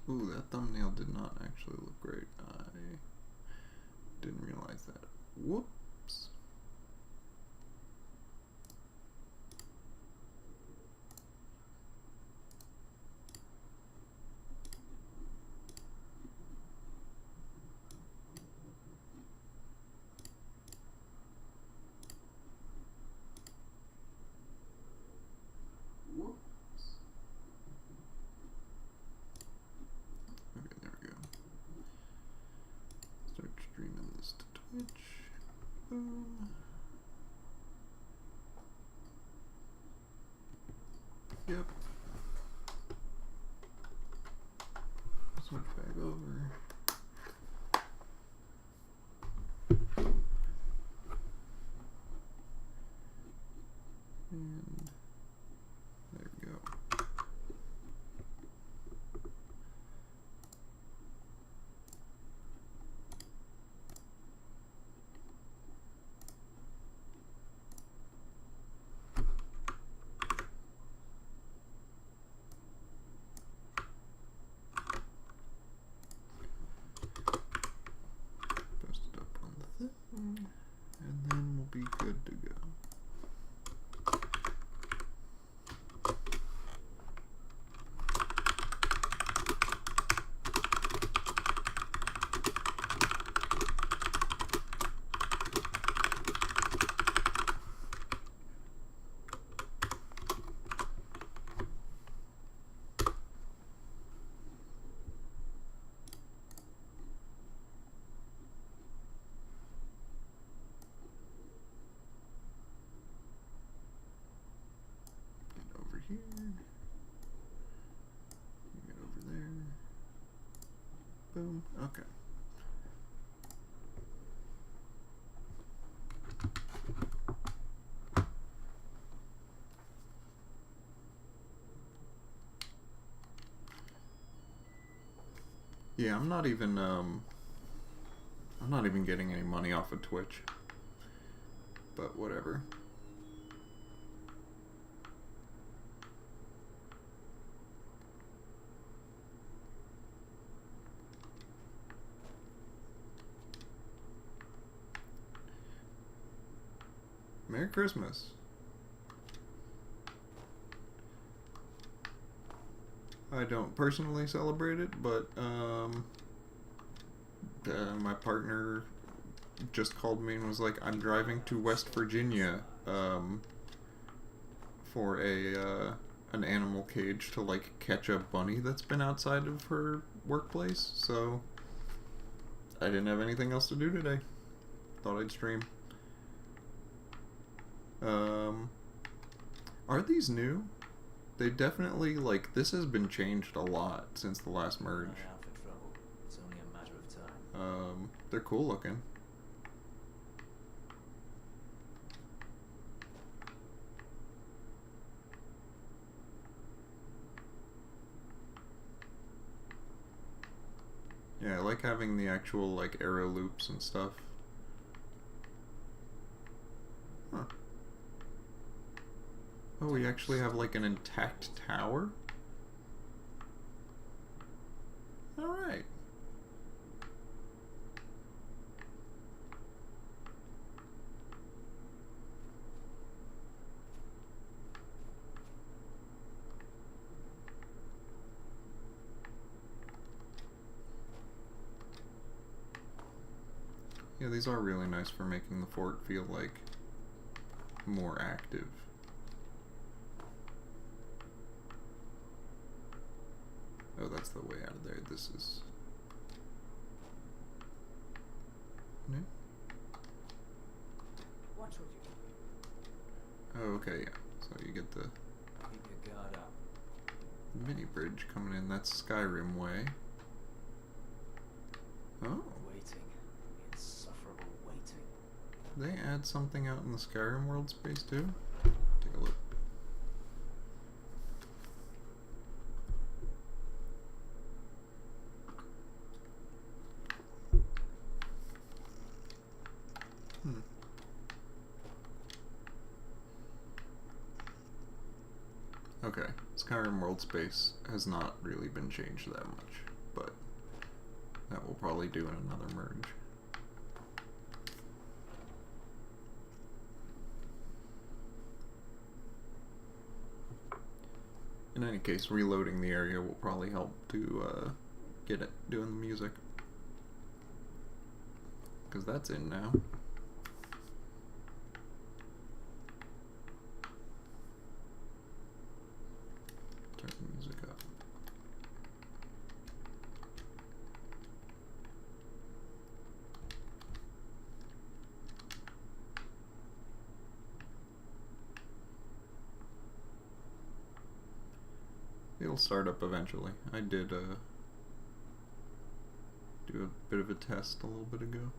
Ooh, that thumbnail did not actually look great. I didn't realize that. Whoops. Okay, there we go. Start streaming this to Twitch. Boom. Yep. Switch back over. And there we go. Post it up on the thing, and then we'll be good to go. Here, get over there, boom, okay. Yeah, I'm not even getting any money off of Twitch, but whatever. Merry Christmas. I don't personally celebrate it, but my partner just called me and was like, I'm driving to West Virginia for an animal cage to like catch a bunny that's been outside of her workplace, so I didn't have anything else to do today. Thought I'd stream. Are these new? They definitely, like, this has been changed a lot since the last merge. It's only a matter of time. They're cool looking. Yeah, I like having the actual, like, arrow loops and stuff. Huh. Oh, we actually have like an intact tower? Alright. Yeah, these are really nice for making the fort feel like more active. Oh, that's the way out of there. This is... No? Watch what you do. Oh, okay, yeah. So you get the Keep your guard up. mini bridge coming in. That's Skyrim way. Oh. Waiting. Insufferable waiting. They add something out in the Skyrim world space too? Take a look. Okay, Skyrim world space has not really been changed that much. but that we'll probably do in another merge. In any case, reloading the area will probably help to get it doing the music. Because that's in now. Turn the music up. It'll start up eventually. I did do a bit of a test a little bit ago.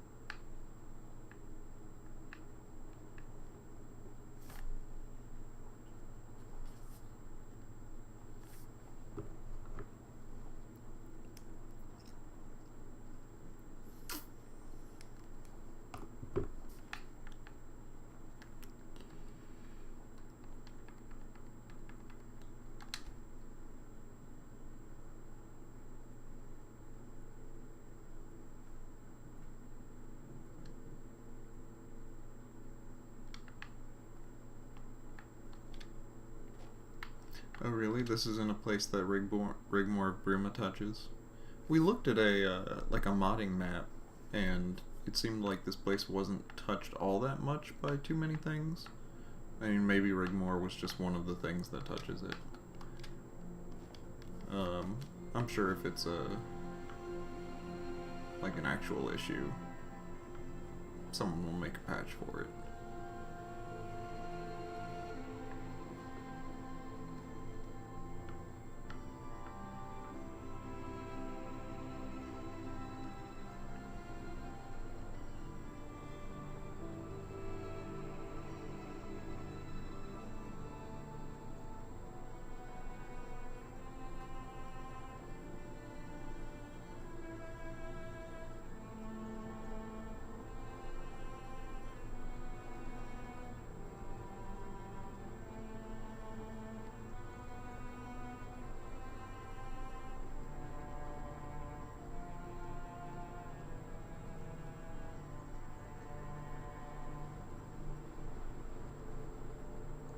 Oh really? This isn't a place that Rigmore of Bruma touches? We looked at a like a modding map, and it seemed like this place wasn't touched all that much by too many things. I mean, maybe Rigmore was just one of the things that touches it. I'm sure if it's like an actual issue, someone will make a patch for it.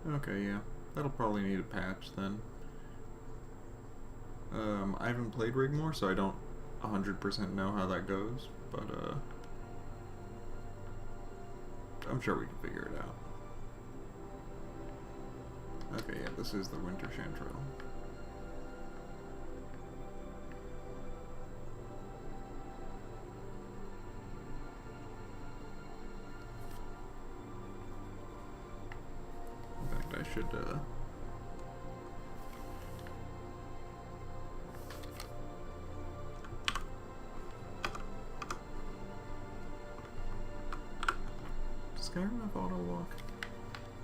Okay, yeah. That'll probably need a patch then. I haven't played Rigmore, so I don't 100% know how that goes, but I'm sure we can figure it out. Okay, yeah, this is the Winter Chantrell. I should does Skyrim have auto walk?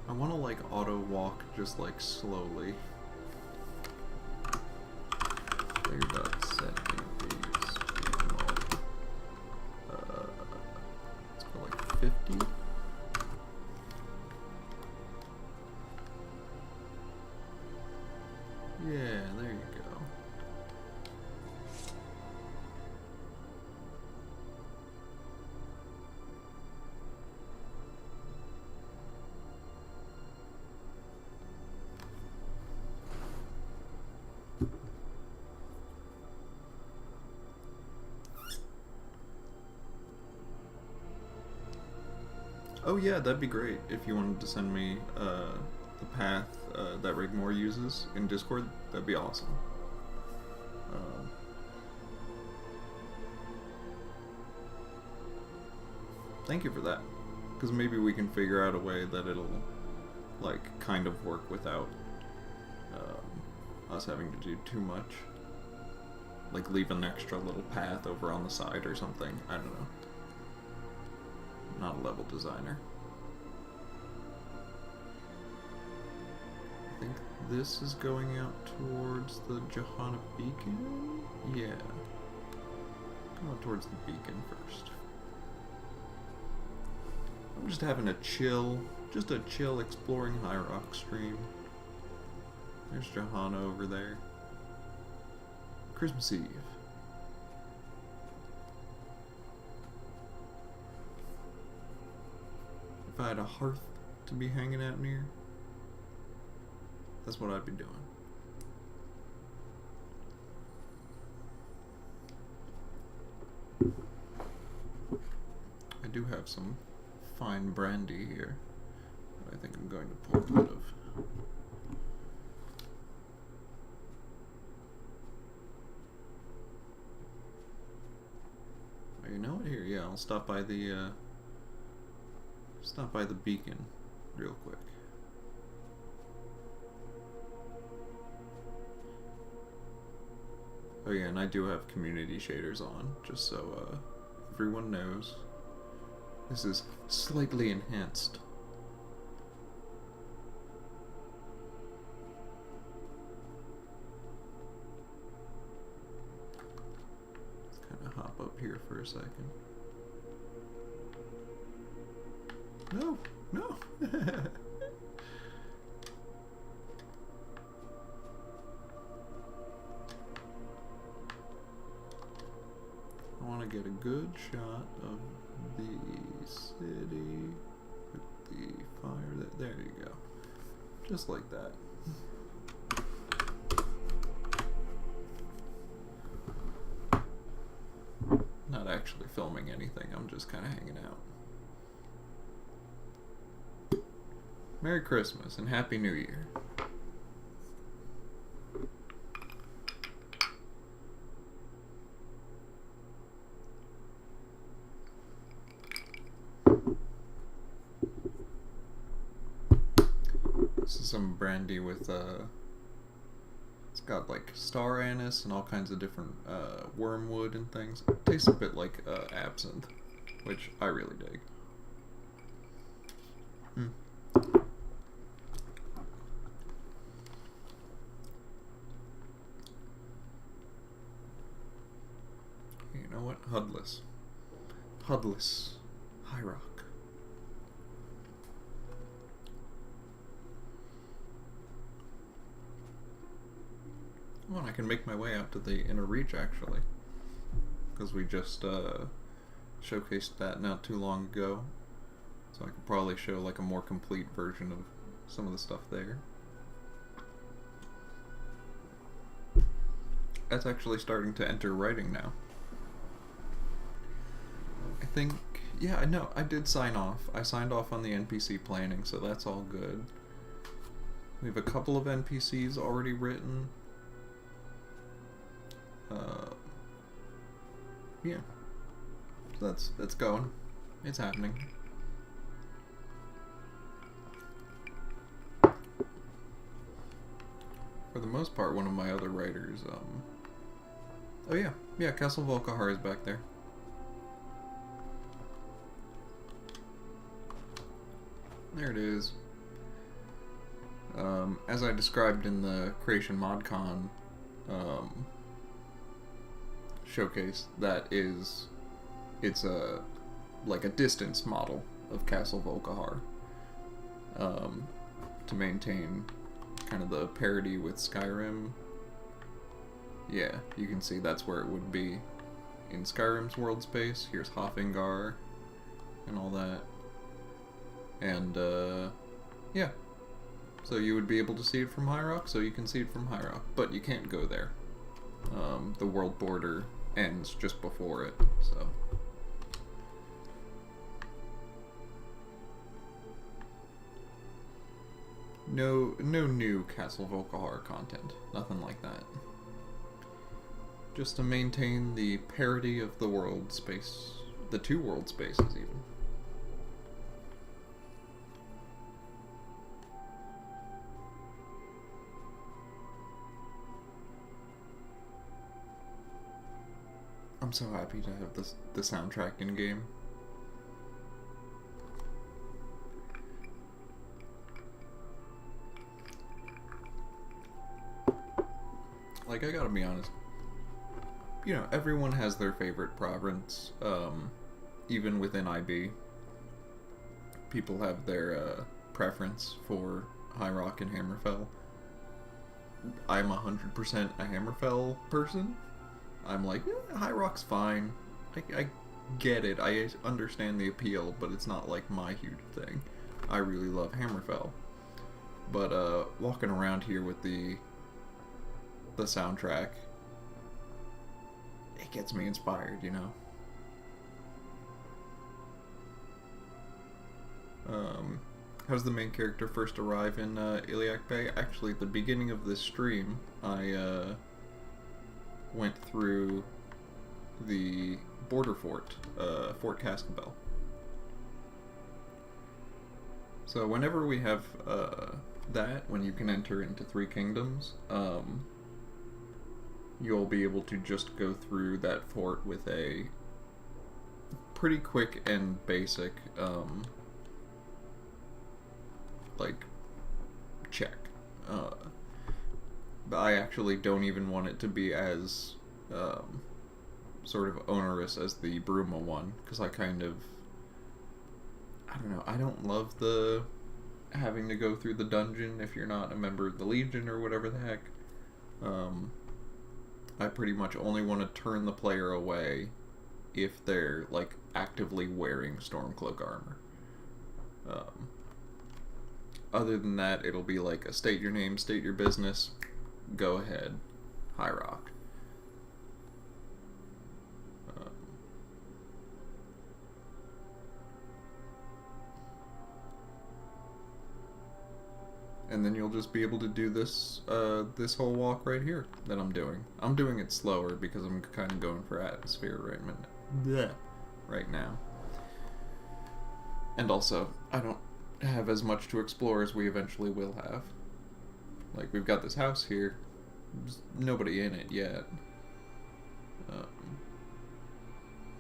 I want to like auto walk just like slowly. Player.set speed mode. Let's go like 50. Yeah, there you go. Oh yeah, that'd be great if you wanted to send me the path that Rigmore uses in Discord. That'd be awesome. Thank you for that, because maybe we can figure out a way that it'll like kind of work without us having to do too much. Like leave an extra little path over on the side or something. I don't know. I'm not a level designer. I think this is going out towards the Jehanna beacon? Yeah. Come out towards the beacon first. I'm just having a chill exploring High Rock stream. There's Jehanna over there. Christmas Eve. if I had a hearth to be hanging out near, that's what I'd be doing. I do have some fine brandy here that I think I'm going to pour a bit of. Oh, you know what? Here, yeah, I'll stop by the beacon real quick. Oh yeah, and I do have community shaders on, just so everyone knows. This is slightly enhanced. Let's kind of hop up here for a second. No, no. I want to get a good shot of the city with the fire. There you go. Just like that. Not actually filming anything, I'm just kind of hanging out. Merry Christmas and Happy New Year. This is some brandy with, it's got like star anise and all kinds of different wormwood and things. It tastes a bit like absinthe, which I really dig. You know what? Hudless. Hudless. High Rock. Well, I can make my way out to the Inner Reach, actually. Because we just showcased that not too long ago. So I could probably show like a more complete version of some of the stuff there. That's actually starting to enter writing now. I think, yeah, I know, I did sign off. I signed off on the NPC planning, so that's all good. We have a couple of NPCs already written. Yeah. So that's going. It's happening. For the most part, one of my other writers, oh yeah, Castle Volkahar is back there. There it is. As I described in the Creation ModCon showcase, it's a like a distance model of Castle Volkahar to maintain kind of the parity with Skyrim. Yeah, you can see that's where it would be in Skyrim's world space. Here's Hoffingar and all that. And yeah, so you would be able to see it from High Rock, so you can see it from High Rock, but you can't go there. The world border ends just before it, so. No new Castle Volkahar content, nothing like that. Just to maintain the parity of the world space, the two world spaces even. I'm so happy to have the soundtrack in game. Like, I gotta be honest, you know, everyone has their favorite province, even within IB. People have their preference for High Rock and Hammerfell. I'm 100% a Hammerfell person. I'm like, High Rock's fine. get it. I understand the appeal, but it's not like my huge thing. I really love Hammerfell. But walking around here with the soundtrack, it gets me inspired, you know. How does the main character first arrive in Iliac Bay? Actually, at the beginning of this stream, I went through the border fort, Fort Cascabel. So whenever we have that, when you can enter into 3 kingdoms, you'll be able to just go through that fort with a pretty quick and basic like check. But I actually don't even want it to be as sort of onerous as the Bruma one, because I don't know, I don't love the having to go through the dungeon if you're not a member of the Legion or whatever the heck. I pretty much only want to turn the player away if they're like actively wearing Stormcloak armor. Other than that, it'll be like a state your name, state your business, go ahead, high rock. And then you'll just be able to do this this whole walk right here that I'm doing. I'm doing it slower because I'm kind of going for atmosphere right now. And also, I don't have as much to explore as we eventually will have. Like, we've got this house here. There's nobody in it yet.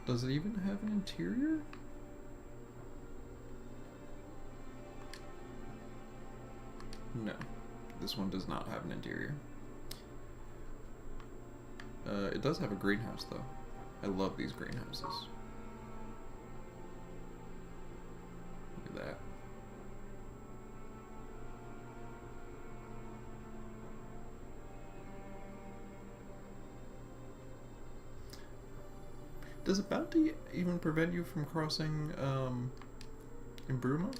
Does it even have an interior? No, this one does not have an interior. It does have a greenhouse, though. I love these greenhouses. Look at that. Does a bounty even prevent you from crossing in Bruma?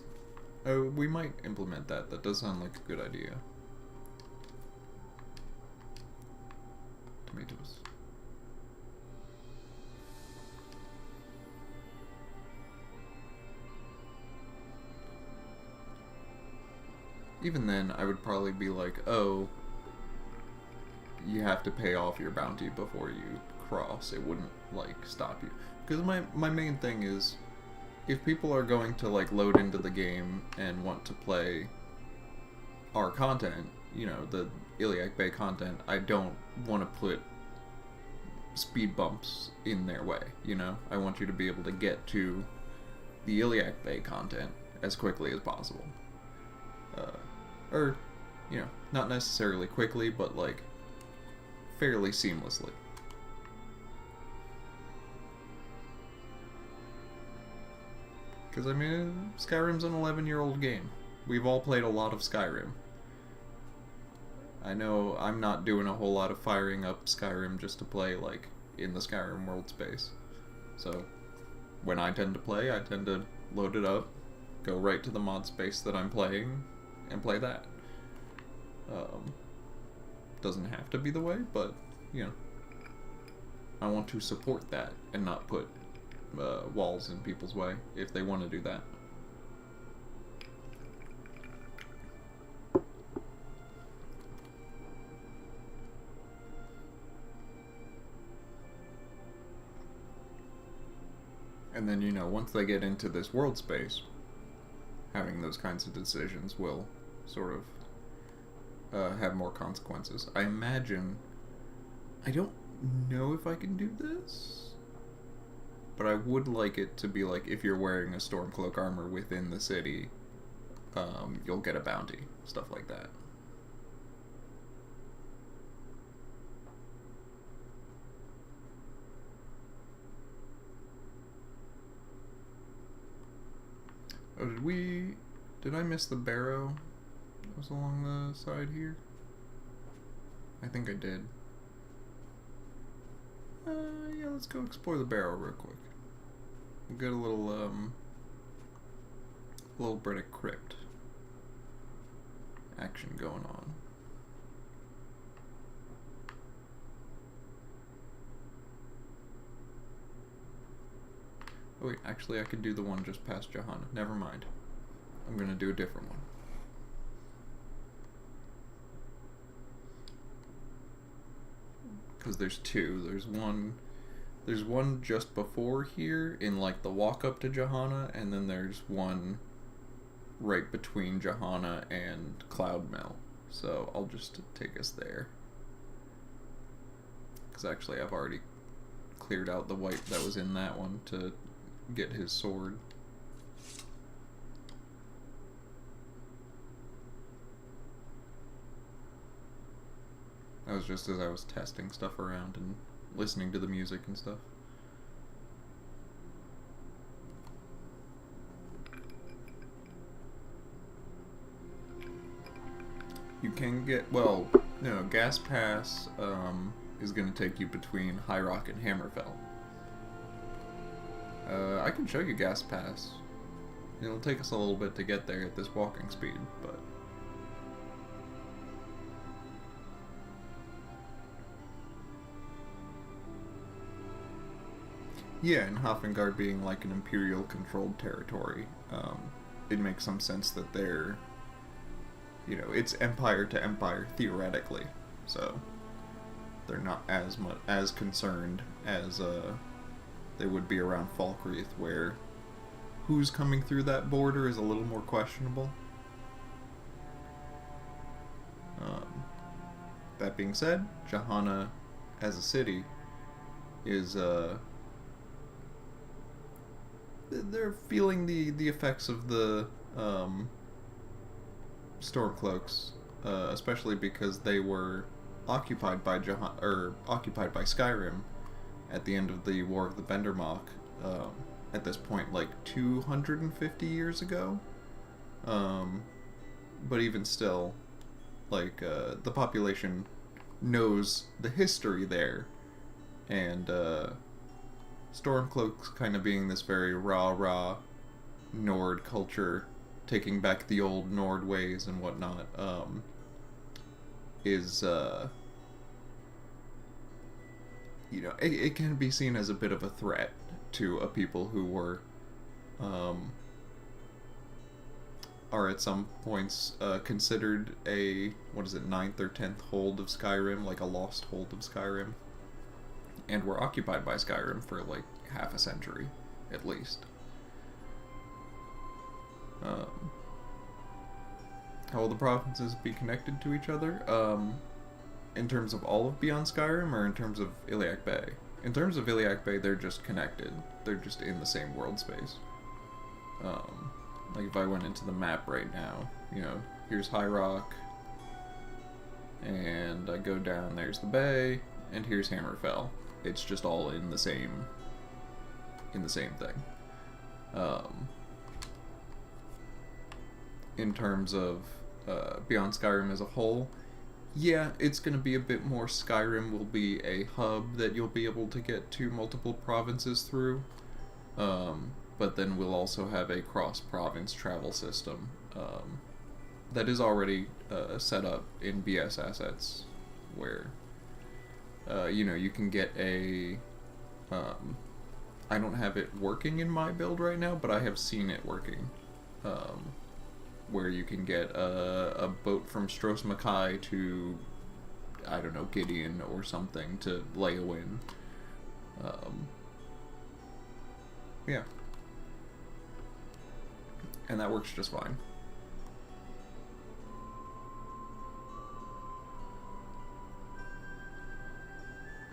Oh, we might implement that. That does sound like a good idea. Tomatoes. Even then, I would probably be like, oh, you have to pay off your bounty before you cross. It wouldn't, like, stop you. Because my main thing is, if people are going to like load into the game and want to play our content, you know, the Iliac Bay content, I don't want to put speed bumps in their way, you know? I want you to be able to get to the Iliac Bay content as quickly as possible. Or, you know, not necessarily quickly, but like fairly seamlessly. Because, I mean, Skyrim's an 11-year-old game. We've all played a lot of Skyrim. I know I'm not doing a whole lot of firing up Skyrim just to play, like, in the Skyrim world space. So, when I tend to play, I tend to load it up, go right to the mod space that I'm playing, and play that. Doesn't have to be the way, but, you know, I want to support that and not put walls in people's way if they want to do that. And then, you know, once they get into this world space, having those kinds of decisions will sort of have more consequences. I imagine, I don't know if I can do this, but I would like it to be like, if you're wearing a Stormcloak armor within the city, you'll get a bounty. Stuff like that. Oh, did I miss the barrow that was along the side here? I think I did. Yeah, let's go explore the barrow real quick. We've got a little bit of crypt action going on. Oh wait, actually I could do the one just past Jehanna. Never mind. I'm gonna do a different one. Because there's two. There's one just before here in like the walk up to Jehanna, and then there's one right between Jehanna and Cloudmel. So I'll just take us there. Because actually I've already cleared out the wight that was in that one to get his sword. That was just as I was testing stuff around and listening to the music and stuff. You can get, well, no, Gas Pass is going to take you between High Rock and Hammerfell. I can show you Gas Pass. It'll take us a little bit to get there at this walking speed, but... Yeah, and Hofengard being like an Imperial-controlled territory, it makes some sense that they're, you know, it's empire to empire, theoretically, so they're not as concerned as they would be around Falkreath, where who's coming through that border is a little more questionable. That being said, Jehanna, as a city, is, they're feeling the effects of the Stormcloaks, especially because they were occupied by Skyrim at the end of the War of the Bendermach. At this point, like 250 years ago. But even still, like the population knows the history there, and Stormcloaks kind of being this very rah-rah Nord culture, taking back the old Nord ways and whatnot, is, you know, it can be seen as a bit of a threat to a people who were, are at some points considered a, what is it, 9th or 10th hold of Skyrim, like a lost hold of Skyrim, and were occupied by Skyrim for like half a century, at least. How will the provinces be connected to each other? In terms of all of Beyond Skyrim, or in terms of Iliac Bay? In terms of Iliac Bay, they're just connected. They're just in the same world space. Like if I went into the map right now, you know, here's High Rock, and I go down, there's the bay, and here's Hammerfell. It's just all in the same thing. In terms of Beyond Skyrim as a whole, yeah, it's going to be a bit more. Skyrim will be a hub that you'll be able to get to multiple provinces through, but then we'll also have a cross-province travel system that is already set up in BS assets, where you know, you can get a I don't have it working in my build right now, but I have seen it working, where you can get a boat from Stros M'Kai to, I don't know, Gideon or something to Leowin. Yeah. And that works just fine.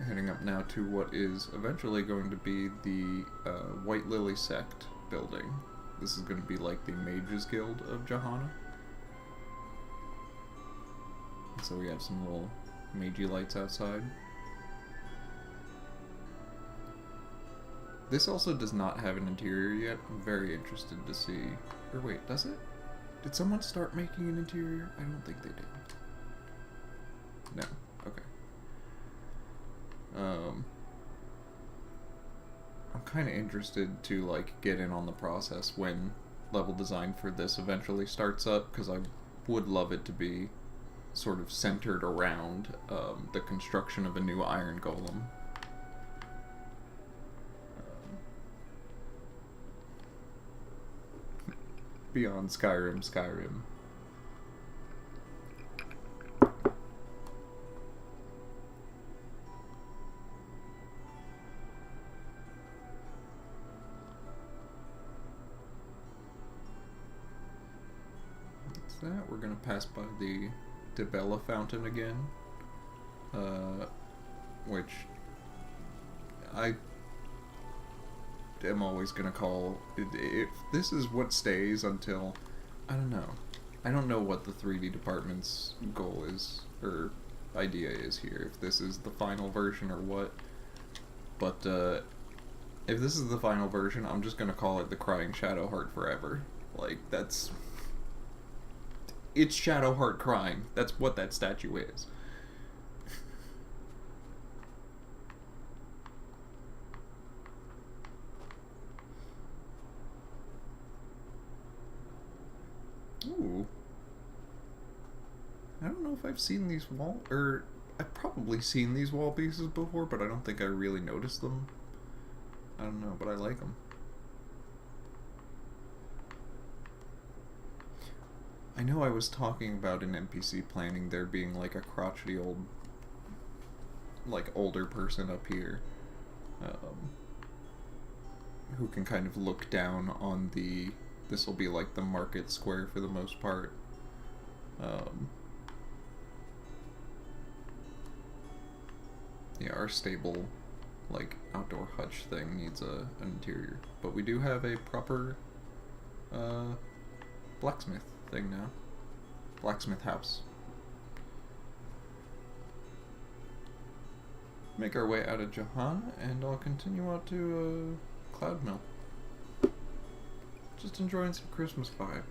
Heading up now to what is eventually going to be the White Lily Sect building. This is going to be like the Mages Guild of Jehanna. So we have some little magey lights outside. This also does not have an interior yet. I'm very interested to see. Or wait, does it? Did someone start making an interior? I don't think they did. No. Okay. I'm kind of interested to like get in on the process when level design for this eventually starts up, because I would love it to be sort of centered around the construction of a new iron golem. Beyond Skyrim. That we're gonna pass by the Debella fountain again, which I am always gonna call if this is what stays until I don't know what the 3D department's goal is or idea is here, if this is the final version or what, but if this is the final version, I'm just gonna call it the Crying Shadowheart forever. Like, it's Shadowheart crying. That's what that statue is. Ooh. I don't know if I've seen these I've probably seen these wall pieces before, but I don't think I really noticed them. I don't know, but I like them. I know I was talking about in NPC planning there being like a crotchety older person up here who can kind of look down on this will be like the market square for the most part. Yeah, our stable like outdoor hutch thing needs an interior, but we do have a proper blacksmith thing now. Blacksmith house. Make our way out of Jehanna, and I'll continue out to Cloud Mill. Just enjoying some Christmas vibes.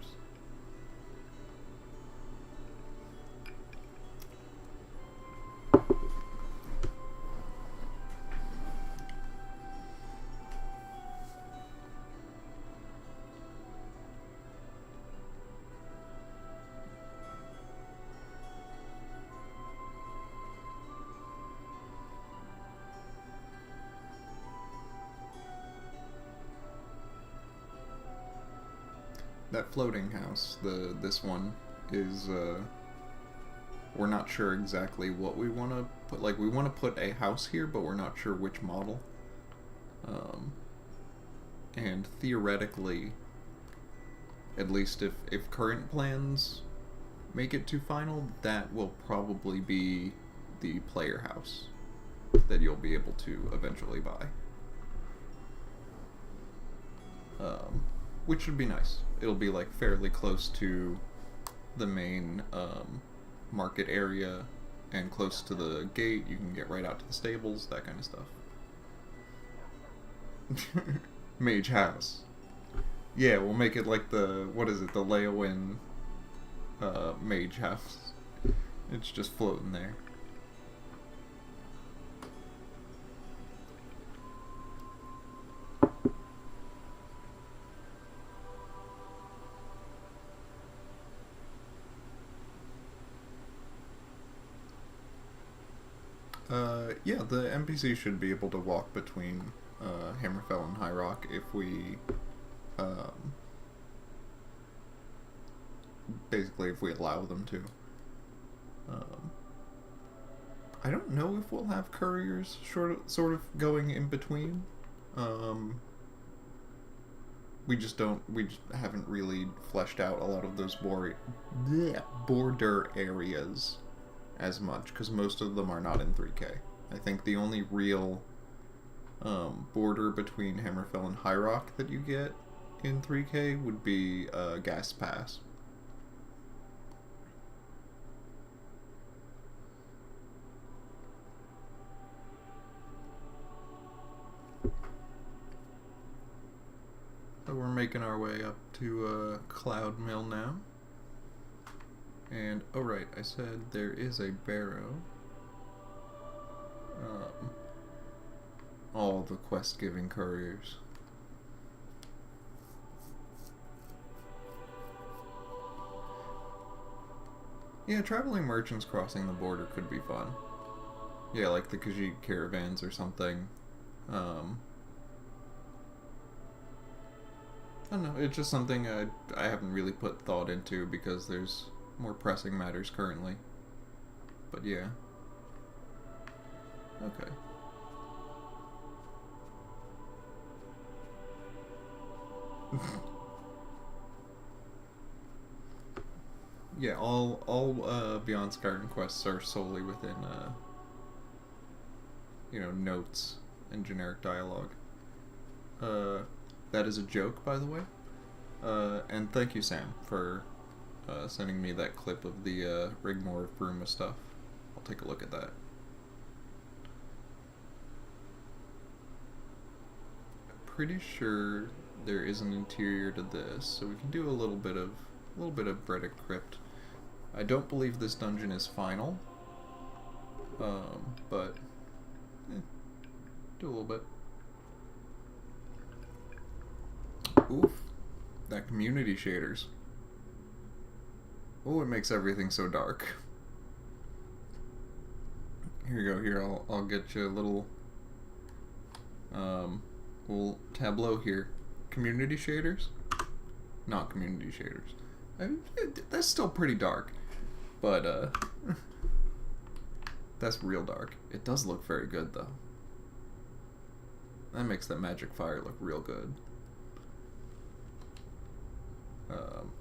That floating house, this one, is, we're not sure exactly what we want to put. Like, we want to put a house here, but we're not sure which model. And theoretically, at least if current plans make it to final, that will probably be the player house that you'll be able to eventually buy. Which should be nice. It'll be like fairly close to the main market area and close to the gate. You can get right out to the stables, that kind of stuff. Mage house. Yeah, we'll make it like the Leowin mage house. It's just floating there. Yeah, the NPC should be able to walk between Hammerfell and High Rock if we, basically if we allow them to. I don't know if we'll have couriers sort of going in between. We just haven't really fleshed out a lot of those border areas as much, because most of them are not in 3K. I think the only real border between Hammerfell and High Rock that you get in 3K would be Gas Pass. So we're making our way up to Cloud Mill now. And, oh right, I said there is a barrow. all the quest-giving couriers. Yeah, traveling merchants crossing the border could be fun. Yeah, like the Khajiit caravans or something. I don't know, it's just something I haven't really put thought into because there's more pressing matters currently. But yeah. Okay. Yeah, all Beyond Skyrim quests are solely within notes and generic dialogue. That is a joke, by the way. And thank you, Sam, for sending me that clip of the Rigmore of Bruma stuff. I'll take a look at that. I'm pretty sure there is an interior to this, so we can do a little bit of Bredic Crypt. I don't believe this dungeon is final, but do a little bit. Oof, that community shaders. Oh, it makes everything so dark. Here you go. Here, I'll get you a little tableau here. Community shaders, not community shaders. That's still pretty dark, but that's real dark. It does look very good though. That makes that magic fire look real good.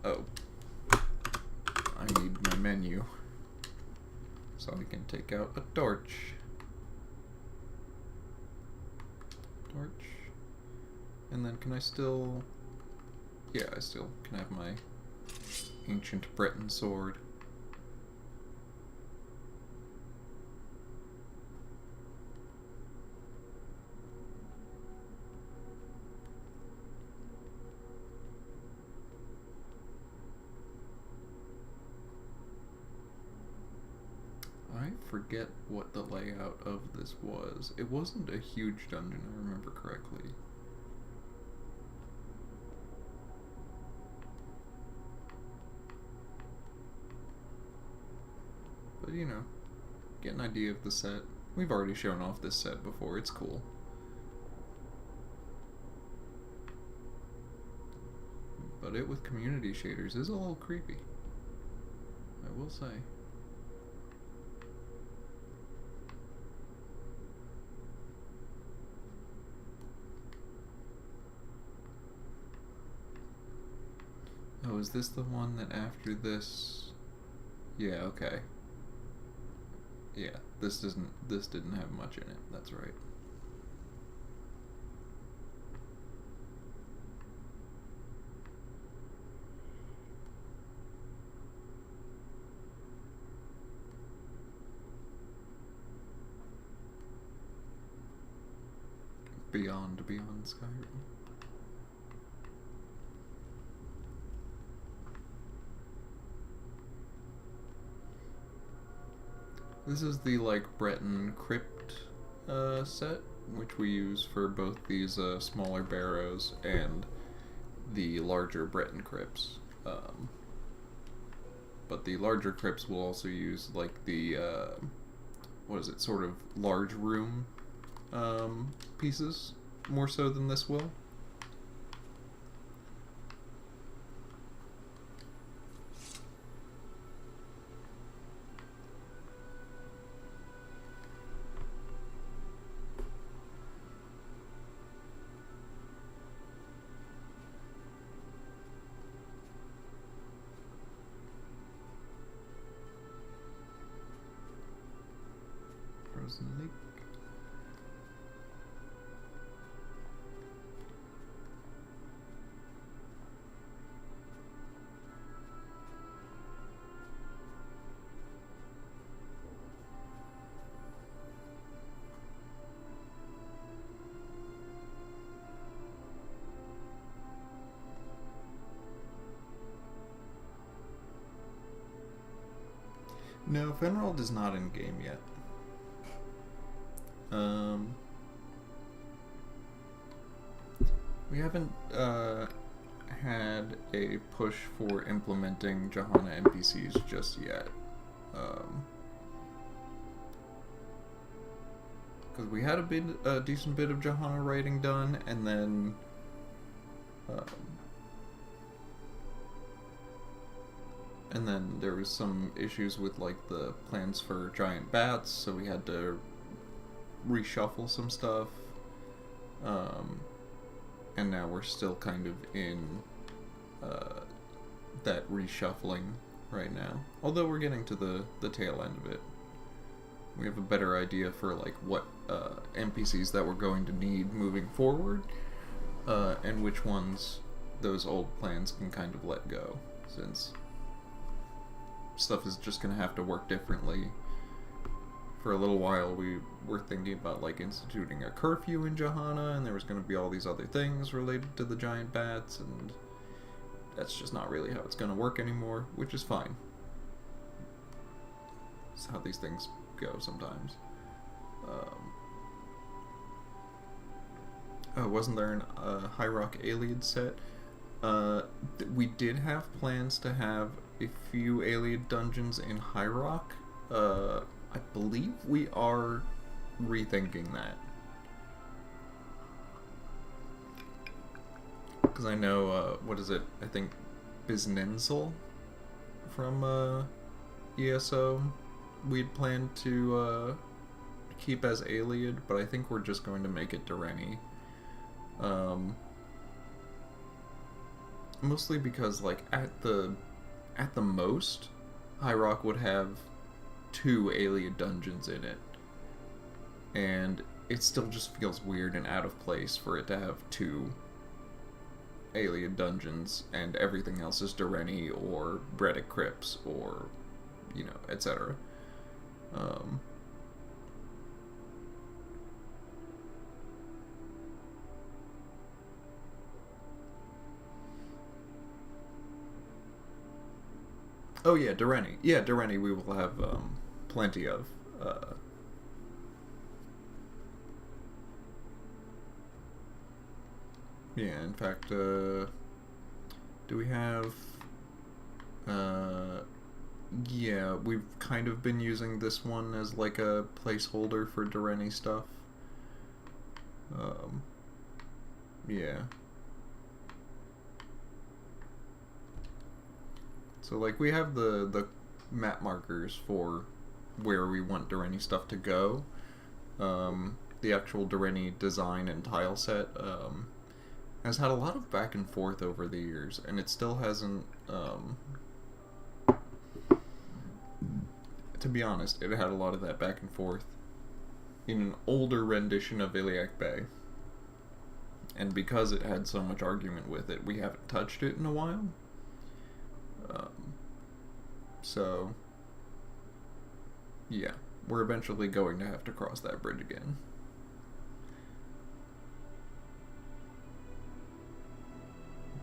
Oh, I need my menu so I can take out a torch. And then can I still... Yeah, I still can have my ancient Breton sword. I forget what the layout of this was. It wasn't a huge dungeon, I remember correctly. But you know, get an idea of the set. We've already shown off this set before, it's cool. But it with community shaders is a little creepy, I will say. Oh, is this the one that after this... Yeah, okay. Yeah, this didn't have much in it, that's right. Beyond Skyrim. This is the Breton crypt set, which we use for both these smaller barrows and the larger Breton crypts. But the larger crypts will also use the sort of large room pieces more so than this will. Lake. No, Fenrald is not in game yet. We haven't had a push for implementing Jehanna NPCs just yet. Because we had a decent bit of Jehanna writing done, and then there was some issues with like the plans for giant bats, so we had to reshuffle some stuff. And now we're still kind of in that reshuffling right now. Although we're getting to the tail end of it. We have a better idea for like what NPCs that we're going to need moving forward, and which ones those old plans can kind of let go, since stuff is just going to have to work differently. For a little while we were thinking about like instituting a curfew in Jehanna, and there was going to be all these other things related to the giant bats, and that's just not really how it's going to work anymore, which is fine. It's how these things go sometimes. Wasn't there a High Rock Iliad set? We did have plans to have a few Iliad dungeons in High Rock. I believe we are rethinking that. Because I know, what is it? I think Biznenzel from ESO we'd planned to keep as Iliad, but I think we're just going to make it Dureni. Mostly because, like, at the most, High Rock would have 2 Iliad dungeons in it, and it still just feels weird and out of place for it to have 2 Iliad dungeons and everything else is Dureni or Bredic Crypts or, you know, etc. Oh yeah, Dureni. Yeah, Dureni we will have plenty of. Yeah, in fact, do we have... yeah, we've kind of been using this one as like a placeholder for Dureni stuff. Yeah. So, like, we have the map markers for where we want Dureni stuff to go. The actual Dureni design and tile set has had a lot of back and forth over the years, and it still hasn't... to be honest, it had a lot of that back and forth in an older rendition of Iliac Bay. And because it had so much argument with it, we haven't touched it in a while. So, yeah, we're eventually going to have to cross that bridge again.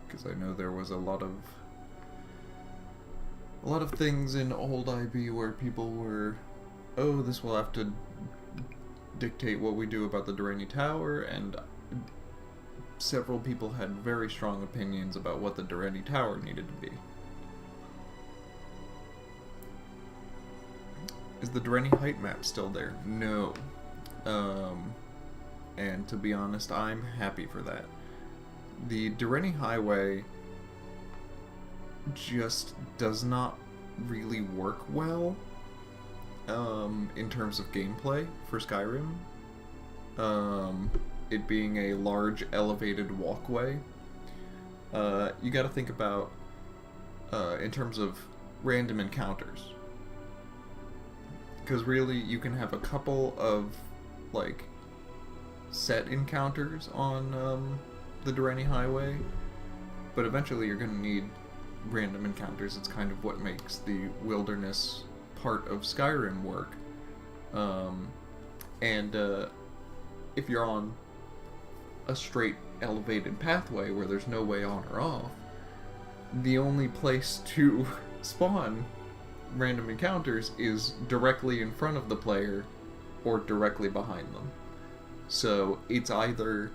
Because I know there was a lot of things in old IB where people were, oh, this will have to dictate what we do about the Dureni Tower, and several people had very strong opinions about what the Dureni Tower needed to be. Is the Dureni height map still there? No. And to be honest, I'm happy for that. The Dureni Highway just does not really work well in terms of gameplay for Skyrim. It being a large elevated walkway. You gotta think about in terms of random encounters. Because really, you can have a couple of, like, set encounters on the Dureni Highway, but eventually you're going to need random encounters. It's kind of what makes the wilderness part of Skyrim work. If you're on a straight elevated pathway where there's no way on or off, the only place to spawn random encounters is directly in front of the player or directly behind them. So it's either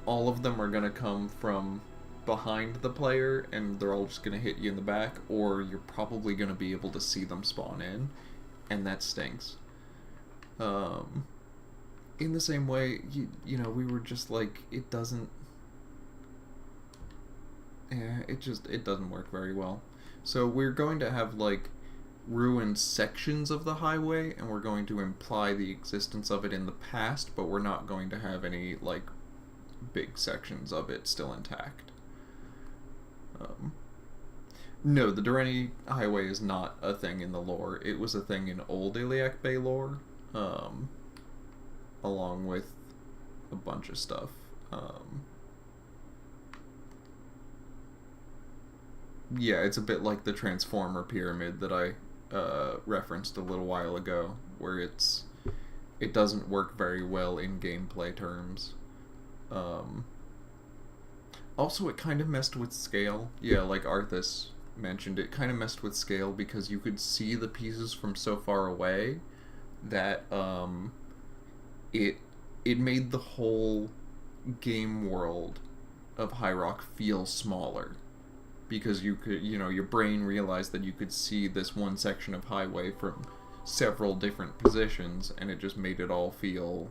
all of them are going to come from behind the player, and they're all just going to hit you in the back, or you're probably going to be able to see them spawn in, and that stinks. In the same way, you know, we were just like, it doesn't... Yeah, it doesn't work very well. So we're going to have, like, ruined sections of the highway, and we're going to imply the existence of it in the past, but we're not going to have any, like, big sections of it still intact. No, the Durrani Highway is not a thing in the lore. It was a thing in old Iliac Bay lore, along with a bunch of stuff. Yeah, it's a bit like the Transformer Pyramid that I referenced a little while ago, where it doesn't work very well in gameplay terms. Also, it kind of messed with scale. Yeah, like Arthas mentioned, it kind of messed with scale because you could see the pieces from so far away that it made the whole game world of High Rock feel smaller. Because you could, you know, your brain realized that you could see this one section of highway from several different positions, and it just made it all feel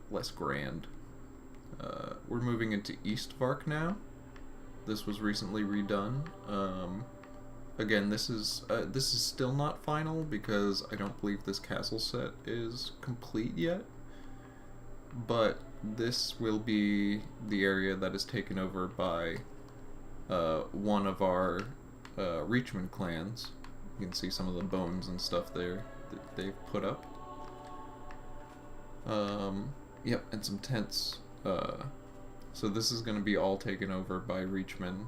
less grand. We're moving into East Vark now. This was recently redone. Again, this is still not final because I don't believe this castle set is complete yet. But this will be the area that is taken over by one of our Reachman clans. You can see some of the bones and stuff there that they've put up. Yep, and some tents. So this is going to be all taken over by Reachman.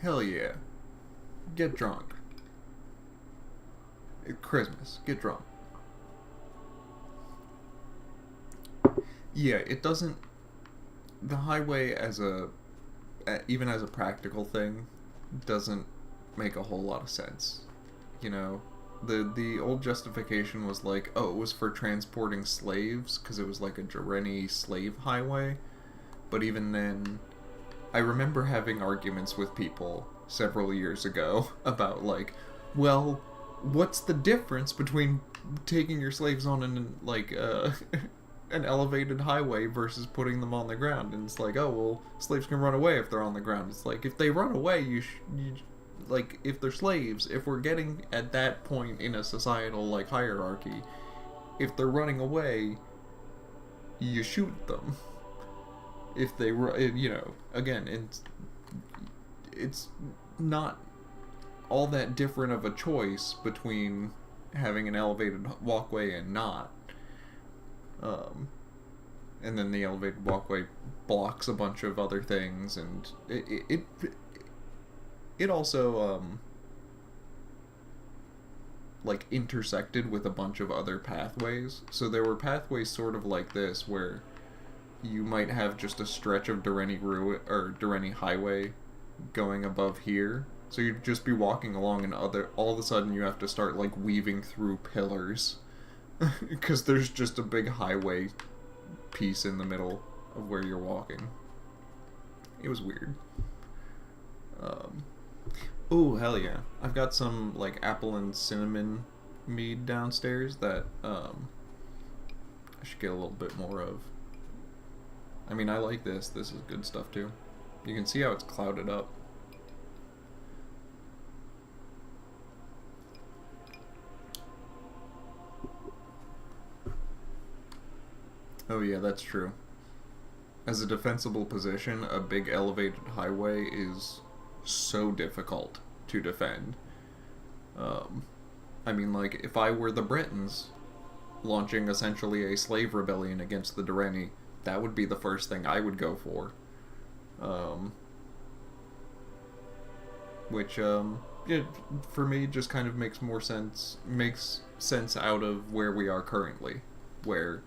Hell yeah. Get drunk. Christmas. Get drunk. Yeah, it doesn't... The highway as a... even as a practical thing, doesn't make a whole lot of sense. You know? The old justification was like, oh, it was for transporting slaves, because it was like a Durrani slave highway. But even then, I remember having arguments with people several years ago about like, well, what's the difference between taking your slaves on an an elevated highway versus putting them on the ground? And it's like, oh, well, slaves can run away if they're on the ground. It's like, if they run away, you like, if they're slaves, if we're getting at that point in a societal, like, hierarchy, if they're running away, you shoot them. If they, you know, again, it's not all that different of a choice between having an elevated walkway and not. And then the elevated walkway blocks a bunch of other things, and it also, like, intersected with a bunch of other pathways. So there were pathways sort of like this, where you might have just a stretch of Durrani Highway going above here. So you'd just be walking along, and all of a sudden you have to start, like, weaving through pillars. Because there's just a big highway piece in the middle of where you're walking. It was weird. Oh, hell yeah. I've got some, like, apple and cinnamon mead downstairs that, I should get a little bit more of. I mean, I like this. This is good stuff, too. You can see how it's clouded up. Oh yeah, that's true. As a defensible position, a big elevated highway is so difficult to defend. I mean, like, if I were the Britons launching essentially a slave rebellion against the Durrani, that would be the first thing I would go for. Which, yeah, for me, just kind of makes sense out of where we are currently, where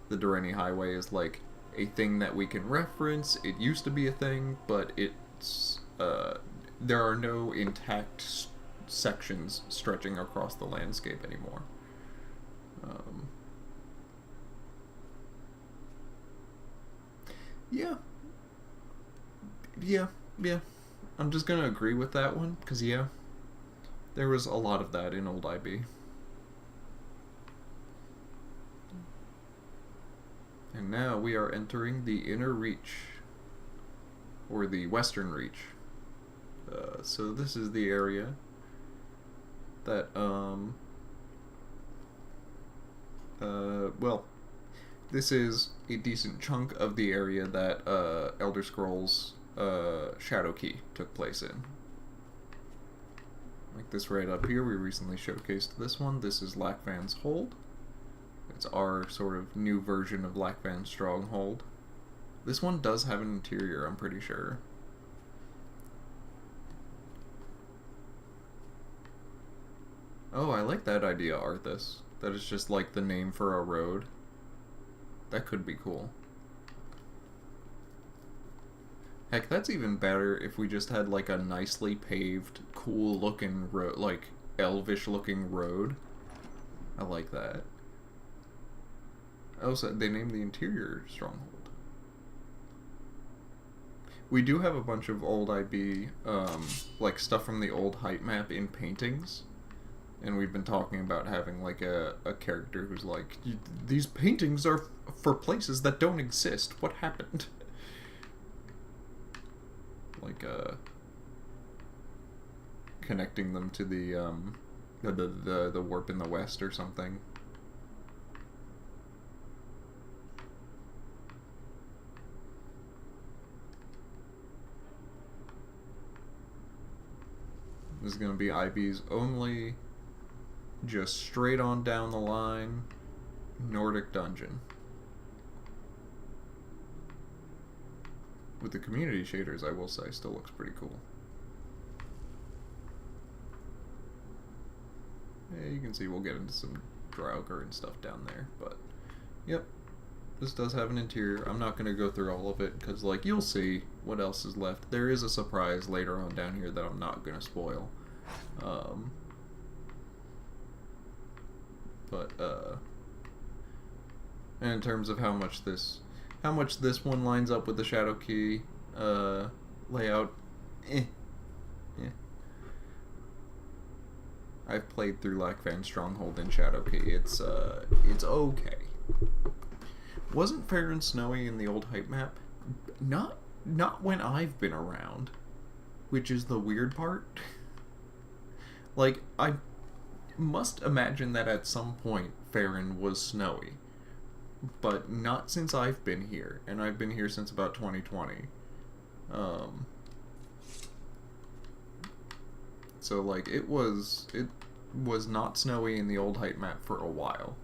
the Durrani Highway is like a thing that we can reference. It used to be a thing, but it's there are no intact sections stretching across the landscape anymore. Yeah. Yeah. I'm just gonna agree with that one, because yeah, there was a lot of that in Old IB. And now we are entering the Inner Reach, or the Western Reach. So this is the area that, well, this is a decent chunk of the area that Elder Scrolls Shadow Key took place in. Like this right up here, we recently showcased this one. This is Lackvan's Hold. It's our sort of new version of Lackvan's Stronghold. This one does have an interior, I'm pretty sure. Oh, I like that idea, Arthas. That is just like the name for a road. That could be cool. Heck, that's even better if we just had like a nicely paved, cool looking road, like elvish looking road. I like that. Also, they named the interior Stronghold. We do have a bunch of old IB, like stuff from the old height map in paintings. And we've been talking about having like a character who's like, these paintings are for places that don't exist. What happened? Like connecting them to the warp in the west or something. This is going to be IB's only, just straight on down the line, Nordic dungeon. With the community shaders, I will say, still looks pretty cool. Yeah, you can see we'll get into some Draugr and stuff down there, but yep, this does have an interior. I'm not going to go through all of it, because like, you'll see what else is left. There is a surprise later on down here that I'm not going to spoil. And in terms of how much this one lines up with the Shadow Key layout, yeah. I've played through Lackvan's Stronghold in Shadow Key. It's okay. Wasn't fair and snowy in the old hype map? Not when I've been around, which is the weird part. Like, I must imagine that at some point Farron was snowy, but not since I've been here, and I've been here since about 2020. So like, it was not snowy in the old height map for a while.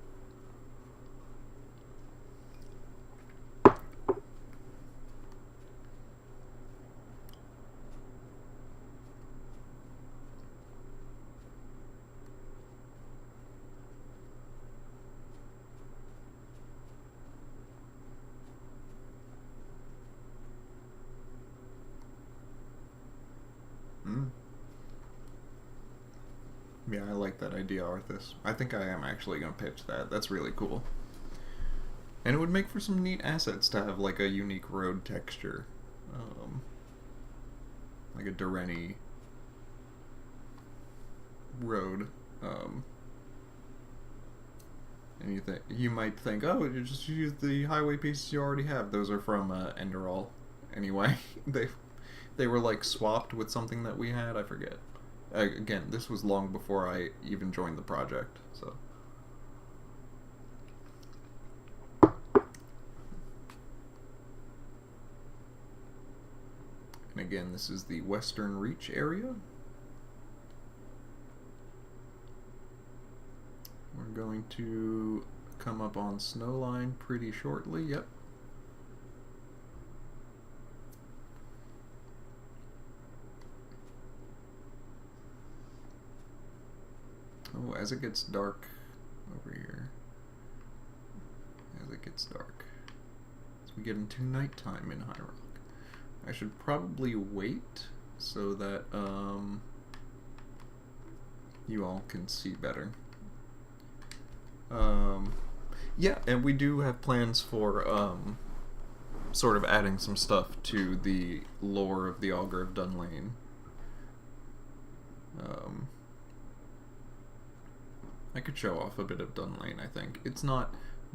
Yeah, I like that idea, Arthas. I think I am actually going to pitch that. That's really cool. And it would make for some neat assets to have, like, a unique road texture. Like a Durrani road. And you might think, oh, you just use the highway pieces you already have. Those are from Enderal. Anyway, they were, like, swapped with something that we had. I forget. Again, this was long before I even joined the project, so. And again, this is the Western Reach area. We're going to come up on Snowline pretty shortly, yep. Oh, as it gets dark over here. As it gets dark. As we get into nighttime in High Rock. I should probably wait so that, you all can see better. Yeah, and we do have plans for sort of adding some stuff to the lore of the Augur of Dunlane. I could show off a bit of Dunlane, I think.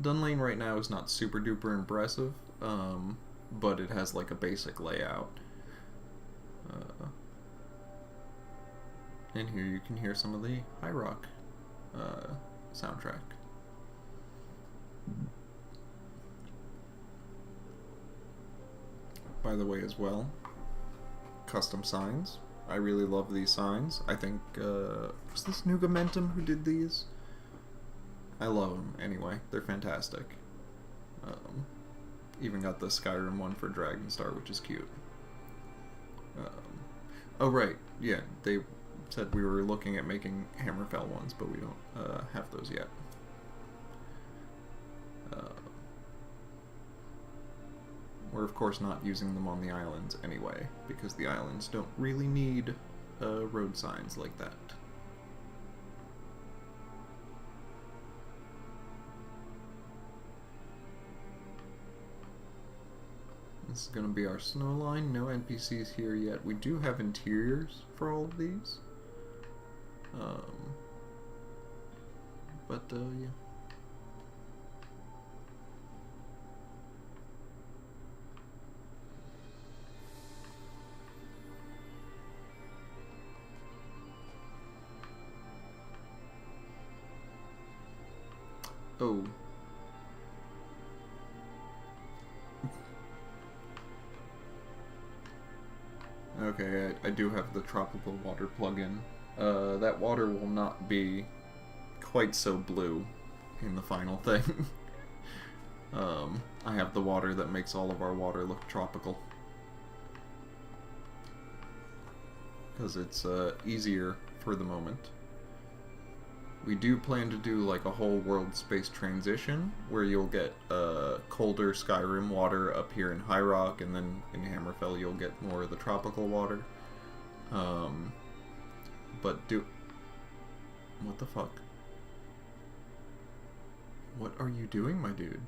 Dunlane right now is not super duper impressive, but it has like a basic layout. And here you can hear some of the High Rock soundtrack. By the way, as well, custom signs. I really love these signs. I think, was this Nugamentum who did these? I love them anyway. They're fantastic. Even got the Skyrim one for Dragonstar, which is cute. Oh, right. Yeah, they said we were looking at making Hammerfell ones, but we don't have those yet. We're of course not using them on the islands anyway, because the islands don't really need road signs like that. This is going to be our snow line. No NPCs here yet. We do have interiors for all of these. Yeah. Oh. Okay, I do have the tropical water plugin. That water will not be quite so blue in the final thing. I have the water that makes all of our water look tropical. Because it's easier for the moment. We do plan to do like a whole world space transition where you'll get colder Skyrim water up here in High Rock, and then in Hammerfell you'll get more of the tropical water. What the fuck? What are you doing, my dude?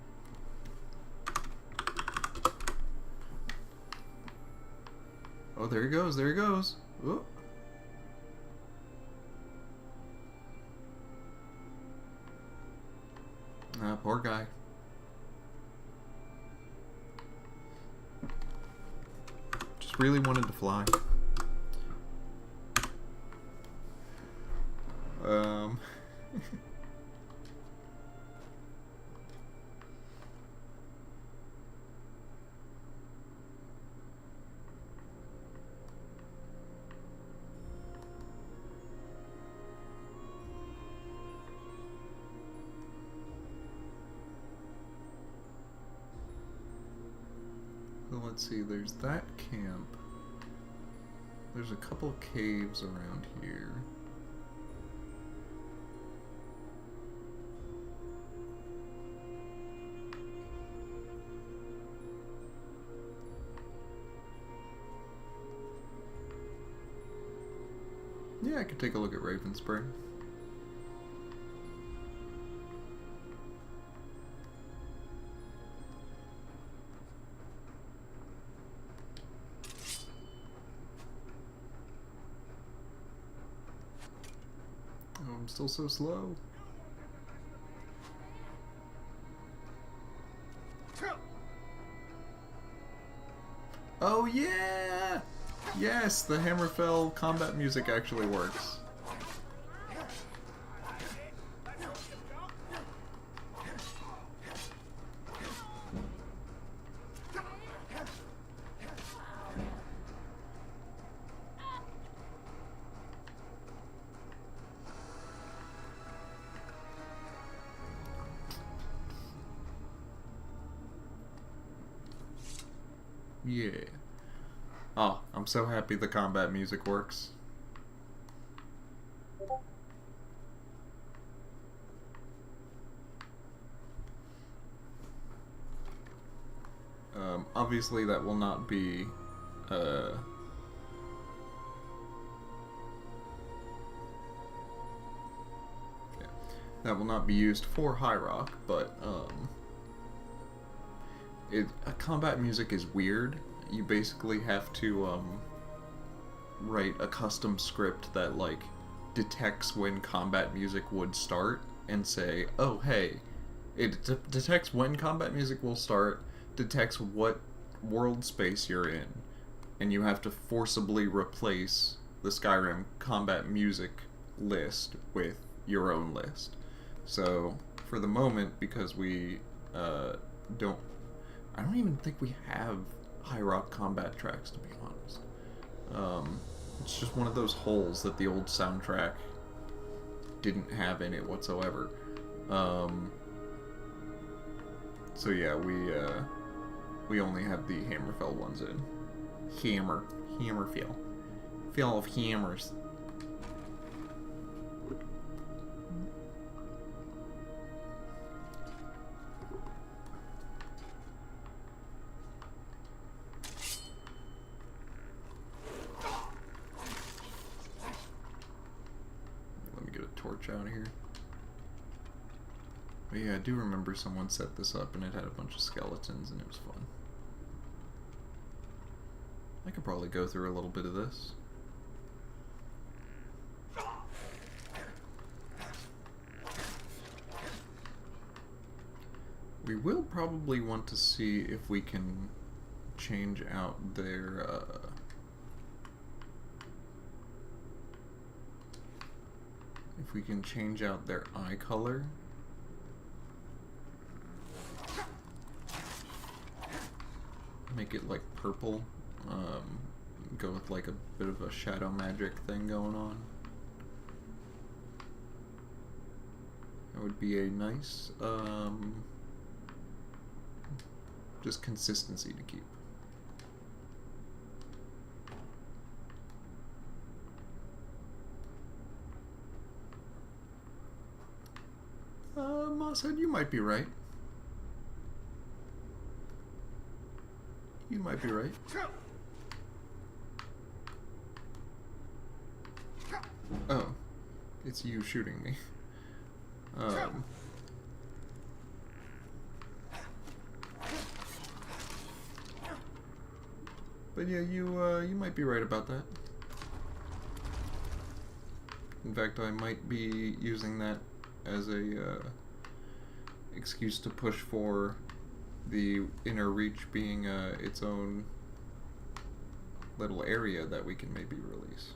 Oh, there he goes, there he goes. Ooh. Poor guy. Just really wanted to fly. Let's see, there's that camp. There's a couple caves around here. Yeah, I could take a look at Ravenspring. I'm still so slow. Oh yeah! Yes, the Hammerfell combat music actually works. Yeah. Oh, I'm so happy the combat music works. Obviously that will not be, that will not be used for High Rock, but combat music is weird. You basically have to write a custom script that like detects when combat music would start and say, oh hey, it detects when combat music will start, detects what world space you're in, and you have to forcibly replace the Skyrim combat music list with your own list. So for the moment, because we I don't even think we have High Rock combat tracks, to be honest. It's just one of those holes that the old soundtrack didn't have in it whatsoever. So yeah, we only have the Hammerfell ones in. Hammerfell. Feel of hammers. Let me get a torch out of here. But yeah, I do remember someone set this up and it had a bunch of skeletons and it was fun. I could probably go through a little bit of this. We will probably want to see if we can change out their eye color. Make it like purple. Go with like a bit of a shadow magic thing going on. That would be a nice just consistency to keep. Mosshead, you might be right. You might be right. Oh, it's you shooting me. But yeah, you might be right about that. In fact, I might be using that as a excuse to push for the Inner Reach being its own little area that we can maybe release.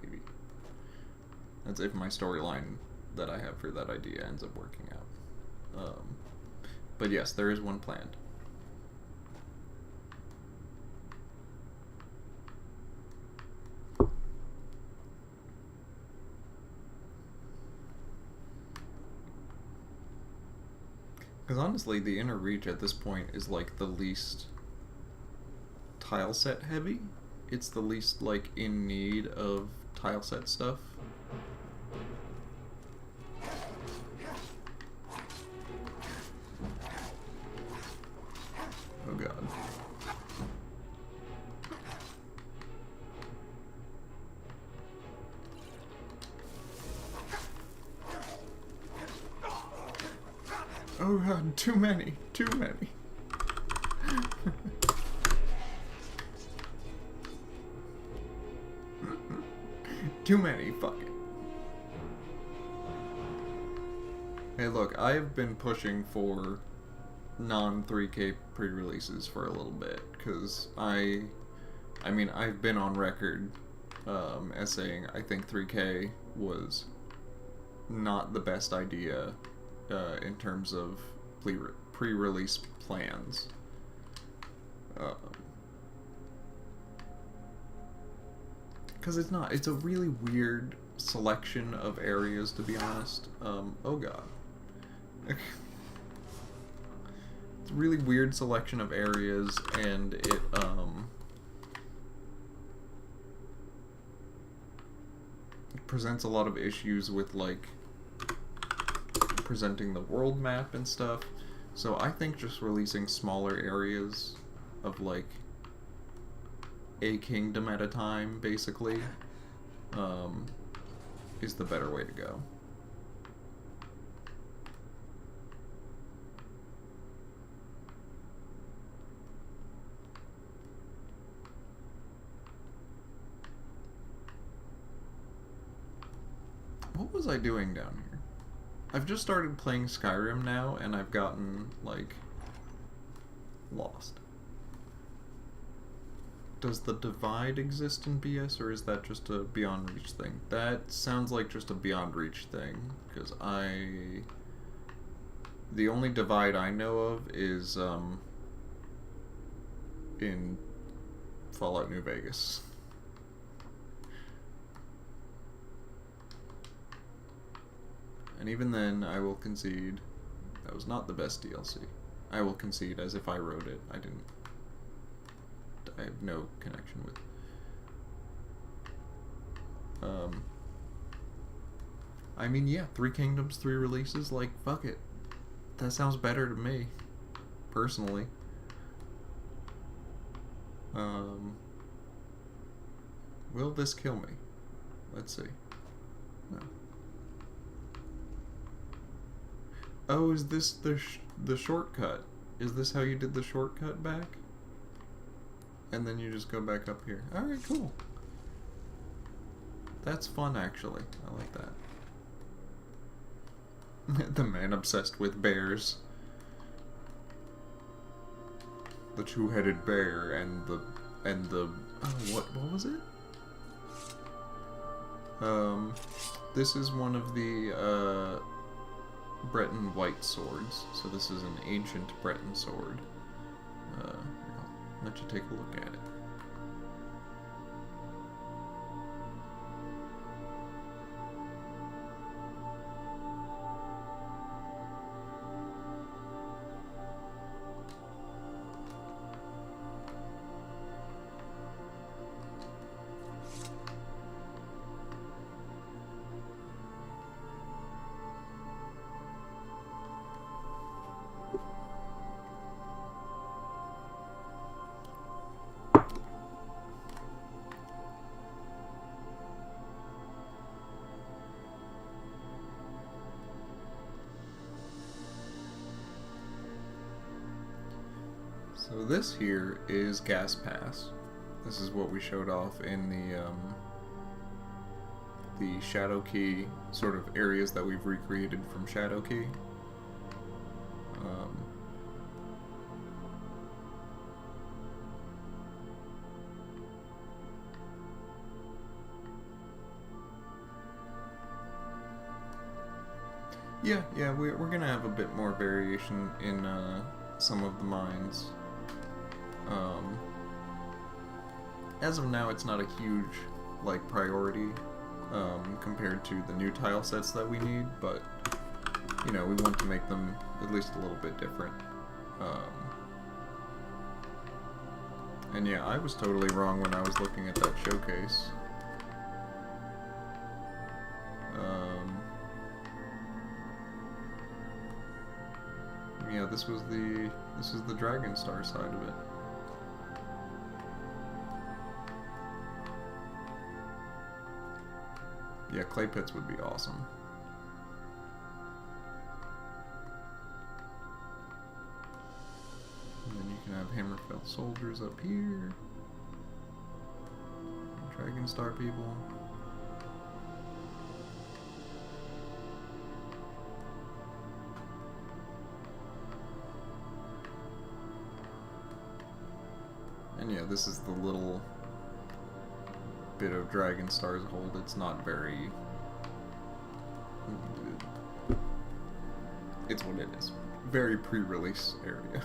Maybe. That's if my storyline that I have for that idea ends up working out. But yes, there is one planned. Because honestly, the Inner Reach at this point is like the least tile set heavy. It's the least like in need of tile set stuff. Oh god. Oh god, too many. Too many. Too many, fuck it. Hey look, I've been pushing for non-3K pre-releases for a little bit, because I mean, I've been on record as saying I think 3K was not the best idea in terms of pre-release plans. Because it's not. It's a really weird selection of areas, to be honest. Oh god. It's a really weird selection of areas, and it presents a lot of issues with, like, presenting the world map and stuff. So I think just releasing smaller areas of, like, a kingdom at a time, basically, is the better way to go. What was I doing down here? I've just started playing Skyrim now, and I've gotten, like, lost. Does the divide exist in BS, or is that just a Beyond Reach thing? That sounds like just a Beyond Reach thing, because the only divide I know of is, in Fallout New Vegas. And even then, I will concede that was not the best DLC. I will concede as if I wrote it. I have no connection with. I mean, yeah, 3 Kingdoms, 3 releases, like, fuck it. That sounds better to me, personally. Will this kill me? Let's see. No. Oh, is this the shortcut? Is this how you did the shortcut back? And then you just go back up here. Alright, cool. That's fun, actually. I like that. The man obsessed with bears. The two-headed bear and the oh, what was it? This is one of the Breton white swords. So this is an ancient Breton sword. I'll let you take a look at it. So this here is Gas Pass. This is what we showed off in the Shadow Key sort of areas that we've recreated from Shadow Key. Yeah, we're gonna have a bit more variation in some of the mines. As of now, it's not a huge, like, priority compared to the new tile sets that we need, but, you know, we want to make them at least a little bit different. And yeah, I was totally wrong when I was looking at that showcase. Yeah, this is the Dragon Star side of it. Yeah, clay pits would be awesome. And then you can have Hammerfell soldiers up here. Dragon Star people. And yeah, this is the little bit of Dragon Star's hold. It's not very... It's what it is. Very pre-release area.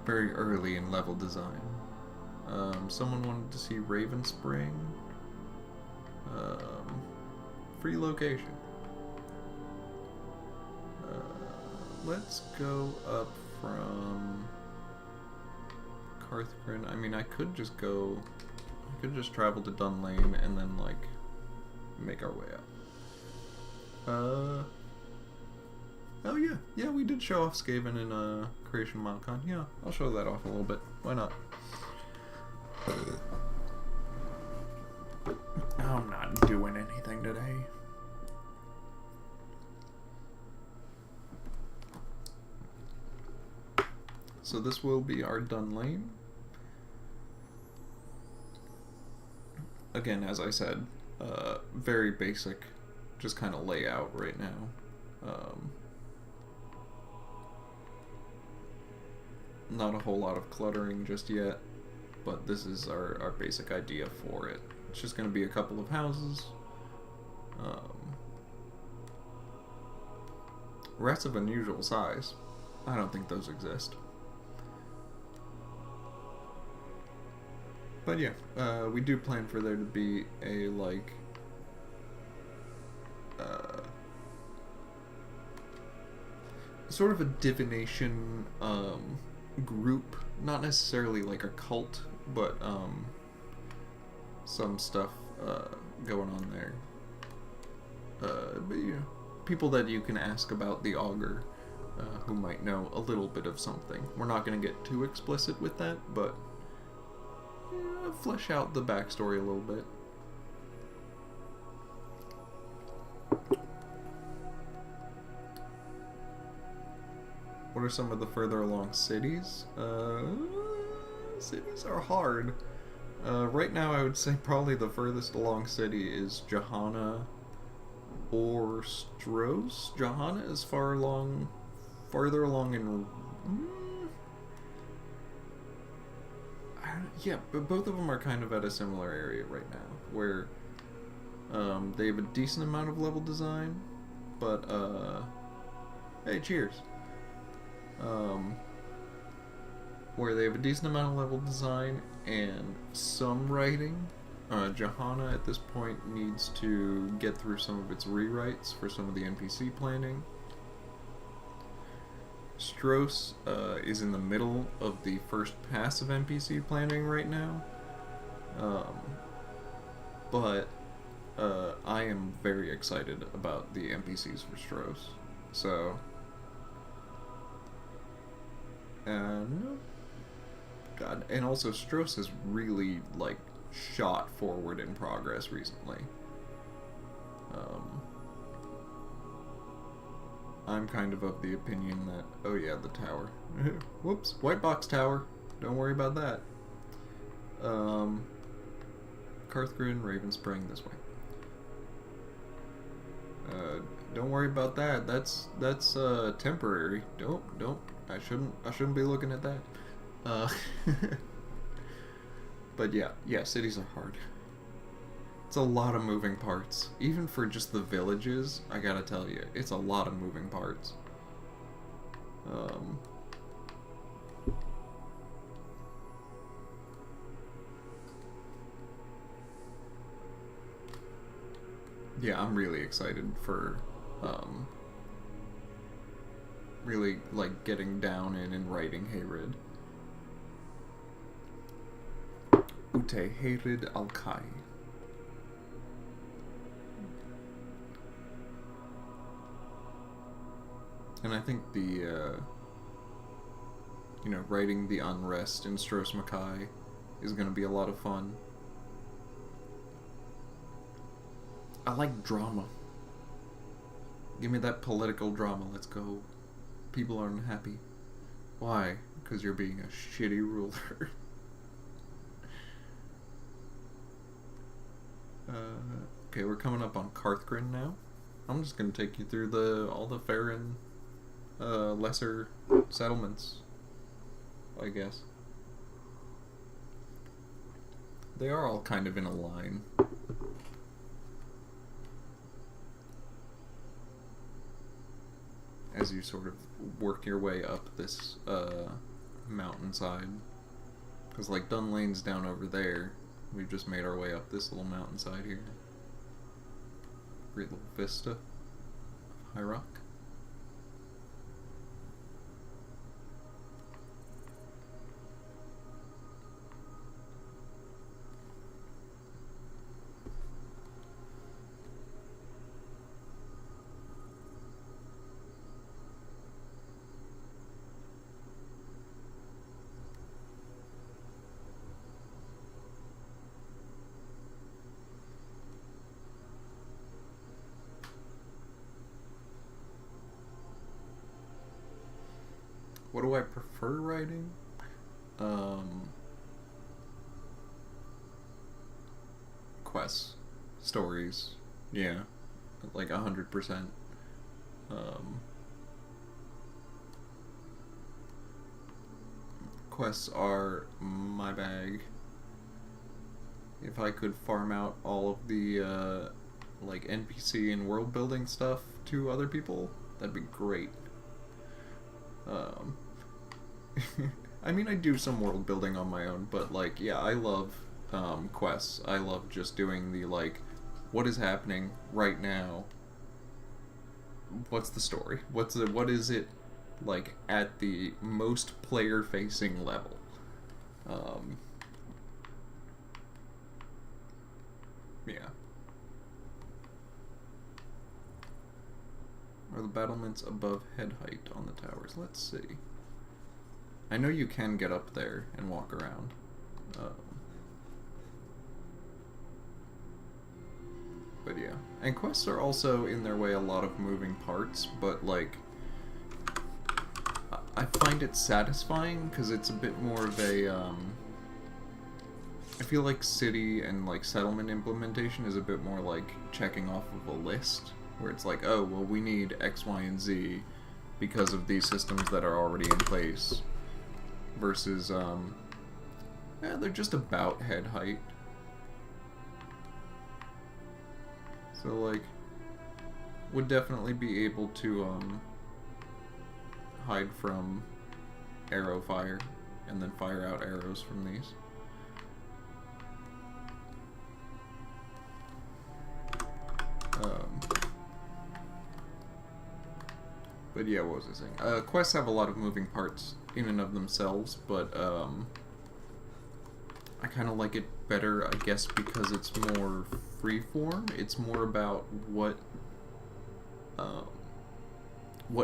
Very early in level design. Someone wanted to see Raven Spring. Free location. Let's go up from Karthgrin. I mean, I could just travel to Dun Lane and then, like, make our way up. Oh yeah. Yeah, we did show off Scaven in, Creation Milcon. Yeah, I'll show that off a little bit. Why not? I'm not doing anything today. So this will be our done lane. Again, as I said, very basic, just kind of layout right now. Not a whole lot of cluttering just yet, but this is our basic idea for it. It's just going to be a couple of houses. Rats of unusual size. I don't think those exist. But yeah, we do plan for there to be a, like, sort of a divination, group. Not necessarily like a cult, but, some stuff, going on there. But, you know, people that you can ask about the augur, who might know a little bit of something. We're not going to get too explicit with that, but flesh out the backstory a little bit. What are some of the further along cities? Cities are hard. Right now I would say probably the furthest along city is Jehanna or Stros. Jehanna is farther along in... yeah, but both of them are kind of at a similar area right now, where they have a decent amount of level design, but hey, cheers. Where they have a decent amount of level design and some writing. Jehanna at this point needs to get through some of its rewrites for some of the NPC planning. Stros is in the middle of the first pass of NPC planning right now, but I am very excited about the NPCs for Stros. So, no, God, and also Stros has really like shot forward in progress recently. I'm kind of the opinion that, oh yeah, the tower. Whoops, white box tower. Don't worry about that. Karthgrin, Raven Spring, this way. Don't worry about that. That's temporary. Don't. I shouldn't be looking at that. But yeah, cities are hard. It's a lot of moving parts. Even for just the villages, I gotta tell you, it's a lot of moving parts. Yeah, I'm really excited for, really, like, getting down in and writing Hayrid. Ute Hayrid Al-Kai. And I think the, writing the unrest in Stros M'Kai is going to be a lot of fun. I like drama. Give me that political drama, let's go. People are unhappy. Why? Because you're being a shitty ruler. Okay, we're coming up on Karthgrin now. I'm just going to take you through all the Farron lesser settlements, I guess. They are all kind of in a line. As you sort of work your way up this mountainside. Because like Dunlane's down over there. We've just made our way up this little mountainside here. Great little vista of high rock. What do I prefer writing? Quests, stories, yeah, like 100%. Quests are my bag. If I could farm out all of the like NPC and world building stuff to other people, that'd be great. I mean, I do some world building on my own, but like, yeah, I love quests. I love just doing the like, what is happening right now? What's the story? What is it like at the most player facing level? Yeah. Are the battlements above head height on the towers? Let's see. I know you can get up there and walk around. But yeah. And quests are also, in their way, a lot of moving parts, but like, I find it satisfying because it's a bit more of a, I feel like city and like settlement implementation is a bit more like checking off of a list, where it's like, oh, well, we need X, Y, and Z because of these systems that are already in place, versus, yeah, they're just about head height. So, like, would definitely be able to, hide from arrow fire, and then fire out arrows from these. But yeah, what was I saying? Quests have a lot of moving parts in and of themselves, but I kind of like it better, I guess, because it's more freeform. It's more about what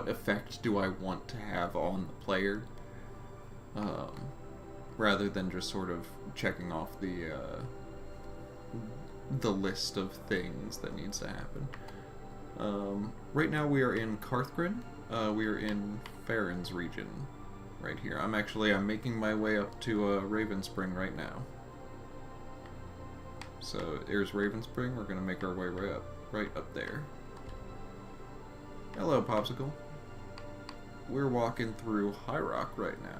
effect do I want to have on the player, rather than just sort of checking off the list of things that needs to happen. Right now we are in Karthgrin. We are in Farron's region, right here. I'm making my way up to Raven Spring right now. So there's Raven Spring. We're gonna make our way right up there. Hello, Popsicle. We're walking through High Rock right now,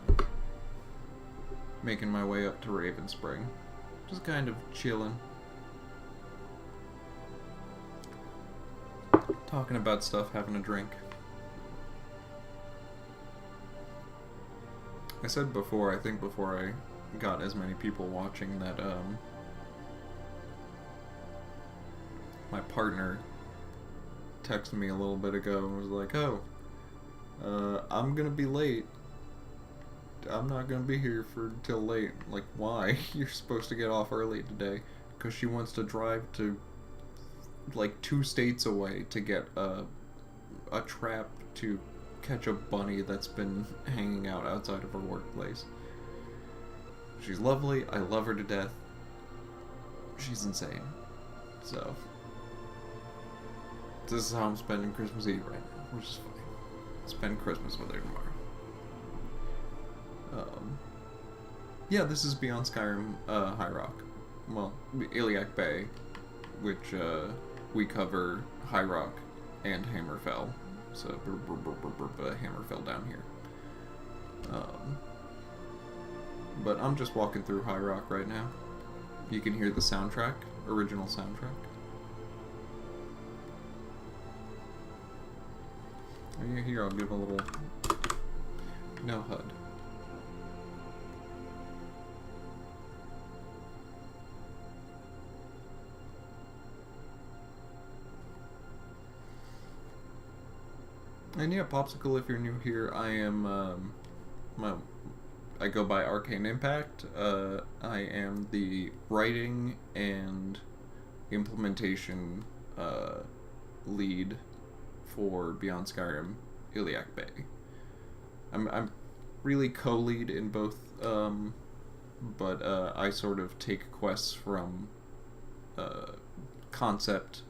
making my way up to Raven Spring, just kind of chilling, talking about stuff, having a drink. I said before, I think before I got as many people watching, that my partner texted me a little bit ago and was like, oh, I'm gonna be late. I'm not gonna be here till late. Like, why? You're supposed to get off early today. Because she wants to drive to like 2 states away to get a trap to catch a bunny that's been hanging out outside of her workplace. She's lovely. I love her to death. She's insane. So this is how I'm spending Christmas Eve right now, which is fine. Spend Christmas with her tomorrow. Yeah, this is Beyond Skyrim, High Rock. Well, Iliac Bay, which we cover High Rock and Hammerfell. So Hammerfell down here. But I'm just walking through High Rock right now. You can hear the soundtrack, original soundtrack. Here, I'll give a little no HUD. And yeah, Popsicle, if you're new here, I am, I go by Arcane Impact. I am the writing and implementation lead for Beyond Skyrim Iliac Bay. I'm really co-lead in both, but I sort of take quests from concept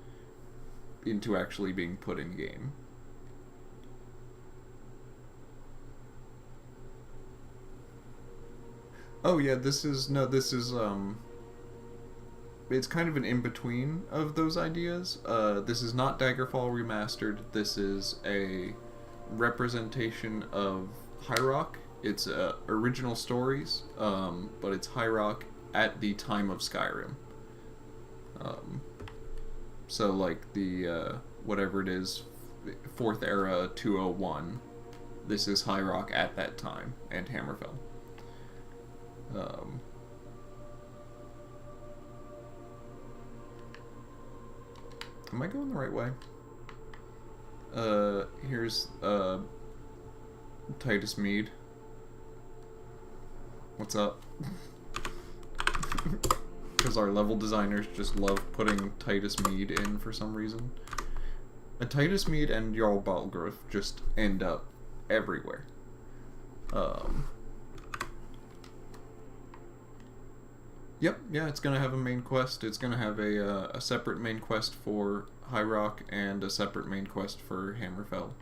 into actually being put in game. Oh yeah, this is no, this is it's kind of an in-between of those ideas. This is not Daggerfall remastered. This is a representation of High Rock. It's original stories, but it's High Rock at the time of Skyrim. So like the whatever it is, 4th era 201. This is High Rock at that time, and Hammerfell. Am I going the right way? Here's Titus Mead. What's up? Because our level designers just love putting Titus Mead in for some reason. A Titus Mead and Jarl Balgruuf just end up everywhere. Yep, yeah, it's gonna have a main quest. It's gonna have a separate main quest for High Rock and a separate main quest for Hammerfell.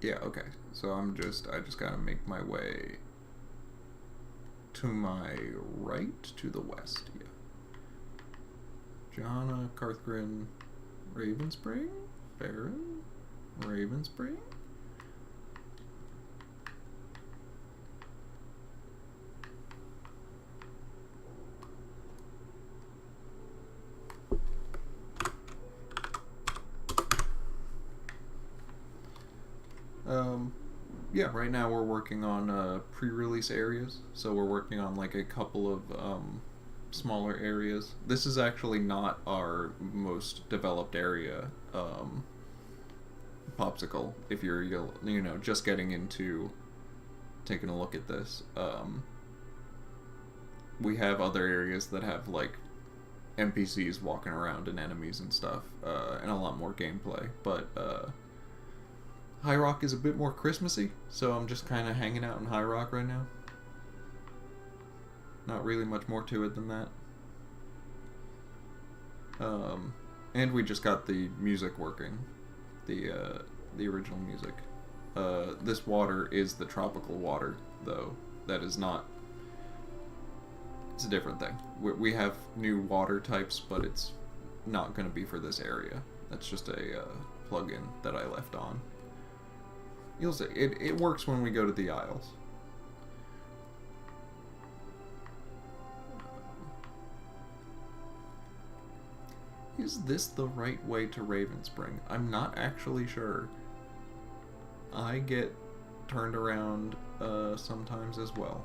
Yeah, okay. So I just gotta make my way to my right, to the west, yeah. Jehanna, Karthgrin, Ravenspring, Farron, Ravenspring. Yeah, right now we're working on pre-release areas, so we're working on like a couple of smaller areas. This is actually not our most developed area, Popsicle, if you're, you know, just getting into taking a look at this. We have other areas that have like NPCs walking around and enemies and stuff, and a lot more gameplay, but High Rock is a bit more Christmassy, so I'm just kind of hanging out in High Rock right now. Not really much more to it than that. And we just got the music working, the original music. This water is the tropical water, though. That is not. It's a different thing. We have new water types, but it's not going to be for this area. That's just a plugin that I left on. You'll see. It works when we go to the Isles. Is this the right way to Ravenspring? I'm not actually sure. I get turned around sometimes as well.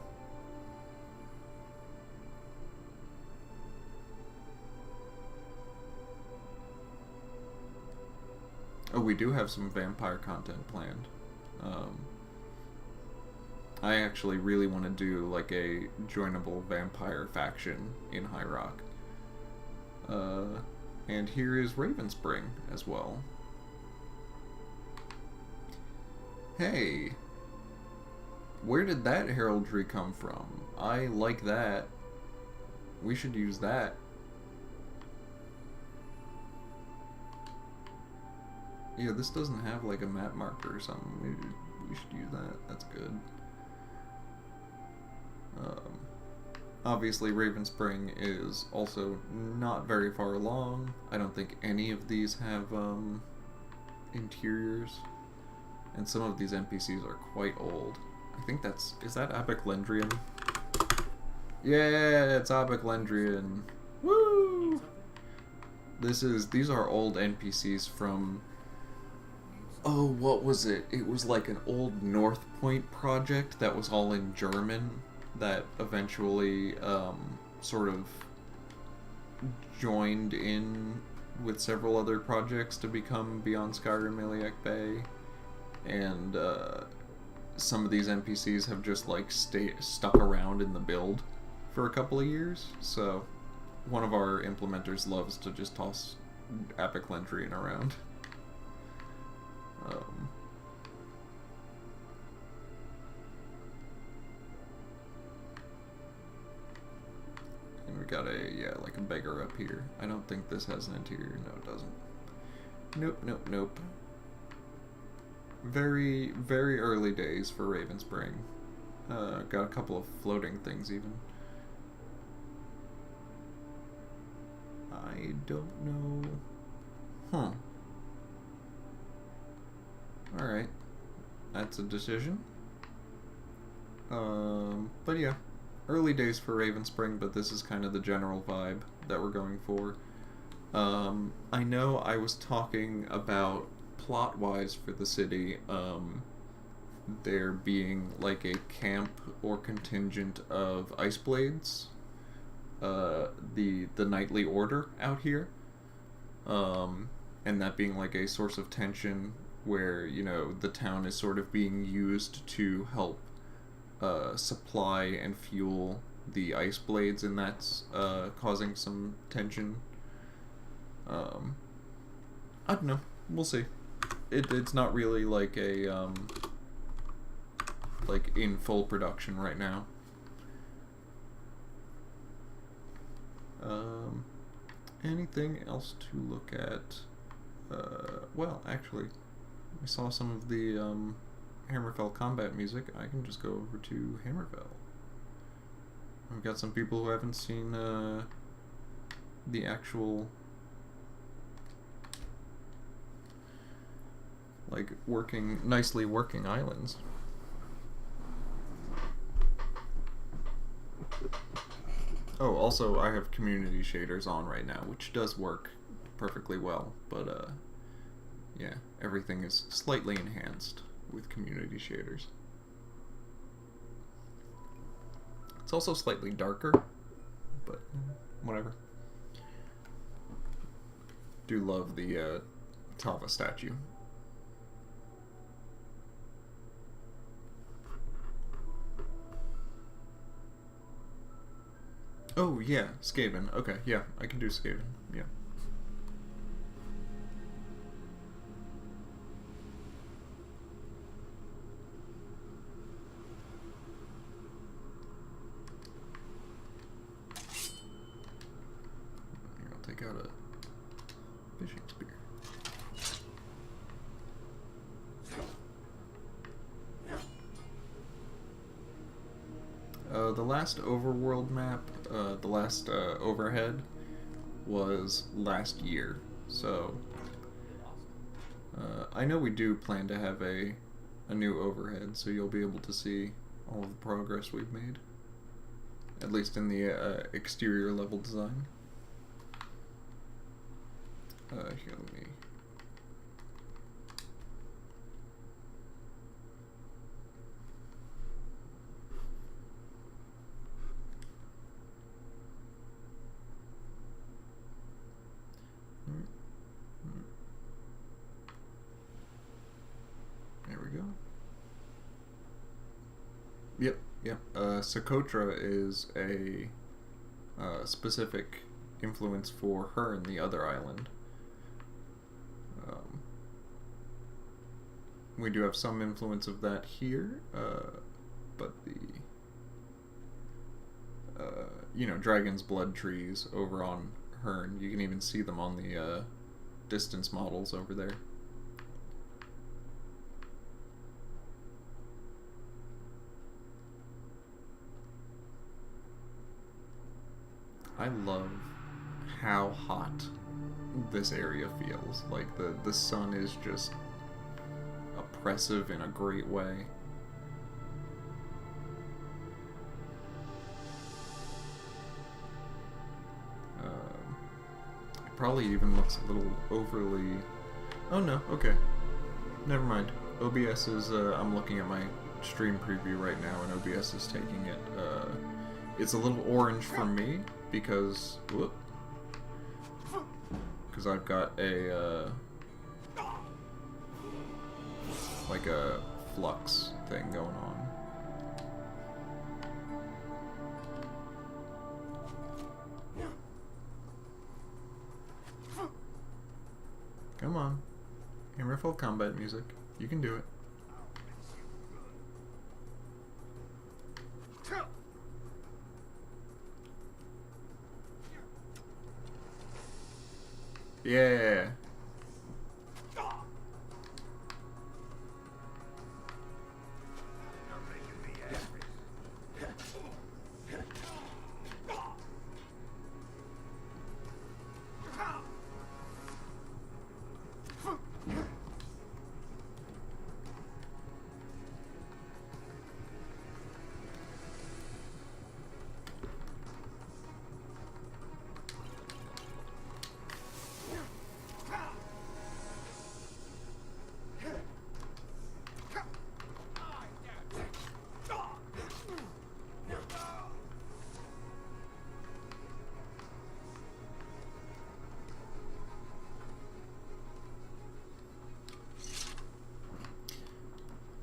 Oh, we do have some vampire content planned. I actually really want to do like a joinable vampire faction in High Rock. And here is Ravenspring as well. Hey! Where did that heraldry come from? I like that. We should use that. Yeah, this doesn't have like a map marker or something. Maybe we should use that. That's good. Obviously, Ravenspring is also not very far along. I don't think any of these have interiors. And some of these NPCs are quite old. I think that's... Is that Abeclendrian? Yeah, it's Abeclendrian. Woo! These are old NPCs from... Oh, what was it? It was like an old North Point project that was all in German that eventually sort of joined in with several other projects to become Beyond Skyrim Iliac Bay. And some of these NPCs have just like stuck around in the build for a couple of years. So one of our implementers loves to just toss Abeclendrian around. And we got like a beggar up here. I don't think this has an interior. No, it doesn't. Nope, nope, nope. very, very early days for Raven Spring. Got a couple of floating things even. I don't know. Huh. Alright. That's a decision. But yeah. Early days for Raven Spring, but this is kind of the general vibe that we're going for. I know I was talking about plot-wise for the city, there being like a camp or contingent of Ice Blades, the Knightly Order out here, and that being like a source of tension where, you know, the town is sort of being used to help supply and fuel the Ice Blades, and that's causing some tension. I don't know. We'll see. It's not really like a like in full production right now. Anything else to look at? Well, actually, I saw some of the Hammerfell combat music. I can just go over to Hammerfell. I've got some people who haven't seen the actual like nicely working islands. Oh, also I have community shaders on right now, which does work perfectly well, but yeah, everything is slightly enhanced with community shaders. It's also slightly darker, but whatever. Do love the Tava statue. Oh, yeah, Scaven. Okay, yeah, I can do Scaven, yeah. Here, I'll take out a fishing spear. The last overworld map, the last overhead, was last year, so I know we do plan to have a new overhead, so you'll be able to see all of the progress we've made, at least in the exterior level design. Here, let me... There we go. Yep. Socotra is a specific influence for her and the other island. We do have some influence of that here, but the you know, Dragon's Blood trees over on Hearn, you can even see them on the distance models over there. I love how hot this area feels. Like, the sun is just oppressive in a great way. It probably even looks a little overly... Oh no, okay. Never mind. OBS is, I'm looking at my stream preview right now, and OBS is taking it. It's a little orange for me, because I've got a like a flux thing going on. Come on, Hammerfell combat music. You can do it. Yeah.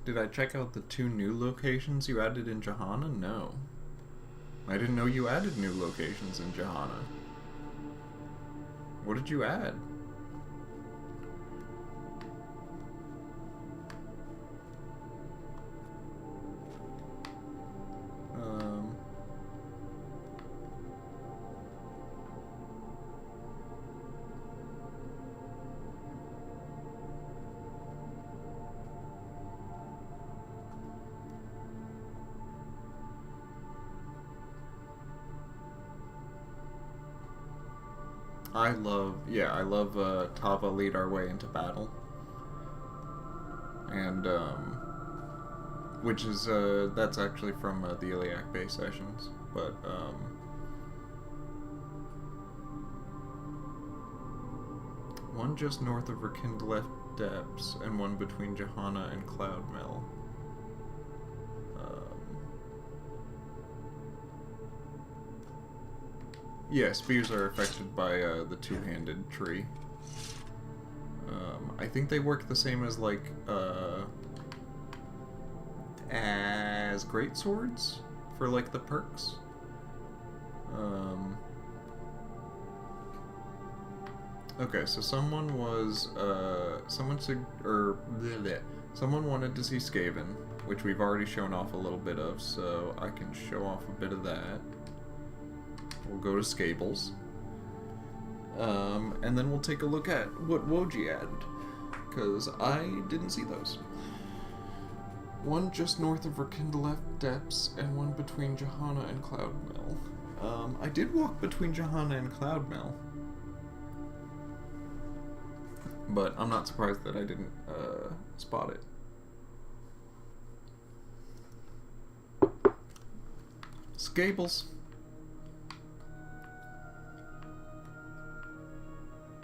Did I check out the 2 new locations you added in Jehanna? No. I didn't know you added new locations in Jehanna. What did you add? I love Tava lead our way into battle. And, which is, that's actually from the Iliac Bay sessions, but, one just north of Rekindleth Depths, and one between Jehanna and Cloudmill. Yeah, spears are affected by the two-handed tree. I think they work the same as, like, as great swords for, like, the perks. Okay, so someone was, someone wanted to see Scaven, which we've already shown off a little bit of, so I can show off a bit of that. We'll go to Scables. And then we'll take a look at what Woji added, because I didn't see those. One just north of Rekindleth Depths, and one between Jehanna and Cloudmill. I did walk between Jehanna and Cloudmill, but I'm not surprised that I didn't spot it. Scables.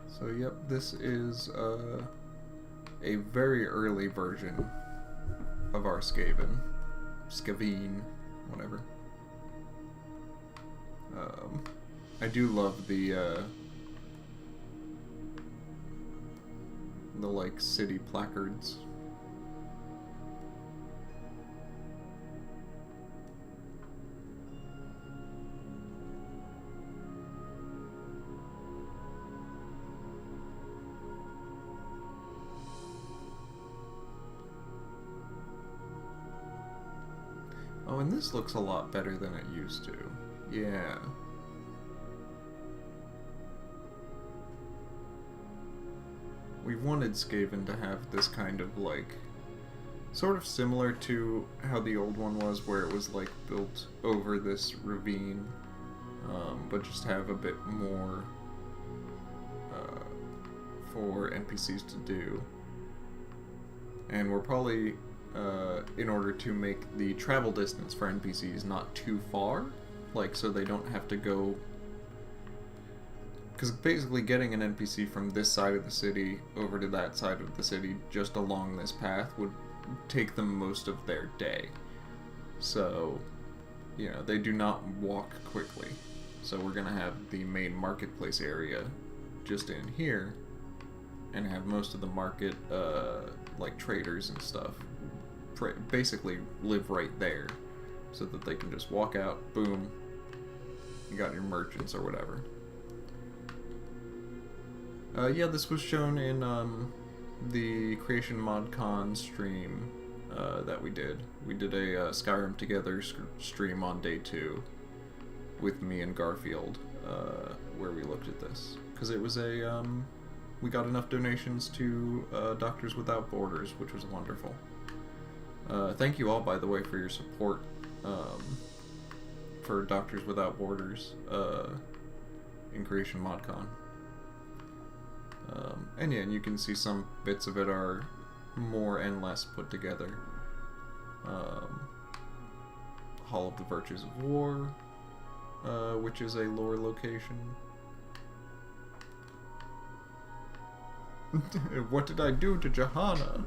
So yep, this is a very early version of our Scaven. Scaven, whatever. I do love the like city placards. Oh, and this looks a lot better than it used to. Yeah. We've wanted Scaven to have this kind of, like, sort of similar to how the old one was, where it was, like, built over this ravine, but just have a bit more for NPCs to do. And we're probably, in order to make the travel distance for NPCs not too far, like, so they don't have to go... Because basically getting an NPC from this side of the city over to that side of the city just along this path would take them most of their day. So, you know, they do not walk quickly. So we're going to have the main marketplace area just in here, and have most of the market, like traders and stuff, basically live right there, so that they can just walk out, boom, you got your merchants or whatever. Yeah, this was shown in the Creation ModCon stream that we did. We did a Skyrim Together stream on day 2 with me and Garfield, where we looked at this. Because it was a, we got enough donations to Doctors Without Borders, which was wonderful. Thank you all, by the way, for your support for Doctors Without Borders in Creation ModCon. And yeah, and you can see some bits of it are more and less put together. Hall of the Virtues of War, which is a lore location. What did I do to Jehanna?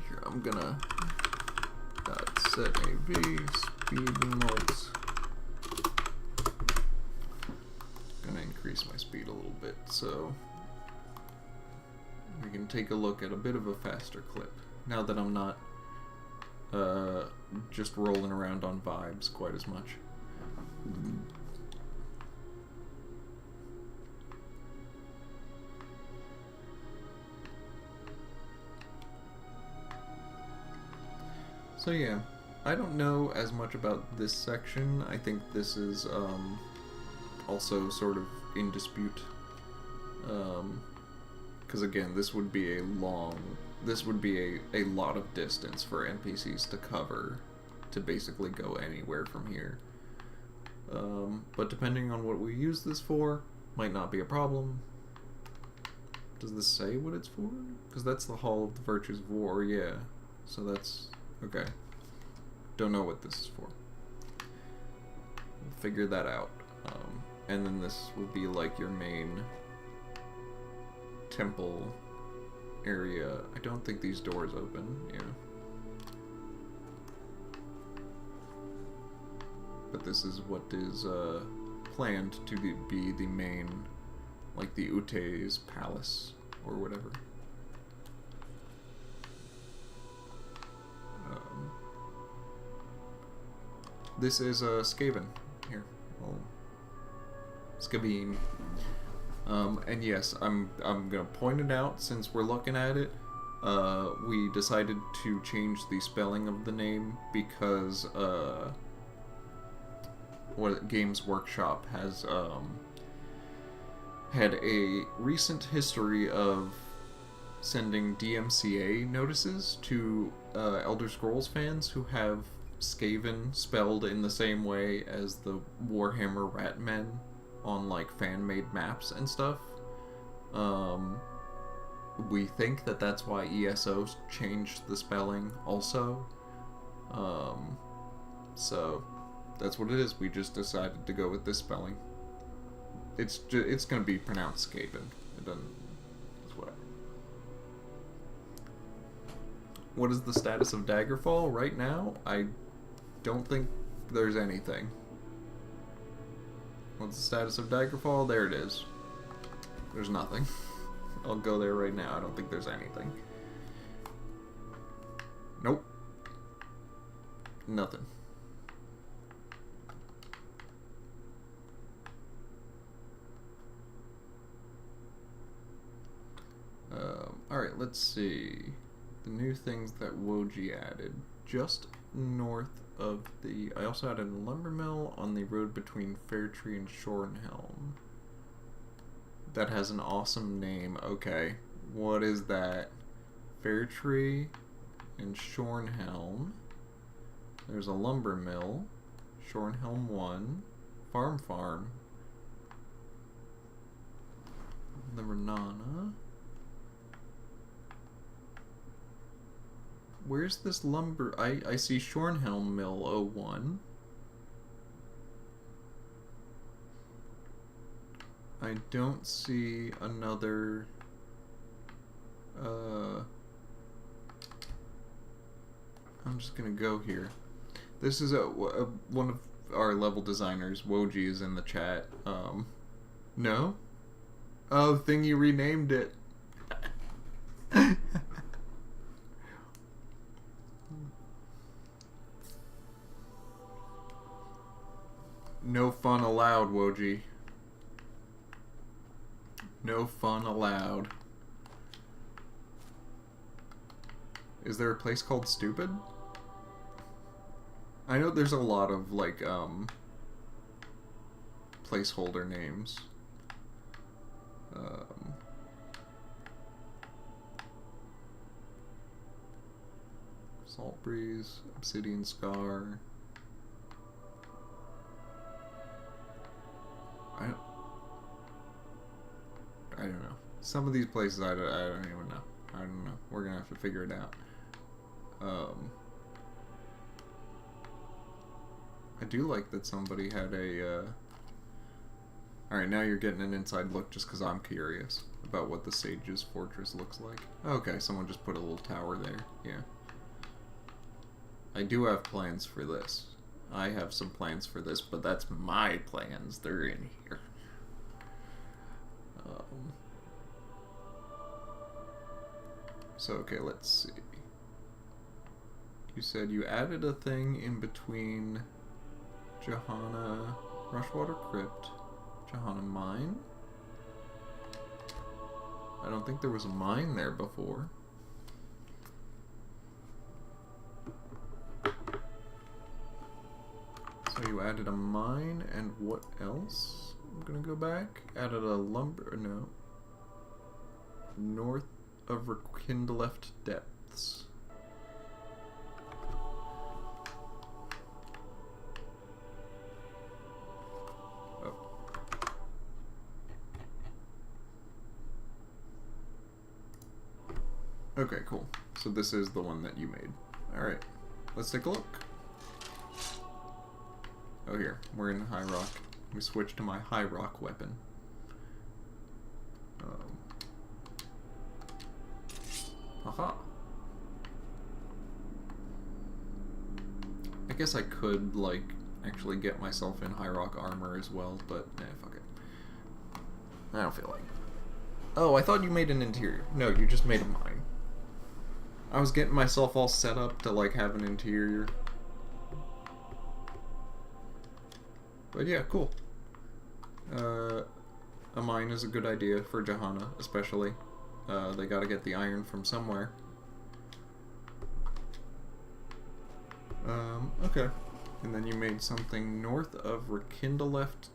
Here, I'm gonna set AV speed notes. Gonna gonna increase my speed a little bit so we can take a look at a bit of a faster clip now that I'm not just rolling around on vibes quite as much. So yeah, I don't know as much about this section. I think this is also sort of in dispute. Because again, this would be a lot of distance for NPCs to cover to basically go anywhere from here. But depending on what we use this for, might not be a problem. Does this say what it's for? Because that's the Hall of the Virtues of War, yeah. So that's... okay. Don't know what this is for. We'll figure that out. And then this will be like your main temple area. I don't think these doors open, yeah. But this is what is planned to be the main, like the Ute's palace or whatever. This is Scaven here. Oh. Scaven. And yes, I'm gonna point it out since we're looking at it. We decided to change the spelling of the name because Games Workshop has had a recent history of sending DMCA notices to Elder Scrolls fans who have Skaven spelled in the same way as the Warhammer Ratmen on like fan-made maps and stuff. We think that that's why ESO changed the spelling also. So that's what it is. We just decided to go with this spelling. It's gonna be pronounced Skaven. It doesn't. It's whatever. What is the status of Daggerfall right now? I don't think there's anything. What's the status of Daggerfall? There it is. There's nothing. I'll go there right now. I don't think there's anything. Nope. Nothing. Alright, let's see. The new things that Woji added. Just north of the... I also added a lumber mill on the road between Fairtree and Shornhelm. That has an awesome name. Okay. What is that? Fairtree and Shornhelm. There's a lumber mill. Shornhelm 1. Farm. The Renana. Where's this lumber? I see Shornhelm Mill 01. I don't see another... I'm just gonna go here. This is one of our level designers. Woji is in the chat. No? Oh, Thingy renamed it. No fun allowed, Woji. No fun allowed. Is there a place called Stupid? I know there's a lot of, like, placeholder names. Salt Breeze, Obsidian Scar. I don't know. Some of these places I don't even know. I don't know. We're gonna have to figure it out. I do like that somebody had a... Alright, now you're getting an inside look just because I'm curious about what the Sage's Fortress looks like. Okay, someone just put a little tower there. Yeah. I do have plans for this. I have some plans for this, but that's my plans. They're in here. So, okay, let's see. You said you added a thing in between Jehanna Rushwater Crypt, Jehanna Mine? I don't think there was a mine there before. So you added a mine, and what else? I'm gonna go back. Added a lumber, no. North of Rekindleft Depths. Oh. Okay, cool. So this is the one that you made. Alright, let's take a look. Oh, here. We're in High Rock. We switched to my High Rock weapon. Haha. I guess I could, like, actually get myself in High Rock armor as well, but nah, fuck it. I don't feel like it. Oh, I thought you made an interior. No, you just made a mine. I was getting myself all set up to, like, have an interior. But yeah, cool. A mine is a good idea for Jehanna, especially. They gotta get the iron from somewhere. Okay. And then you made something north of Rekindleft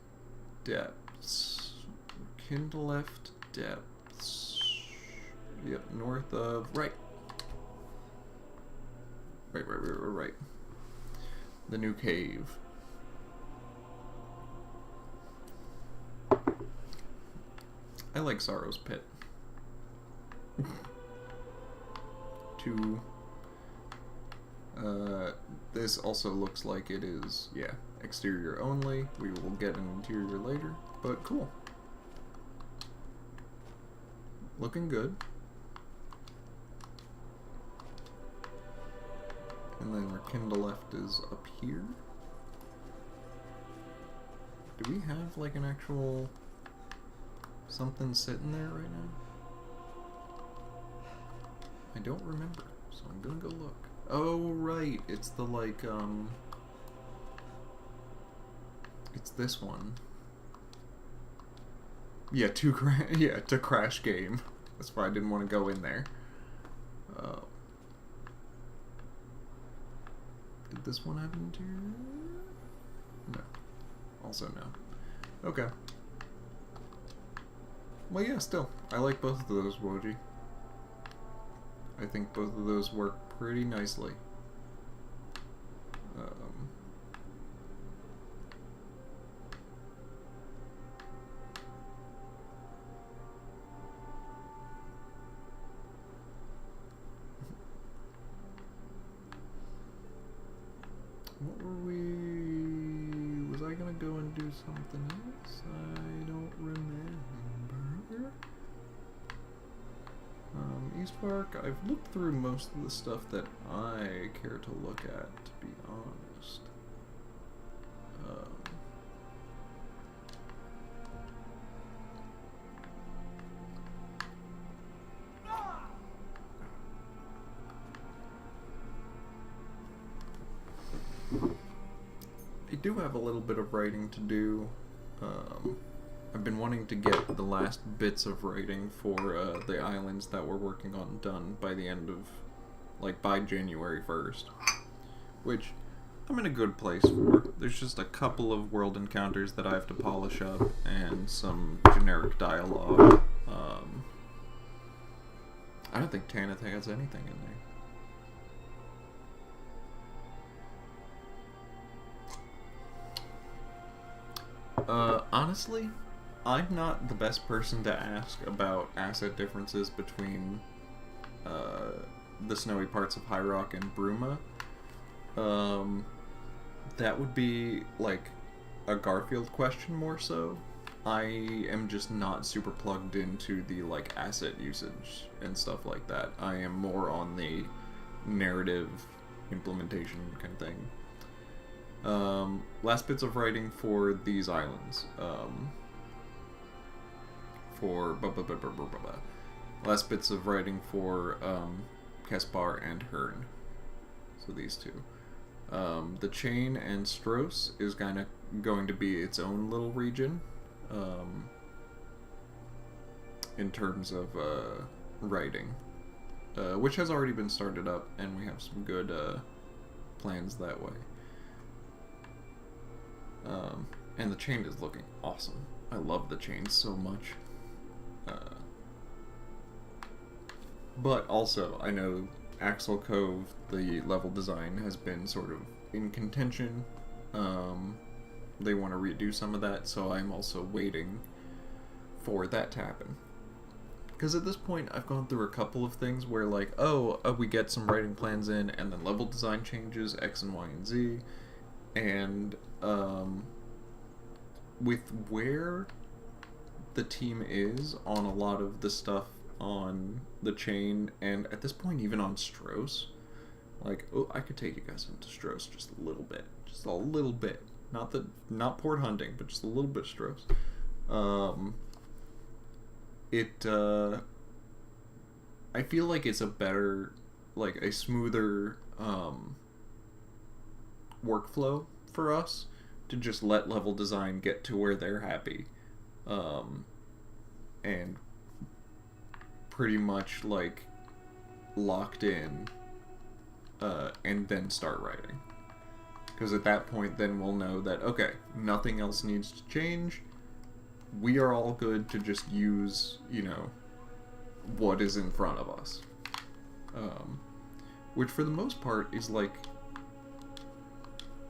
Depths. Rekindleft Depths. Yep, north of... Right. Right. The new cave. I like Sorrow's Pit. This also looks like it is, yeah, exterior only. We will get an interior later, but cool. Looking good. And then Rekindleft is up here. Do we have, like, an actual... something sitting there right now? I don't remember, so I'm gonna go look. Oh, right, it's the, like, it's this one. Yeah, to crash game. That's why I didn't want to go in there. Did this one have an interior? No. Also no. Okay. Well, yeah, still. I like both of those, Woji. I think both of those work pretty nicely. What were we... Was I gonna go and do something else? I don't remember. East Park, I've looked through most of the stuff that I care to look at, to be honest. I do have a little bit of writing to do. I've been wanting to get the last bits of writing for the islands that we're working on done by the end of, like, by January 1st. Which I'm in a good place for. There's just a couple of world encounters that I have to polish up and some generic dialogue. I don't think Tanith has anything in there. Honestly, I'm not the best person to ask about asset differences between the snowy parts of High Rock and Bruma. That would be, like, a Garfield question more so. I am just not super plugged into the, like, asset usage and stuff like that. I am more on the narrative implementation kind of thing. Last bits of writing for these islands. For last bits of writing for Caspar and Hearn. So these two. The chain and Stros is kind of going to be its own little region in terms of writing, which has already been started up, and we have some good plans that way. And the chain is looking awesome. I love the chain so much. But also, I know Axel Cove, the level design, has been sort of in contention. They want to redo some of that, so I'm also waiting for that to happen. Because at this point, I've gone through a couple of things where, like, we get some writing plans in, and then level design changes, X and Y and Z, and with where the team is on a lot of the stuff on the chain, and at this point even on Stros, like, I could take you guys into Stros just a little bit. Not port hunting, but just a little bit Stros. I feel like it's a better, like, a smoother workflow for us to just let level design get to where they're happy, and pretty much, like, locked in, and then start writing. Because at that point, then we'll know that, okay, nothing else needs to change. We are all good to just use, what is in front of us. Which for the most part is, like,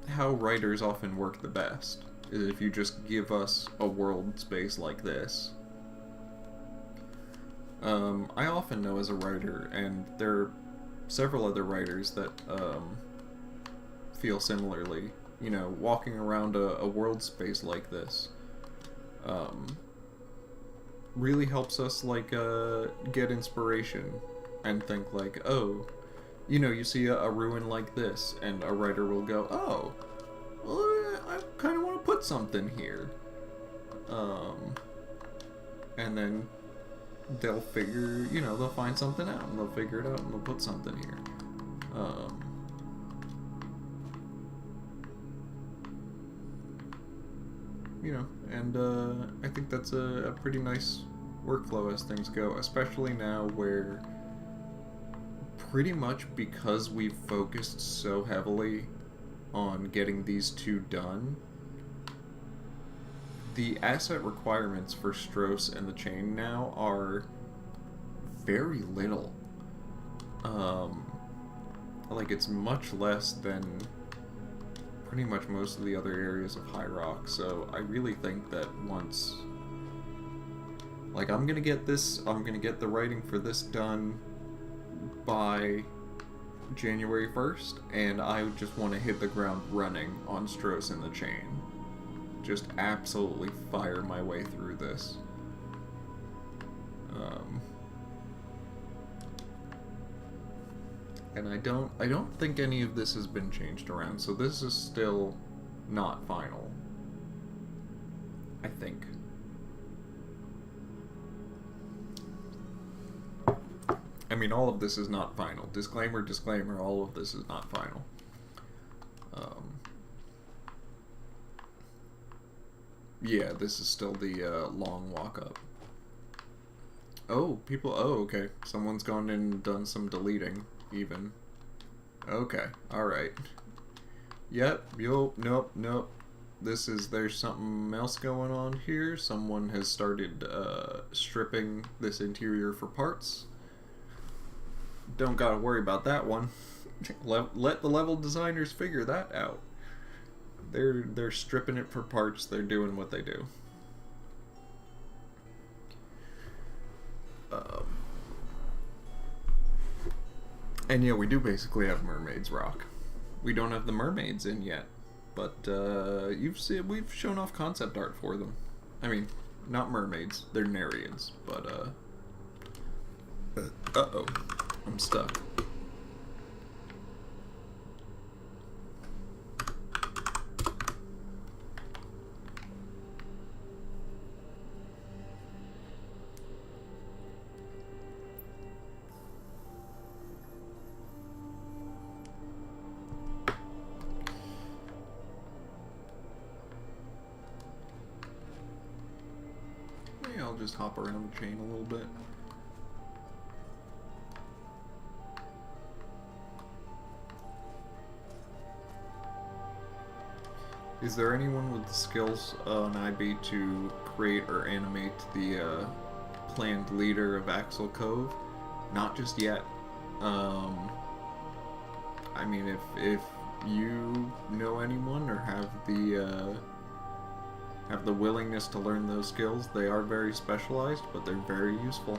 how writers often work the best. Is if you just give us a world space like this. I often know as a writer, and there are several other writers that feel similarly, walking around a world space like this really helps us, like, get inspiration and think, like, you see a ruin like this, and a writer will go, well, I kind of want to put something here. And then they'll figure, they'll find something out, and they'll figure it out, and they'll put something here. And I think that's a pretty nice workflow as things go, especially now where pretty much because we've focused so heavily on getting these two done, the asset requirements for Stros and the chain now are very little. Like, it's much less than pretty much most of the other areas of High Rock, so I really think that once, like, I'm gonna get the writing for this done by January 1st, and I just want to hit the ground running on Stros and the chain. Just absolutely fire my way through this. And I don't think any of this has been changed around, so this is still not final, I think. I mean, all of this is not final. Disclaimer, disclaimer, all of this is not final. Yeah, this is still the long walk up. Okay. Someone's gone in and done some deleting, even. Okay, alright. Nope. There's something else going on here. Someone has started stripping this interior for parts. Don't gotta worry about that one. Let the level designers figure that out. They're stripping it for parts. They're doing what they do. And yeah, we do basically have Mermaids Rock. We don't have the mermaids in yet, but we've shown off concept art for them. I mean, not mermaids, they're Nereids, but uh-oh, I'm stuck. I'll just hop around the chain a little bit. Is there anyone with the skills on IB to create or animate the planned leader of Axel Cove? Not just yet. I mean, if you know anyone or have the willingness to learn those skills, they are very specialized, but they're very useful.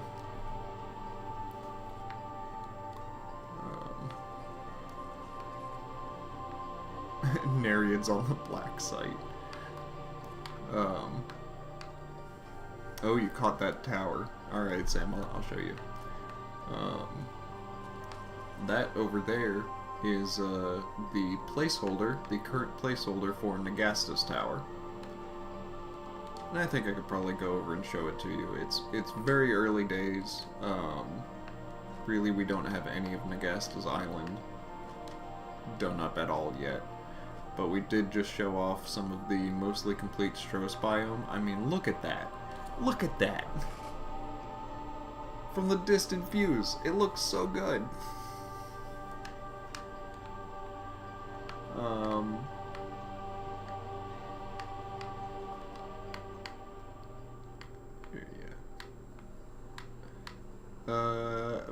Nereids on the black site. Oh, you caught that tower. Alright, Sam, I'll show you. That over there is the placeholder, the current placeholder for Nagasta's tower. And I think I could probably go over and show it to you. It's very early days. Really, we don't have any of Nagasta's island done up at all yet. But we did just show off some of the mostly complete Stros biome. I mean, look at that. Look at that. From the distant views, it looks so good.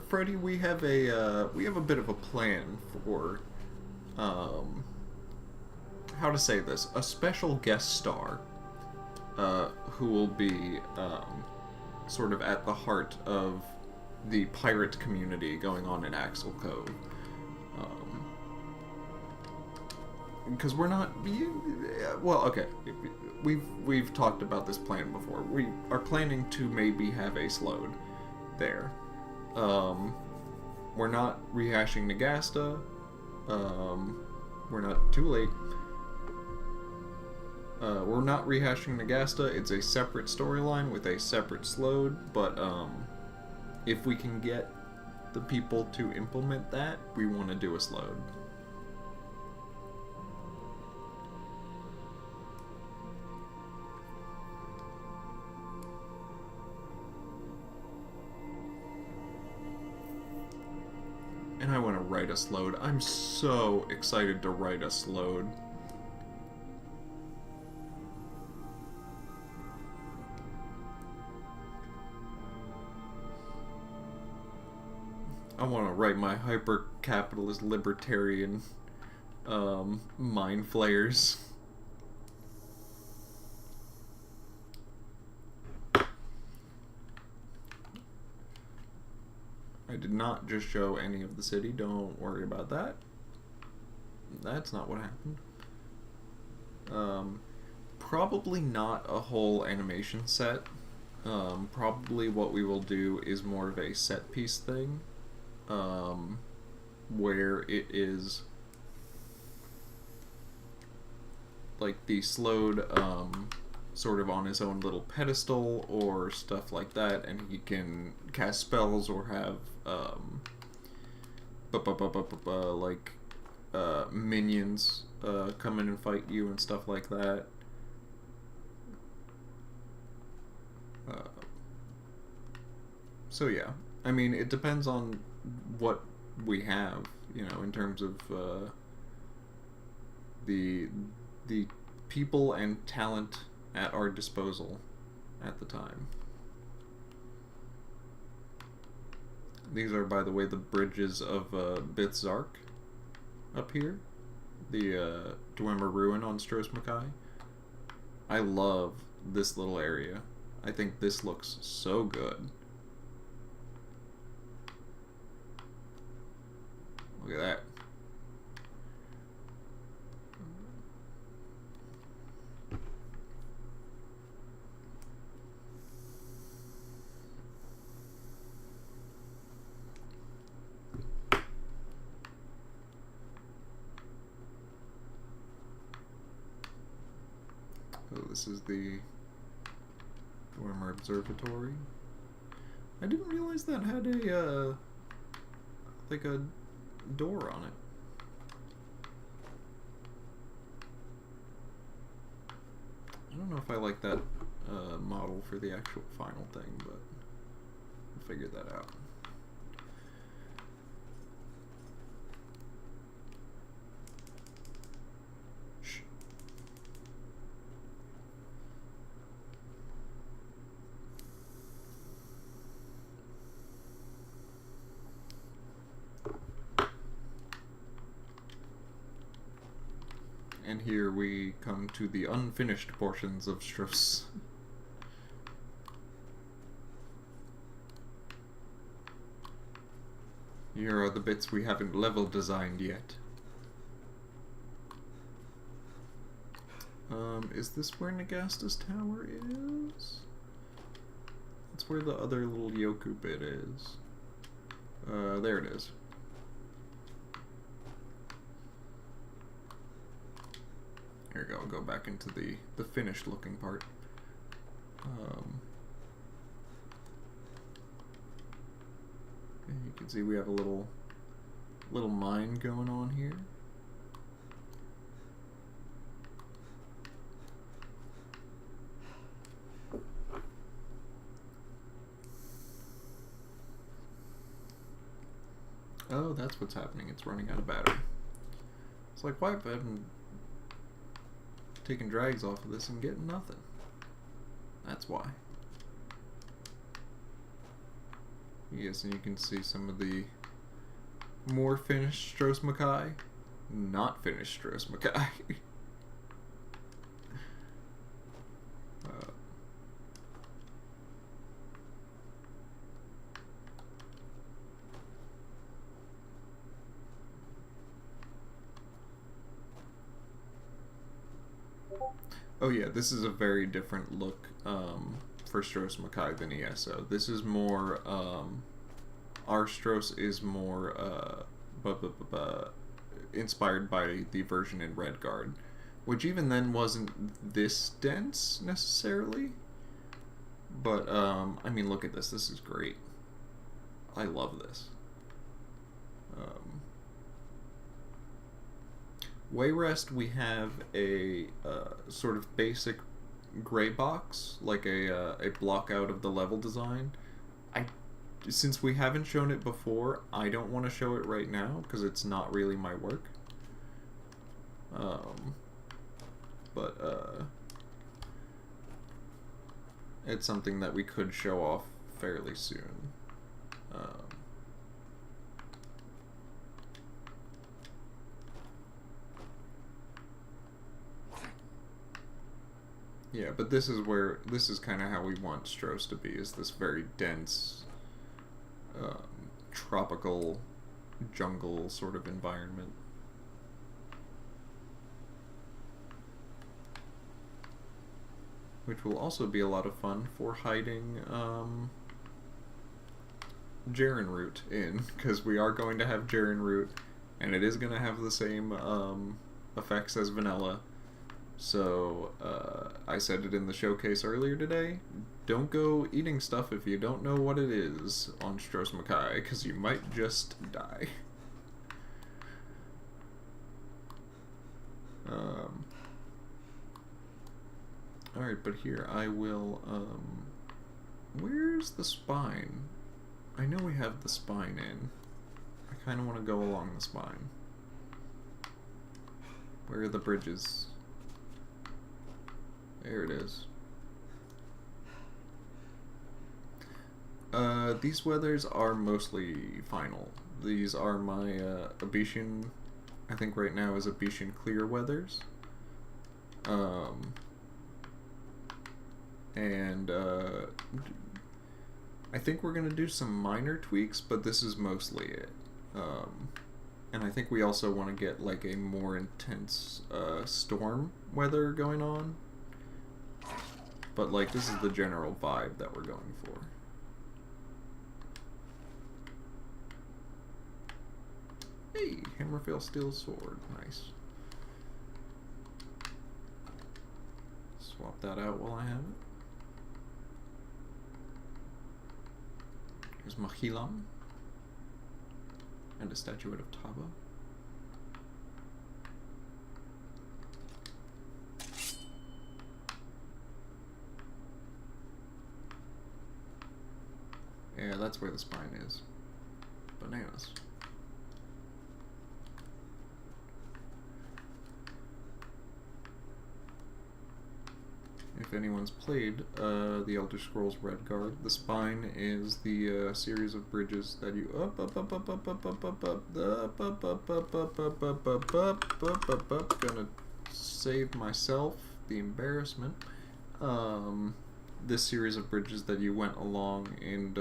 Freddy, we have a bit of a plan for how to say this, a special guest star who will be sort of at the heart of the pirate community going on in Axel Cove. Because we're not... Well, okay. We've talked about this plan before. We are planning to maybe have a Slode there. We're not rehashing Nagasta. We're not too late. We're not rehashing Nagasta. It's a separate storyline with a separate Slode, but if we can get the people to implement that, we want to do a Slode. And I want to write a Slode. I'm so excited to write a Slode. I want to write my hyper-capitalist libertarian mind flayers. I did not just show any of the city, don't worry about that. That's not what happened. Probably not a whole animation set. Probably what we will do is more of a set piece thing. Where it is like the Slode sort of on his own little pedestal or stuff like that, and he can cast spells or have like minions come in and fight you and stuff like that. So yeah, I mean, it depends on what we have, you know, in terms of the people and talent at our disposal at the time. These are, by the way, the bridges of Bithzark up here. The Dwemer Ruin on Stros M'Kai. I love this little area. I think this looks so good. Look at that. So this is the Dwemer Observatory. I didn't realize that had a like a door on it. I don't know if I like that model for the actual final thing, but we'll figure that out. And here we come to the unfinished portions of Stros. Here are the bits we haven't level designed yet. Is this where Nagasta's tower is? That's where the other little Yoku bit is. There it is. Here we go, I'll go back into the finished looking part. And you can see we have a little mine going on here. Oh, that's what's happening. It's running out of battery. It's like, why have I been taking drags off of this and getting nothing? That's why. Yes, and you can see some of the more finished Stros M'Kai, not finished Stros M'Kai. Oh yeah, this is a very different look for Stros M'Kai than ESO. This is more, our Stros is more inspired by the version in Redguard, which even then wasn't this dense necessarily. But I mean, look at this. This is great. I love this. Wayrest, we have a sort of basic gray box, like a block out of the level design. Since we haven't shown it before, I don't want to show it right now because it's not really my work. But it's something that we could show off fairly soon. Yeah, but this is kind of how we want Stros to be, is this very dense, tropical jungle sort of environment. Which will also be a lot of fun for hiding Jaren Root in, because we are going to have Jaren Root, and it is going to have the same effects as Vanilla. So, I said it in the showcase earlier today, don't go eating stuff if you don't know what it is on Stros M'Kai, because you might just die. Alright, but here I will, where's the spine? I know we have the spine in. I kind of want to go along the spine. Where are the bridges? There it is. These weathers are mostly final. These are my Abitian, I think right now is Abitian clear weathers. And I think we're going to do some minor tweaks, but this is mostly it. And I think we also want to get like a more intense storm weather going on. But like, this is the general vibe that we're going for. Hey, Hammerfell Steel Sword, nice. Swap that out while I have it. Here's Mahilam. And a statuette of Taba. Yeah, that's where the spine is. Bananas. If anyone's played the Elder Scrolls Redguard, the spine is the series of bridges that you gonna save myself the embarrassment. This series of bridges that you went along in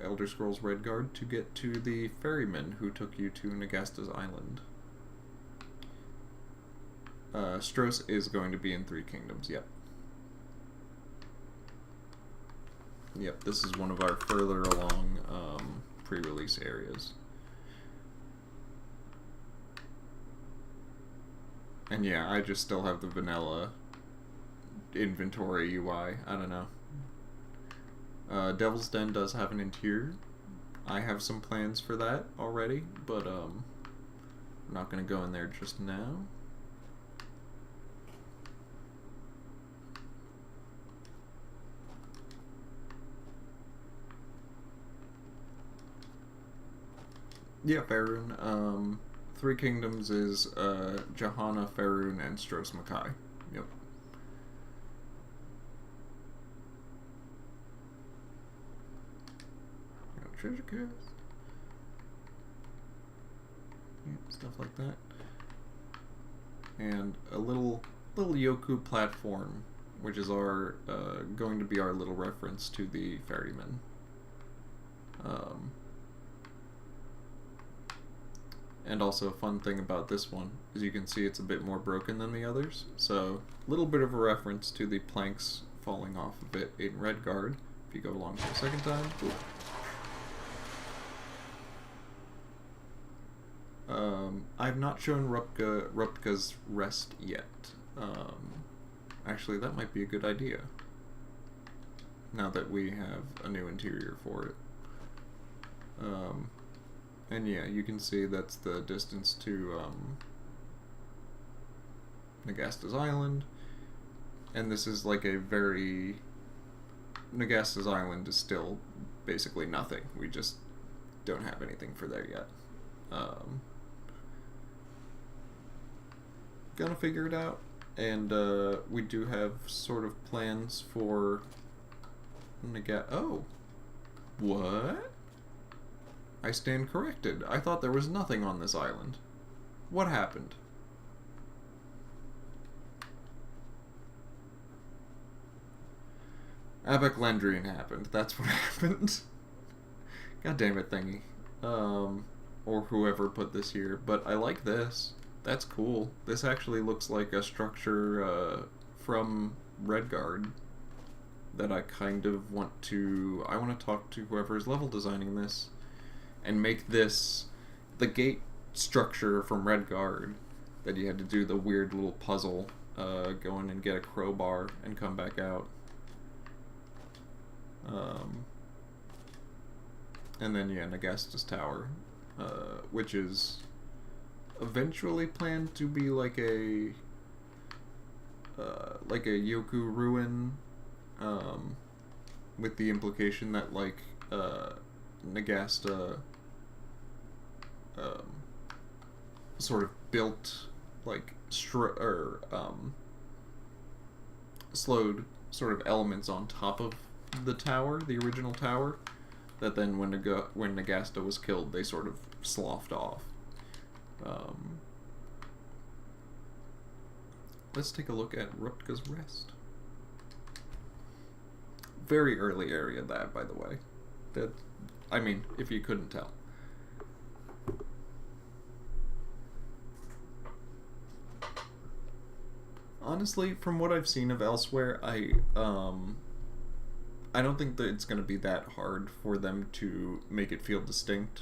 Elder Scrolls Redguard to get to the ferryman who took you to Nagasta's island. Stros is going to be in Three Kingdoms, yep. Yep, this is one of our further along pre-release areas. And yeah, I just still have the vanilla inventory UI. I don't know. Devil's Den does have an interior. I have some plans for that already, but I'm not going to go in there just now. Yeah, Faerun. Three Kingdoms is Jehanna, Faerun, and Stros M'Kai. Yep. Treasure chest. Yeah, stuff like that. And a little Yoku platform, which is our going to be our little reference to the ferryman. And also a fun thing about this one is you can see it's a bit more broken than the others. So a little bit of a reference to the planks falling off a bit in Redguard. If you go along for a second time. Ooh. I've not shown Rupka's Rest yet. Actually, that might be a good idea. Now that we have a new interior for it. And yeah, you can see that's the distance to Nagasta's Island. And this is like a very... Nagasta's Island is still basically nothing. We just don't have anything for there yet. Gonna figure it out. And we do have sort of plans for Oh! What? I stand corrected. I thought there was nothing on this island. What happened? Abac Lendrian happened. That's what happened. God damn it, thingy. Or whoever put this here. But I like this. That's cool. This actually looks like a structure from Redguard that I kind of want to... I want to talk to whoever is level designing this and make this the gate structure from Redguard that you had to do the weird little puzzle, go in and get a crowbar and come back out. And then, yeah, Nagasta's Tower, which is eventually planned to be like a Yoku ruin, with the implication that, like, Nagasta sort of built, like, slowed sort of elements on top of the tower, the original tower, that then when Nagasta was killed, they sort of sloughed off. Let's take a look at Rupka's Rest. Very early area, that, by the way. That, I mean, if you couldn't tell. Honestly, from what I've seen of elsewhere, I don't think that it's going to be that hard for them to make it feel distinct.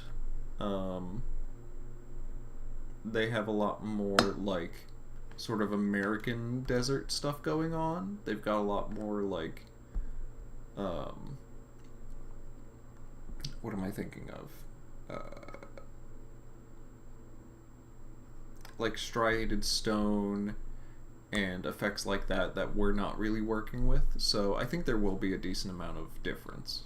They have a lot more, like, sort of American desert stuff going on. They've got a lot more, like, what am I thinking of? Like striated stone and effects like that we're not really working with. So I think there will be a decent amount of difference.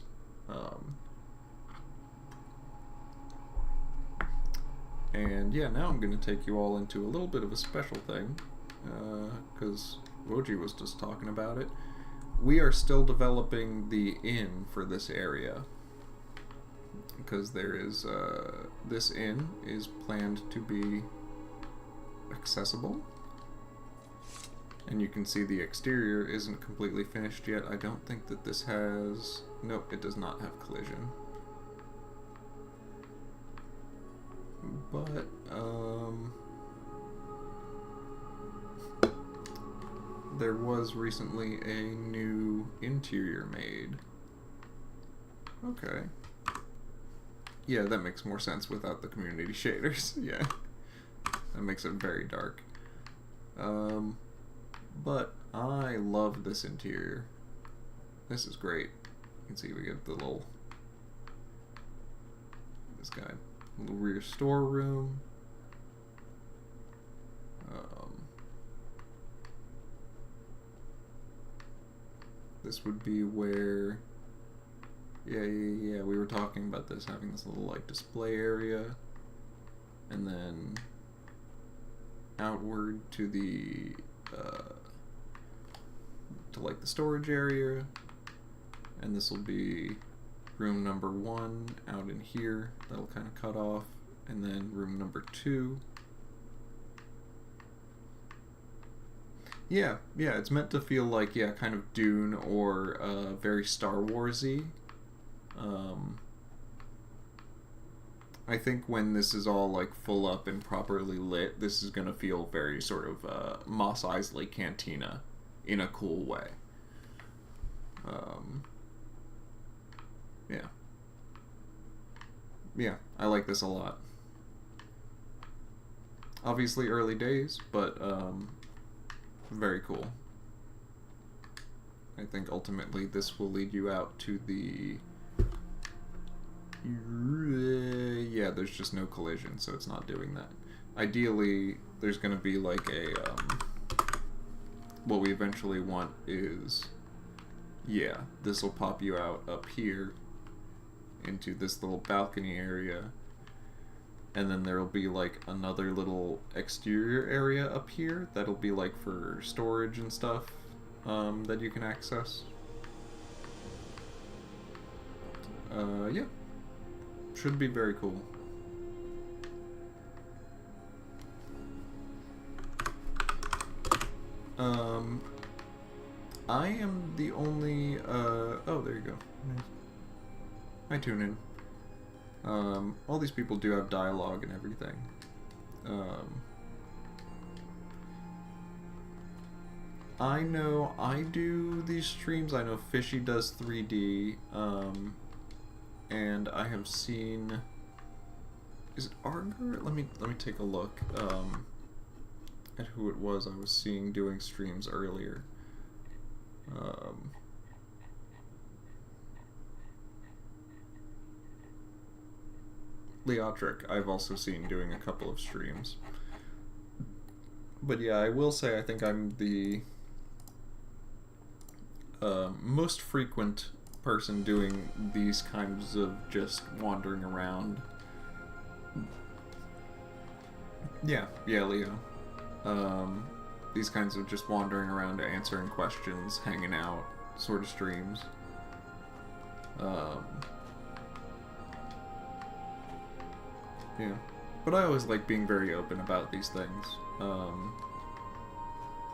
And yeah, now I'm going to take you all into a little bit of a special thing, because Woji was just talking about it. We are still developing the inn for this area, because there is, this inn is planned to be accessible. And you can see the exterior isn't completely finished yet. I don't think that this has... Nope, it does not have collision. But, there was recently a new interior made. Okay. Yeah, that makes more sense without the community shaders. Yeah. That makes it very dark. But I love this interior. This is great. You can see we get the little... This guy. Little rear storeroom. This would be where... Yeah, we were talking about this, having this little, like, display area. And then... outward to the... to, like, the storage area. And this will be room number 1 out in here. That'll kind of cut off. And then room number 2. Yeah, it's meant to feel like, yeah, kind of Dune or very Star Wars-y. I think when this is all, like, full up and properly lit, this is going to feel very sort of Mos Eisley Cantina in a cool way. Yeah, I like this a lot. Obviously early days, but very cool. I think ultimately this will lead you out to the... Yeah, there's just no collision, so it's not doing that. Ideally, there's going to be like a... what we eventually want is... Yeah, this will pop you out up here into this little balcony area. And then there'll be like another little exterior area up here that'll be like for storage and stuff that you can access. Yeah. Should be very cool. I am the only, oh, there you go. I tune in. All these people do have dialogue and everything. I know I do these streams. I know Fishy does 3D. And I have seen... Is it Arger? Let me take a look at who it was I was seeing doing streams earlier. Iliac, I've also seen doing a couple of streams. But yeah, I will say I think I'm the most frequent person doing these kinds of just wandering around. Yeah, Leo. These kinds of just wandering around, answering questions, hanging out sort of streams. Yeah, but I always like being very open about these things.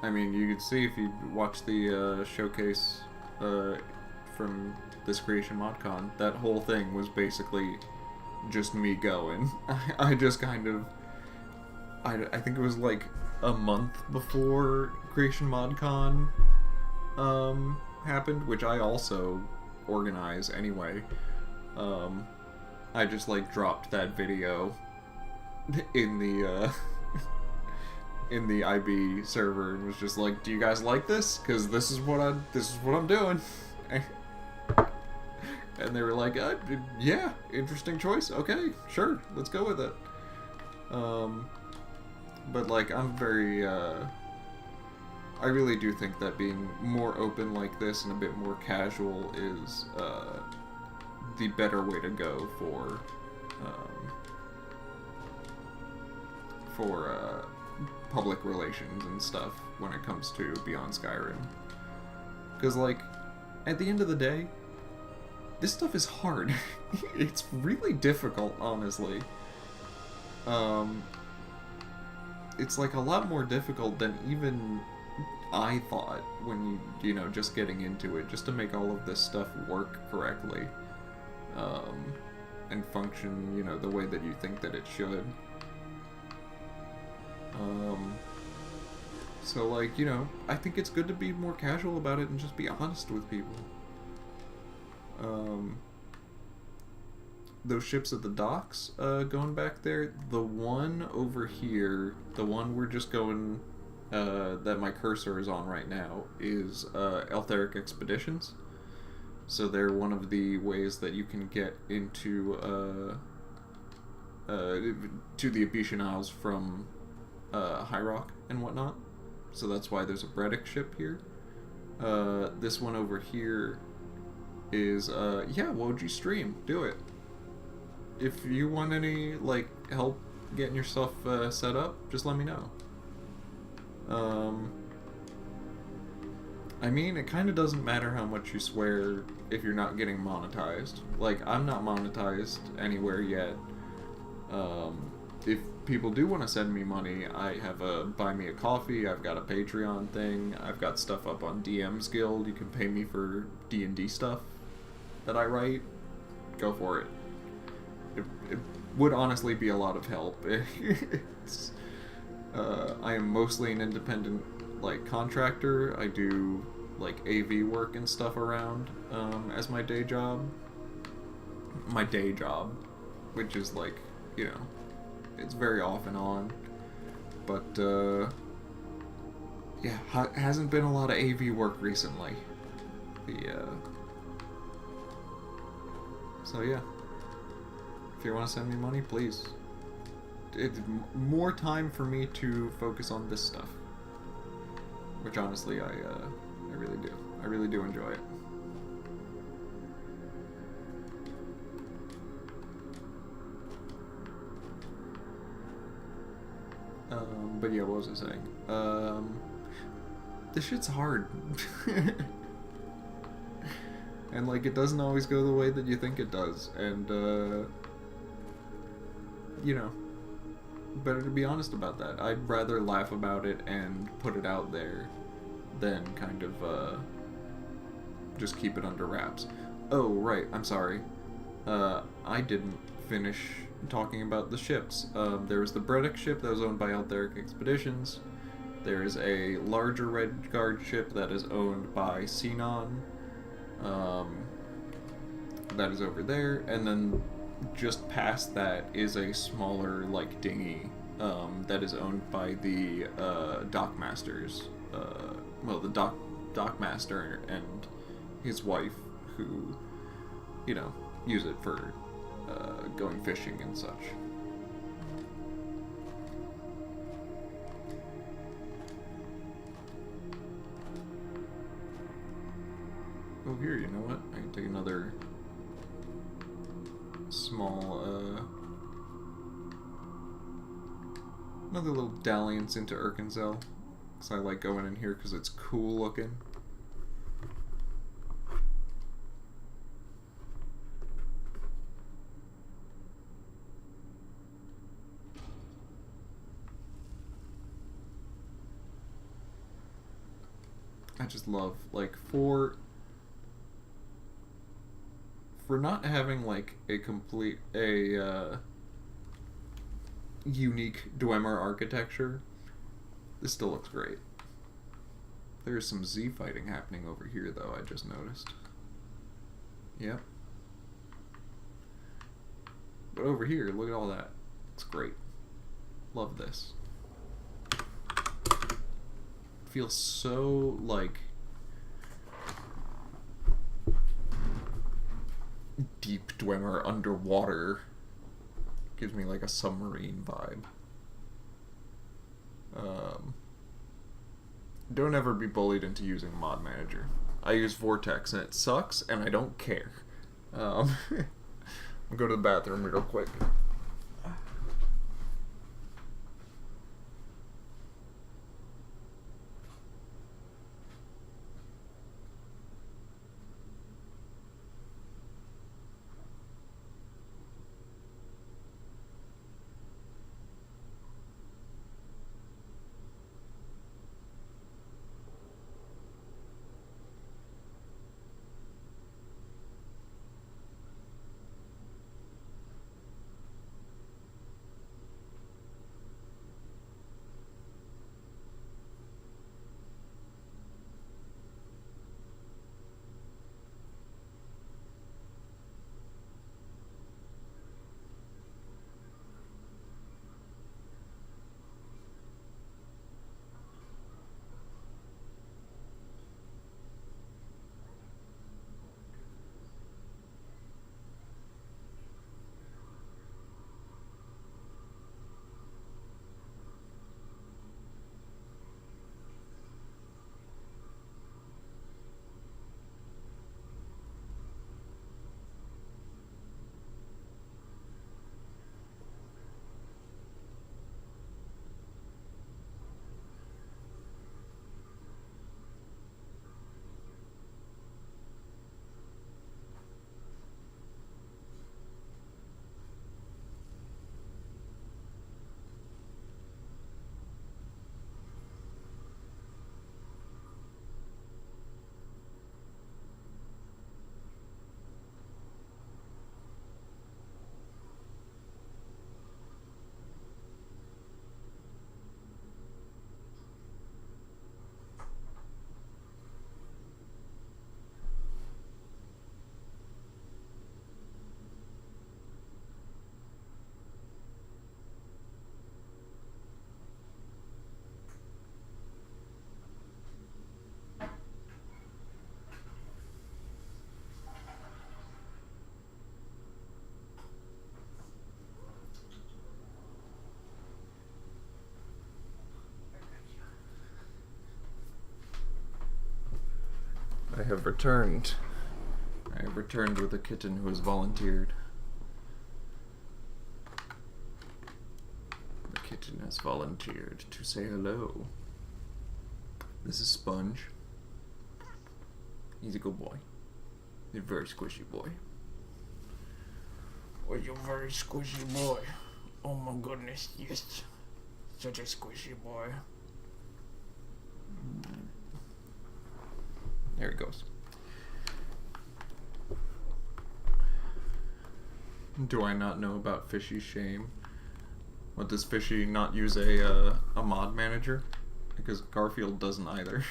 I mean, you could see if you watch the showcase from this Creation ModCon, that whole thing was basically just me going. I just kind of... I think it was like a month before Creation ModCon happened, which I also organize anyway. I just like dropped that video in the in the IB server and was just like, "Do you guys like this? Because this is what I'm doing." And they were like, "Yeah, interesting choice. Okay, sure, let's go with it." But like, I'm very I really do think that being more open like this and a bit more casual is the better way to go for for public relations and stuff when it comes to Beyond Skyrim. Because, like, at the end of the day, this stuff is hard. It's really difficult, honestly. It's, like, a lot more difficult than even I thought when you know, just getting into it, just to make all of this stuff work correctly. And function, you know, the way that you think that it should. So, like, you know, I think it's good to be more casual about it and just be honest with people. Those ships at the docks, going back there, the one over here, the one we're just going, that my cursor is on right now, is, Eltharic Expeditions. So they're one of the ways that you can get into, to the Abitian Isles from, High Rock and whatnot. So that's why there's a Bredick ship here. This one over here is, yeah, Woji stream. Do it. If you want any, like, help getting your stuff, set up, just let me know. I mean, it kind of doesn't matter how much you swear if you're not getting monetized. Like, I'm not monetized anywhere yet. If people do want to send me money, I have a Buy Me a Coffee, I've got a Patreon thing, I've got stuff up on DM's Guild. You can pay me for D&D stuff that I write. Go for it. It would honestly be a lot of help. It's, I am mostly an independent, like, contractor. I do, like, AV work and stuff around, as my day job. My day job, which is, like, you know, it's very off and on. But, yeah, hasn't been a lot of AV work recently. So yeah. If you want to send me money, please. It's more time for me to focus on this stuff. Which honestly, I really do. I really do enjoy it. But yeah, what was I saying? This shit's hard. And, like, it doesn't always go the way that you think it does. And, you know, better to be honest about that. I'd rather laugh about it and put it out there than kind of, just keep it under wraps. Oh, right, I'm sorry. I didn't finish talking about the ships. There was the Bredick ship that was owned by Eltharic Expeditions. There's a larger Red Guard ship that is owned by Sinon. That is over there. And then just past that is a smaller, like, dinghy, that is owned by the, dockmasters. Well, the dockmaster and his wife, who, you know, use it for, going fishing and such. Oh, here, you know what? I can take another small, another little dalliance into Urkinzel. Because I like going in here because it's cool looking. I just love, like, for not having, like, a complete, unique Dwemer architecture, this still looks great. There's some Z fighting happening over here, though, I just noticed. Yep. But over here, look at all that. It's great. Love this. Feels so, like, deep Dwemer underwater. Gives me, like, a submarine vibe. Don't ever be bullied into using Mod Manager. I use Vortex and it sucks and I don't care. I'll go to the bathroom real quick. I have returned. I have returned with a kitten who has volunteered. The kitten has volunteered to say hello. This is Sponge. He's a good boy. He's a very squishy boy. Oh, you're a very squishy boy. Oh my goodness, yes. Such a squishy boy. There he goes. Do I not know about Fishy's shame? What, does Fishy not use a mod manager? Because Garfield doesn't either.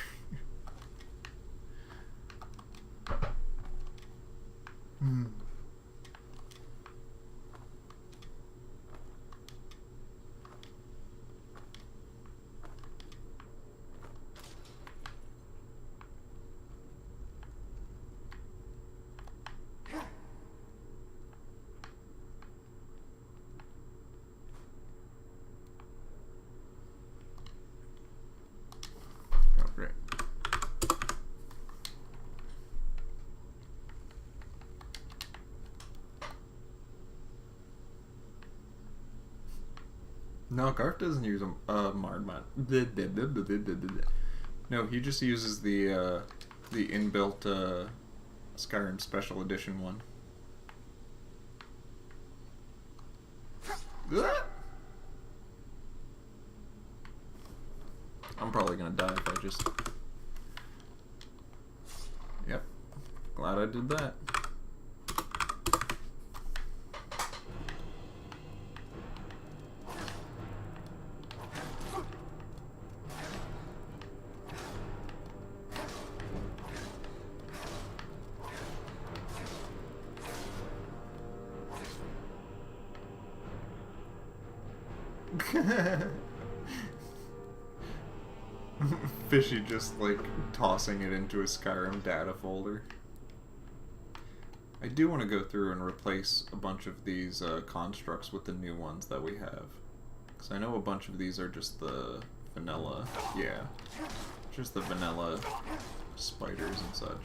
Oh, great. No, Garf doesn't use a Mard mod. No, he just uses the inbuilt Skyrim Special Edition one. I'm probably gonna die if I just... Yep. Glad I did that. Fishy just like tossing it into a Skyrim data folder. I do want to go through and replace a bunch of these constructs with the new ones that we have. Because I know a bunch of these are just the vanilla, yeah, just the vanilla spiders and such.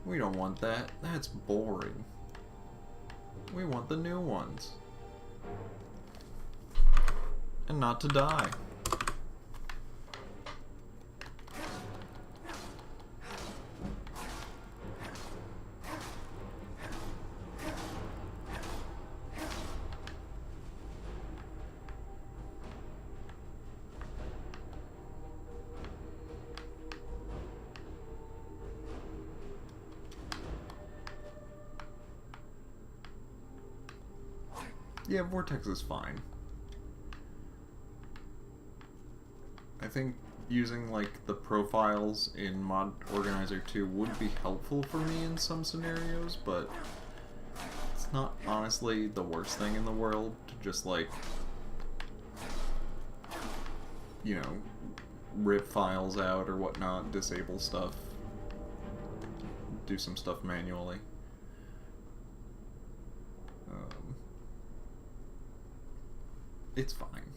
We don't want that. That's boring. We want the new ones. And not to die. Yeah, Vortex is fine. I think using like the profiles in Mod Organizer 2 would be helpful for me in some scenarios, but it's not honestly the worst thing in the world to just like, you know, rip files out or whatnot, disable stuff, do some stuff manually. It's fine.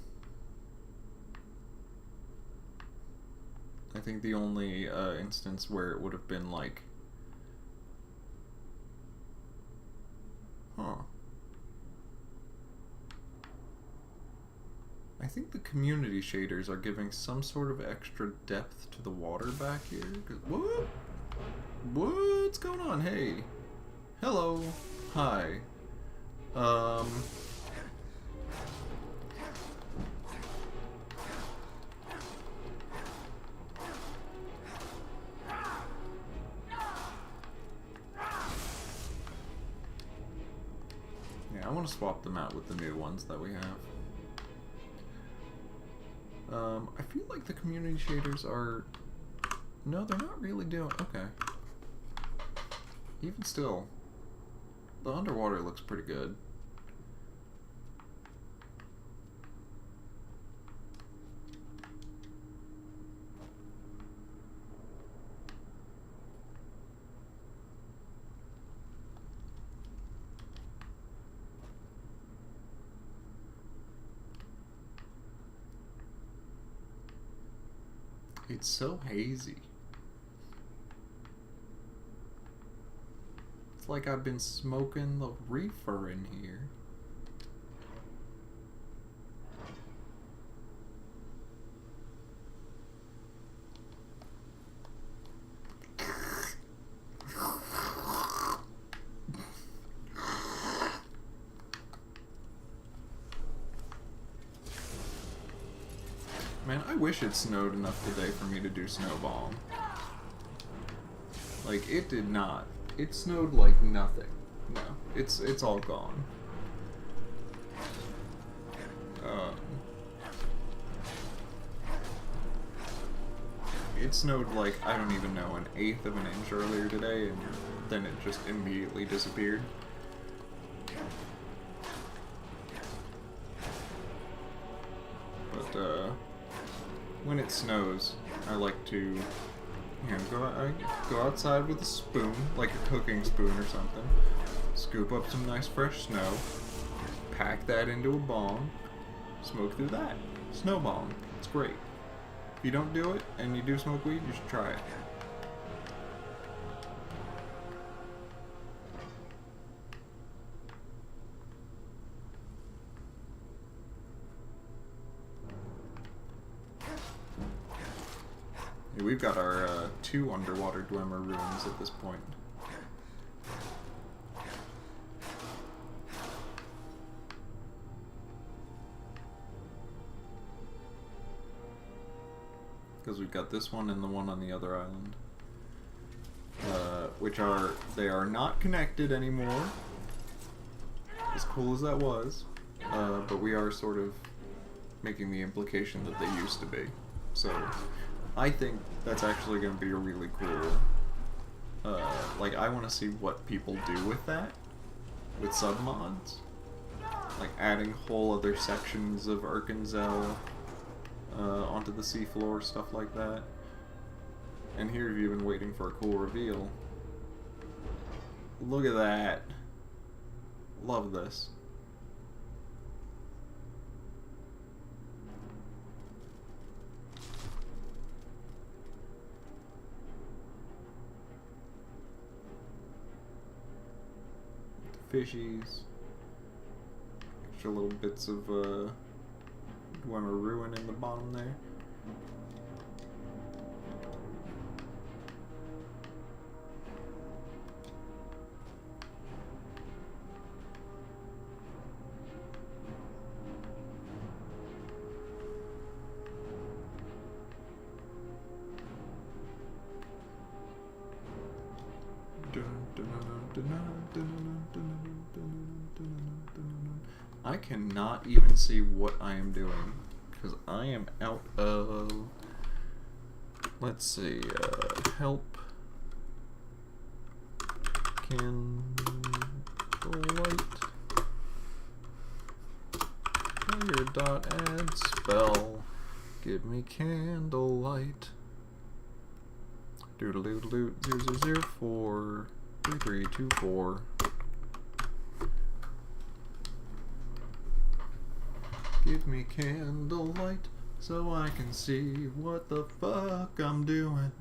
I think the only instance where it would have been like, I think the community shaders are giving some sort of extra depth to the water back here. What? What's going on? Hey. Hello. Hi. I want to swap them out with the new ones that we have. I feel like the community shaders are... No, they're not really doing... Okay. Even still, the underwater looks pretty good. It's so hazy. It's like I've been smoking the reefer in here. Man, I wish it snowed enough today for me to do snowball. Like, it did not. It snowed like nothing. No, it's all gone. It snowed like, I don't even know, an eighth of an inch earlier today, and then it just immediately disappeared. But, when it snows, I like to, you know, go outside with a spoon, like a cooking spoon or something, scoop up some nice fresh snow, pack that into a bong, smoke through that. Snow bong. It's great. If you don't do it, and you do smoke weed, you should try it. We've got our 2 underwater Dwemer ruins at this point. Because we've got this one and the one on the other island. They are not connected anymore. As cool as that was. But we are sort of making the implication that they used to be. So I think that's actually going to be a really cool, like, I want to see what people do with that, with submods, like adding whole other sections of Arkansas onto the seafloor, stuff like that. And here you've been waiting for a cool reveal. Look at that. Love this. Fishies, extra little bits of Dwemer ruin in the bottom there. I cannot even see what I am doing because I am out of, let's see, help, candlelight, player dot add spell, give me candlelight, doodle-doodle-doo, 0004 3324. Give me candlelight so I can see what the fuck I'm doing.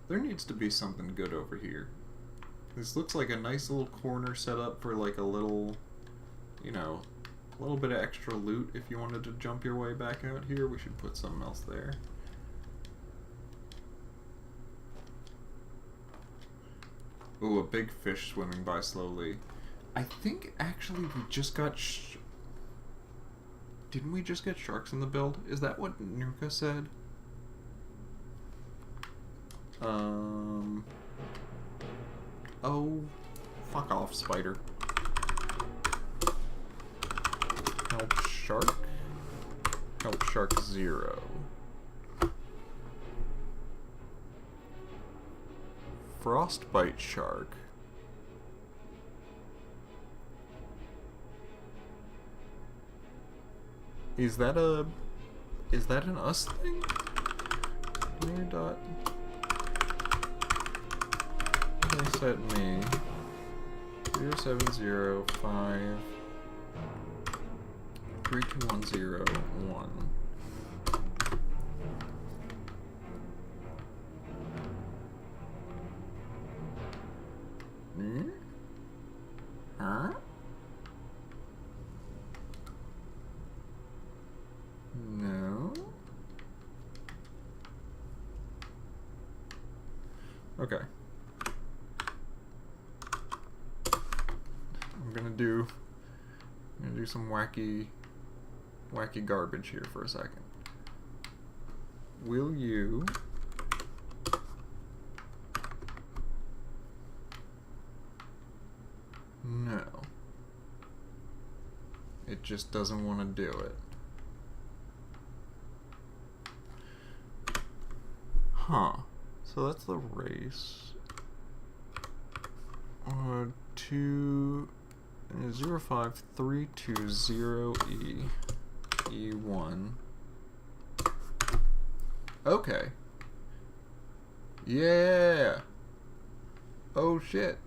There needs to be something good over here. This looks like a nice little corner set up for like a little, you know, a little bit of extra loot if you wanted to jump your way back out here. We should put something else there. Ooh, a big fish swimming by slowly. I think actually we just got didn't we just get sharks in the build? Is that what Nuka said? Oh, fuck off, spider. Help shark? Help shark 0. Frostbite shark. Is that an us thing? Player dot. They set me 0705 32101. Hmm? Huh? No. Okay. I'm gonna do some wacky garbage here for a second. Will you No. It just doesn't want to do it. Huh. So that's the race. 05320E E1. Okay. Yeah. Oh shit.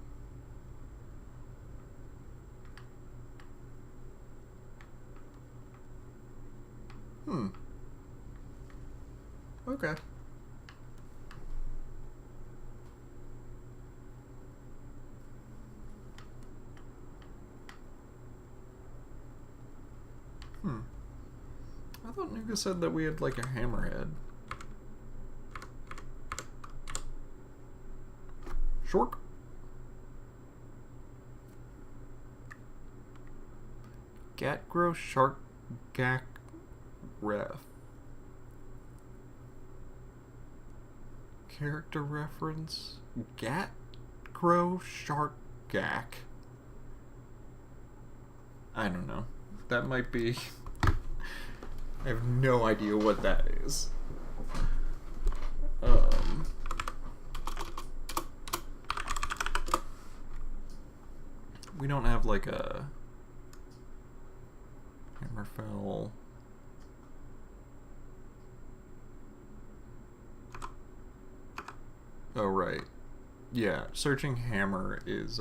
Okay. I thought Nuka said that we had like a hammerhead. Shork. Gatgrow Shark Gak Ref. Character reference. Gatgrow Shark Gak. I don't know. That might be... I have no idea what that is. We don't have like a Hammerfell. Oh right. Yeah, searching hammer is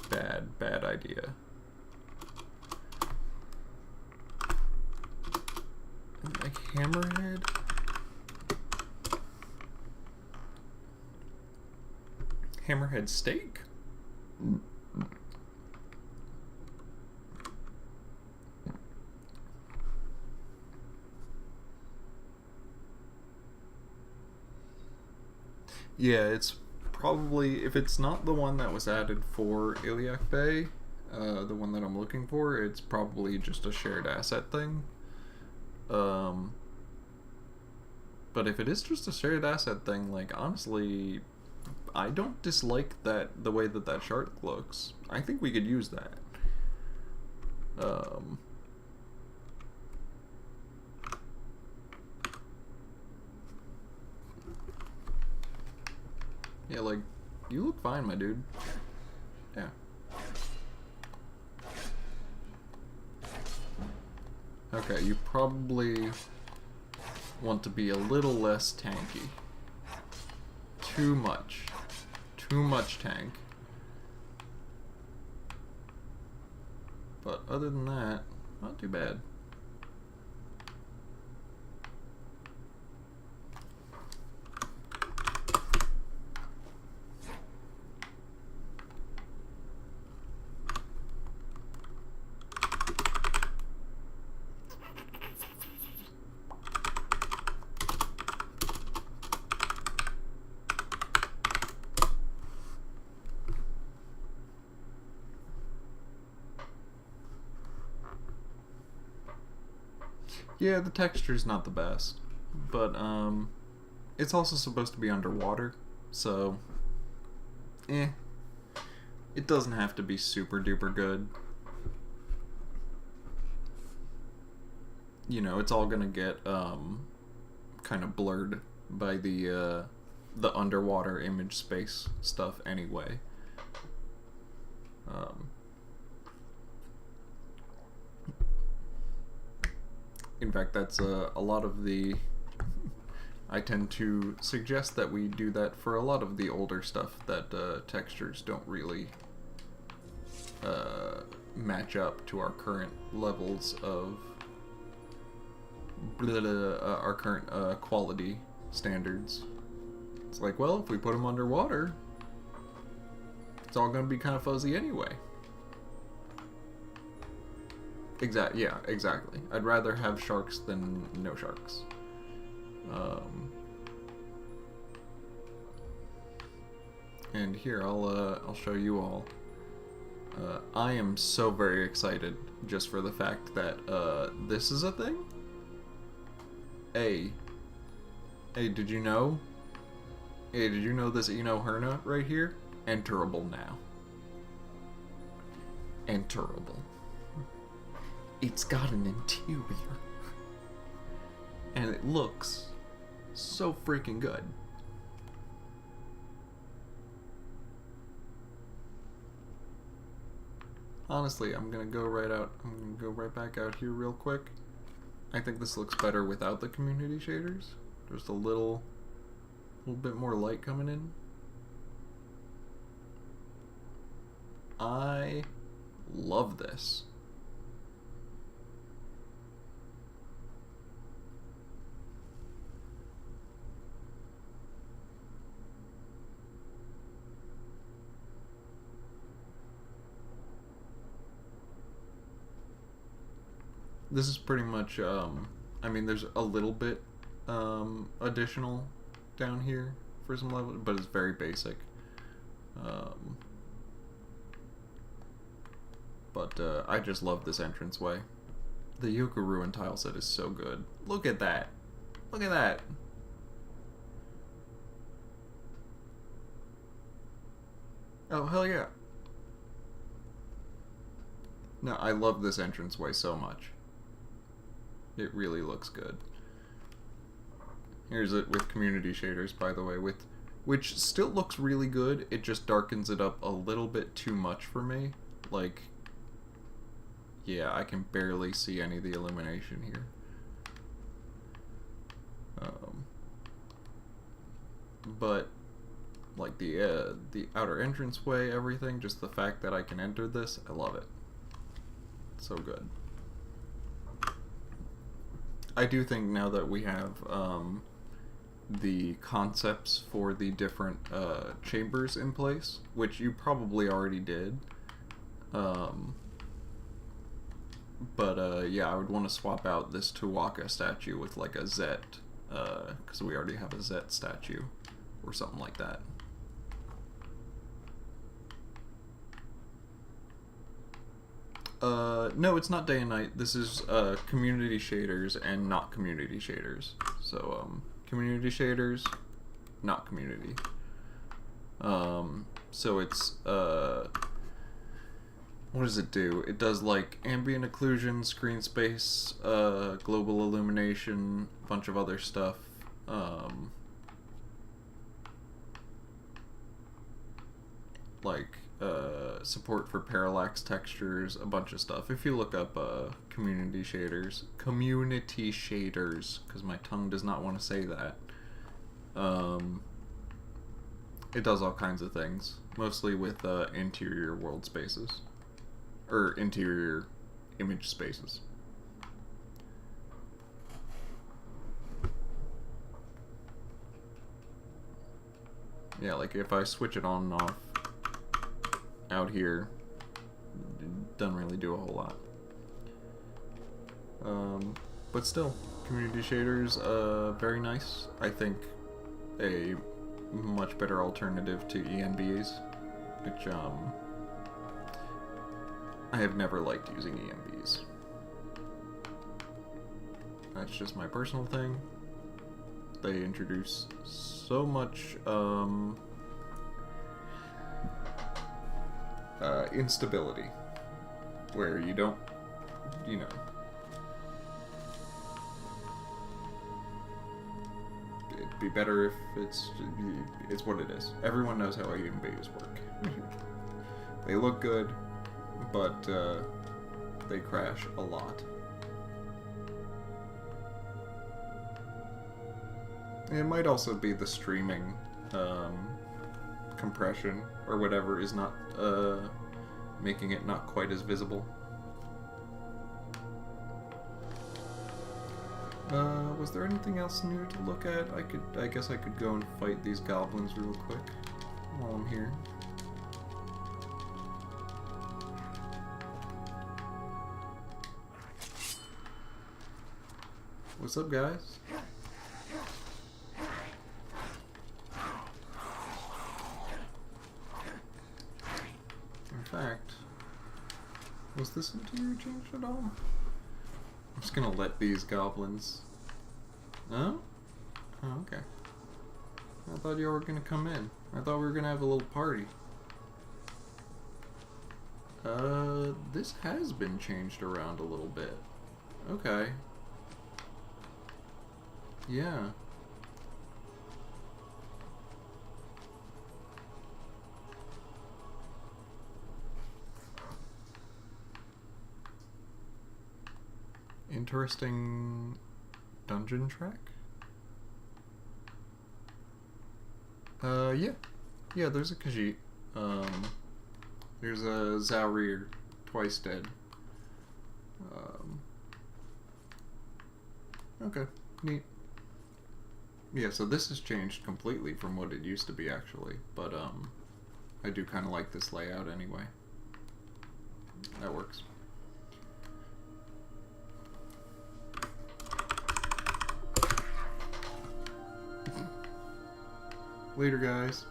bad idea. Like hammerhead? Hammerhead steak? Yeah, it's probably, if it's not the one that was added for Iliac Bay, the one that I'm looking for, it's probably just a shared asset thing. But if it is just a shared asset thing, like, honestly, I don't dislike the way that shark looks. I think we could use that. Yeah, like, you look fine, my dude. Yeah. Okay, you probably want to be a little less tanky. Too much tank. But other than that, not too bad. Yeah, the texture's not the best, but it's also supposed to be underwater, so it doesn't have to be super duper good. You know, it's all gonna get kind of blurred by the underwater image space stuff anyway. In fact, that's a lot of the... I tend to suggest that we do that for a lot of the older stuff that textures don't really match up to our current levels of our current quality standards. It's like, well, if we put them underwater, it's all going to be kind of fuzzy anyway. Yeah, exactly. I'd rather have sharks than no sharks. And here, I'll show you all. I am so very excited just for the fact that this is a thing. Hey, did you know? Hey, did you know this Herna right here? Enterable now. Enterable. It's got an interior. And it looks so freaking good. Honestly, I'm gonna go right back out here real quick. I think this looks better without the community shaders. There's a little bit more light coming in. I love this. This is pretty much, I mean, there's a little bit additional down here for some level, but it's very basic. But I just love this entranceway. The Yoka Ruin tile set is so good. Look at that. Look at that. Oh, hell yeah. No, I love this entranceway so much. It really looks good. Here's it with community shaders, by the way, which still looks really good. It just darkens it up a little bit too much for me. Like, yeah, I can barely see any of the illumination here. But like the outer entranceway, everything, just the fact that I can enter this, I love it. It's so good. I do think now that we have the concepts for the different chambers in place, which you probably already did, but yeah, I would want to swap out this Tuwaka statue with like a Zet, because we already have a Zet statue, or something like that. No, it's not day and night. This is community shaders and not community shaders. So community shaders, not community. So it's what does it do? It does like ambient occlusion, screen space, global illumination, a bunch of other stuff. Like support for parallax textures, a bunch of stuff. If you look up community shaders, because my tongue does not want to say that, it does all kinds of things, mostly with interior world spaces, or interior image spaces. Yeah, like if I switch it on and off out here, it doesn't really do a whole lot. But still, community shaders, very nice. I think a much better alternative to ENBs, which I have never liked using ENBs. That's just my personal thing. They introduce so much instability, where you don't, you know, it'd be better if it's what it is. Everyone knows how ENBs work. They look good, but they crash a lot. It might also be the streaming compression or whatever is not making it not quite as visible. Was there anything else new to look at? I guess I could go and fight these goblins real quick while I'm here. What's up, guys? In fact, was this interior changed at all? I'm just gonna let these goblins... Oh? Oh, okay. I thought you were gonna come in. I thought we were gonna have a little party. This has been changed around a little bit. Okay. Yeah. Interesting dungeon track? Yeah. Yeah, there's a Khajiit. There's a Zaurir, twice dead. Okay, neat. Yeah, so this has changed completely from what it used to be, actually. But, I do kind of like this layout anyway. That works. Later, guys.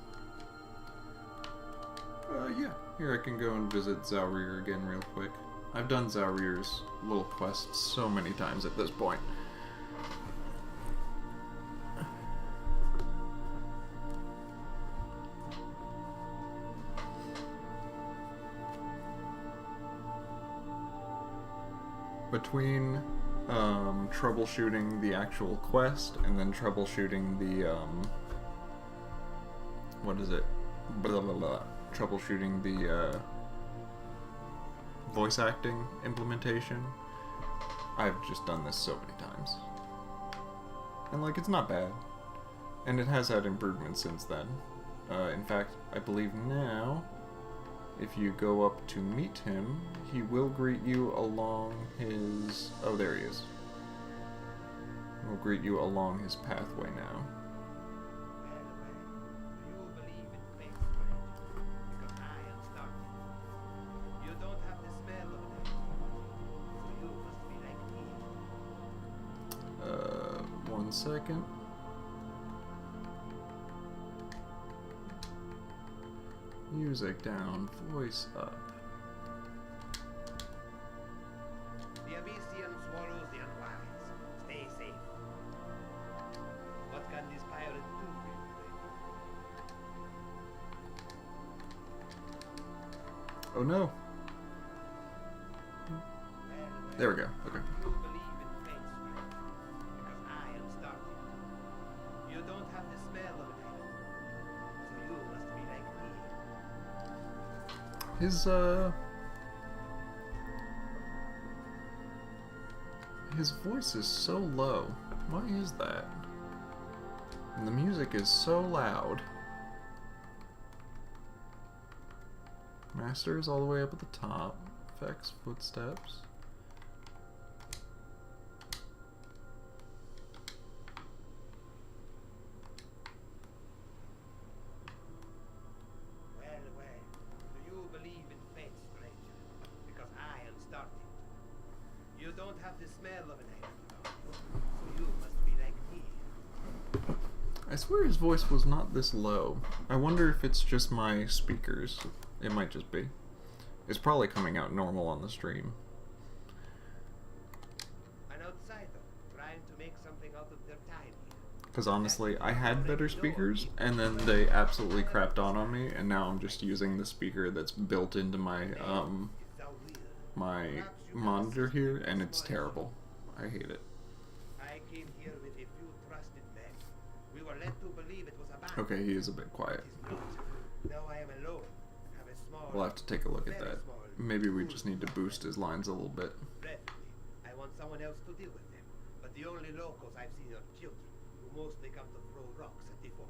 Yeah. Here I can go and visit Zaurir again real quick. I've done Zaurir's little quests so many times at this point. Between troubleshooting the actual quest and then troubleshooting the what is it? Blah blah blah. Troubleshooting the voice acting implementation. I've just done this so many times. And like, it's not bad. And it has had improvements since then. In fact, I believe now, if you go up to meet him, he will greet you along his... Oh, there he is. He'll greet you along his pathway now. Second. Music down, voice up. The Abyssian swallows the unwise. Stay safe. What can this pirate do for you? Oh no. There we go. Okay. His voice is so low. Why is that? And the music is so loud. Master is all the way up at the top. Effects, footsteps. I swear his voice was not this low. I wonder if it's just my speakers. It might just be. It's probably coming out normal on the stream. An outsider trying to make something out of their time. Because honestly, I had better speakers, and then they absolutely crapped on me, and now I'm just using the speaker that's built into my my monitor here, and it's terrible. I hate it. I came here with a few trusted men. We were led to believe it was a band. Okay, he is a bit quiet. Now I am alone. Have a small, We'll have to take a look at that. Maybe we just need to boost his lines a little bit. I want someone else to deal with them, but the only locals I've seen are children who who mostly come to throw rocks at the fort.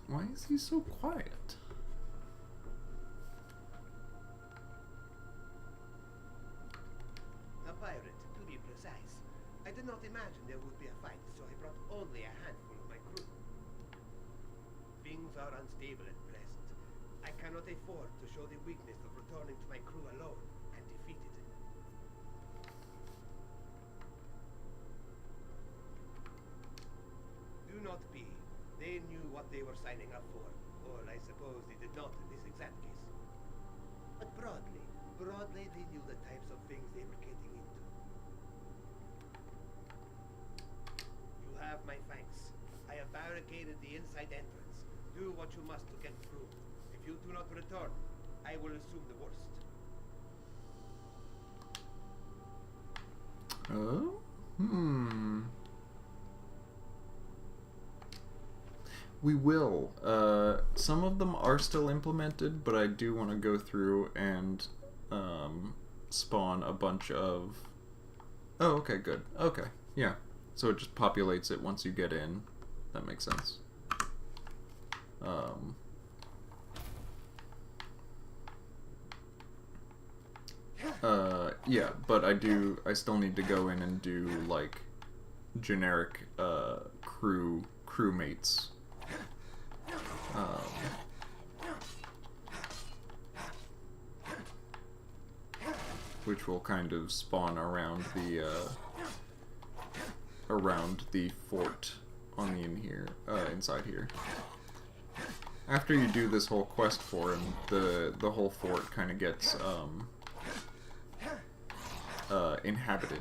Why is he so quiet? A pirate, to be precise. I did not imagine there would be a fight, so I brought only a handful of my crew. Things are unstable at present. I cannot afford to show the weakness of returning to my crew alone and defeated. Do not be. They knew what they were signing up for, or I suppose they did not in this exact case. But broadly they knew the types of things they were getting into. You have my thanks. I have barricaded the inside entrance. Do what you must to get through. If you do not return, I will assume the worst. Oh? We will. Some of them are still implemented, but I do want to go through and spawn a bunch of... Oh, okay, good. Okay, yeah. So it just populates it once you get in. That makes sense. Yeah, but I still need to go in and do, like, generic, crewmates. Which will kind of spawn around the fort on the inside here. After you do this whole quest for him, the whole fort kind of gets inhabited.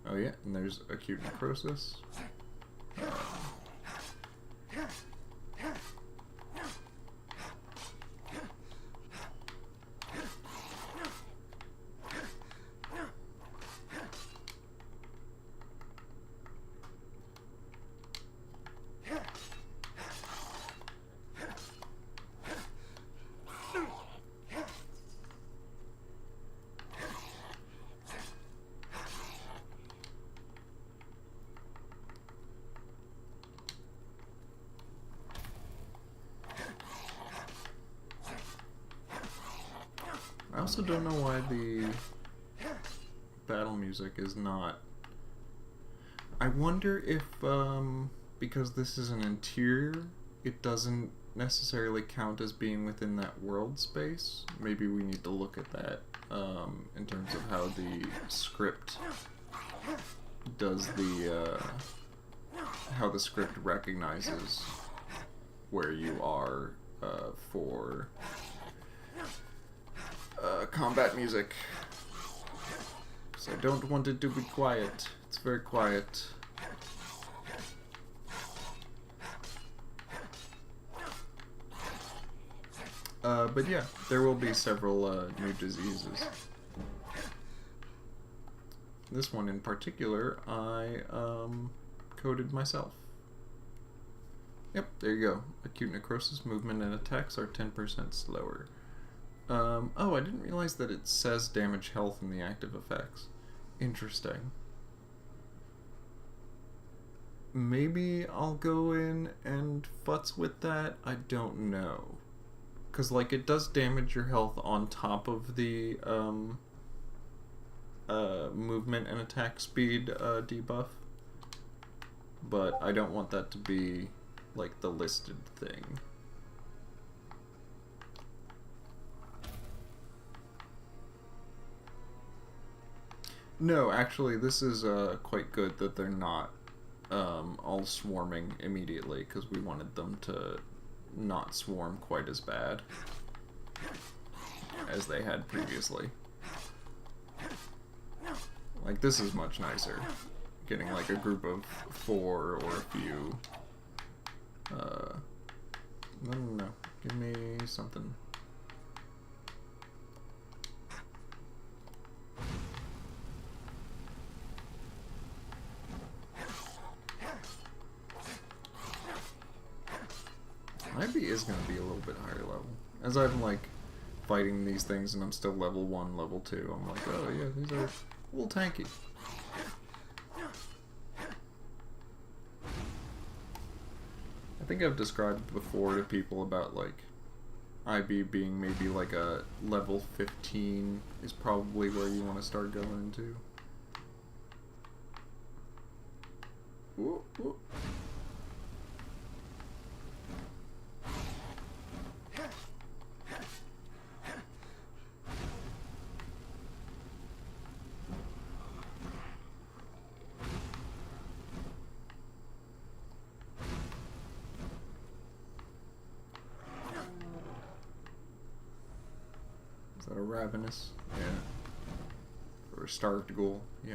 Oh yeah, and there's acute necrosis. I also don't know why the battle music is not... I wonder if, because this is an interior, it doesn't necessarily count as being within that world space. Maybe we need to look at that, in terms of how the script does how the script recognizes where you are, for... combat music. So I don't want it to be quiet. It's very quiet. But yeah, there will be several new diseases. This one in particular, I coded myself. Yep, there you go. Acute necrosis, movement and attacks are 10% slower. Oh, I didn't realize that it says damage health in the active effects. Interesting. Maybe I'll go in and futz with that? I don't know. Because, like, it does damage your health on top of the, movement and attack speed, debuff. But I don't want that to be, like, the listed thing. No, actually, this is quite good that they're not all swarming immediately, because we wanted them to not swarm quite as bad as they had previously. Like, this is much nicer. Getting like a group of 4 or a few. No. Give me something. Maybe is going to be a little bit higher level. As I'm like fighting these things and I'm still level 1, level 2. I'm like, oh yeah, these are a little tanky. I think I've described before to people about like IB being maybe like a level 15 is probably where you want to start going into. Whoop, whoop. Is that a ravenous? Yeah. Or a starved ghoul? Yeah.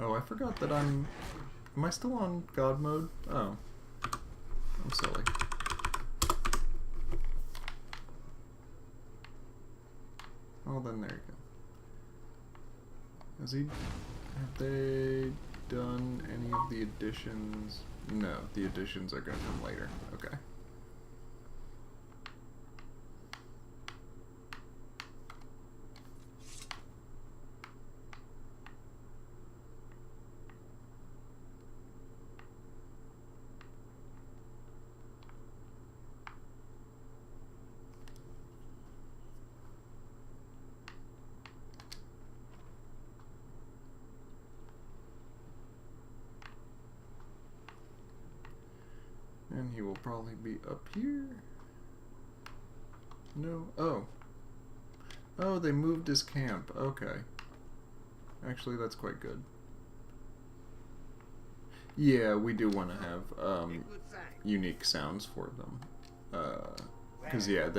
Oh, I forgot that am I still on God mode? Oh. I'm silly. Oh, then there you go. Have they done any of the additions? No, the additions are gonna come later. Okay. And he will probably be up here. No. Oh. Oh, they moved his camp. Okay. Actually, that's quite good. Yeah, we do want to have unique sounds for them. Because, yeah,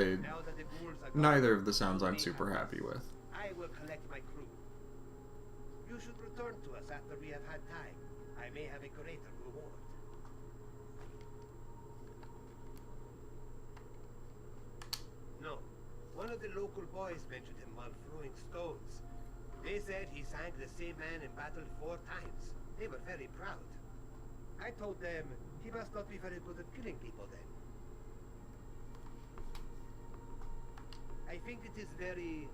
neither of the sounds I'm super happy with. I will collect my crew. You should return to us after we have had time. I may have a greater reward. No. One of the local boys mentioned him while throwing stones. They said he sank the same man in battle 4 times. They were very proud. I told them he must not be very good at killing people then. I think it is very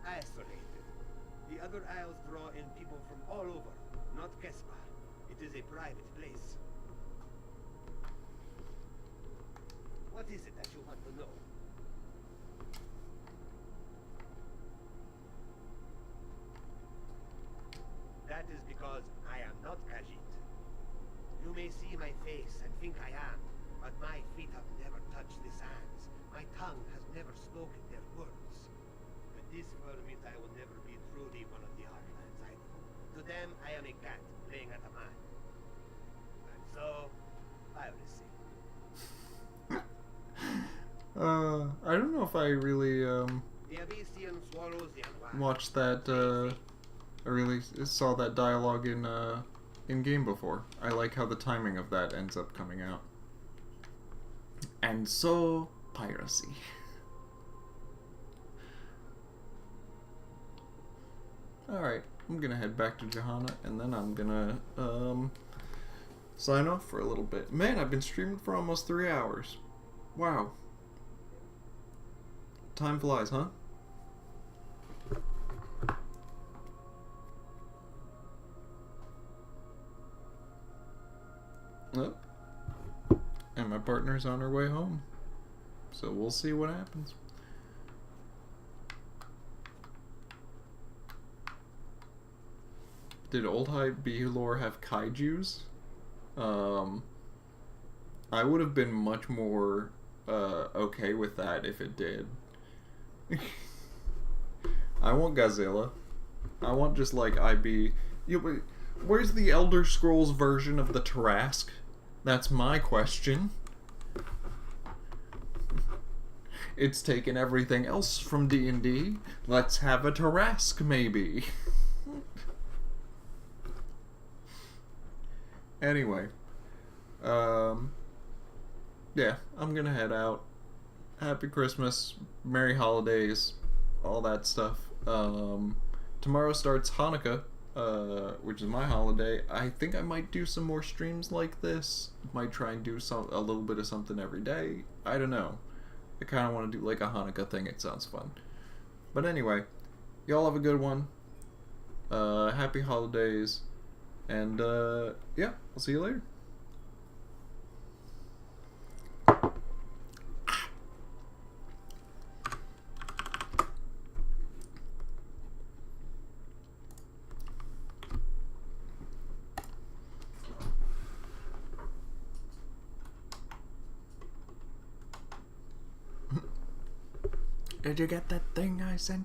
isolated. The other isles draw in people from all over, not Kespar. It is a private place. What is it that you want to know? That is because I am not Khajiit. You may see my face and think I am, but my feet have never touched the sands. My tongue has never spoken their words. But this will mean I will never be truly one of the Heartlands either. To them, I am a cat playing at a man. And so, piracy. I don't know if I really, The Abyssian swallows the unwise. watched that, I really saw that dialogue in game before. I like how the timing of that ends up coming out. And so, piracy. Alright, I'm gonna head back to Jehanna, and then I'm gonna, sign off for a little bit. Man, I've been streaming for almost 3 hours. Wow. Time flies, huh? Oh. And my partner's on her way home. So we'll see what happens. Did Old High Beelor have kaijus? I would have been much more okay with that if it did. I want Godzilla. I want just like IB. Where's the Elder Scrolls version of the Tarrasque? That's my question. It's taken everything else from D&D. Let's have a Tarrasque, maybe. Anyway. Yeah, I'm gonna head out. Happy Christmas, Merry Holidays, all that stuff. Tomorrow starts Hanukkah, which is my holiday. I think I might do some more streams like this. Might try and do a little bit of something every day. I don't know. I kind of want to do like a Hanukkah thing. It sounds fun. But anyway, y'all have a good one. Happy holidays. And yeah, I'll see you later. Did you get that thing I sent?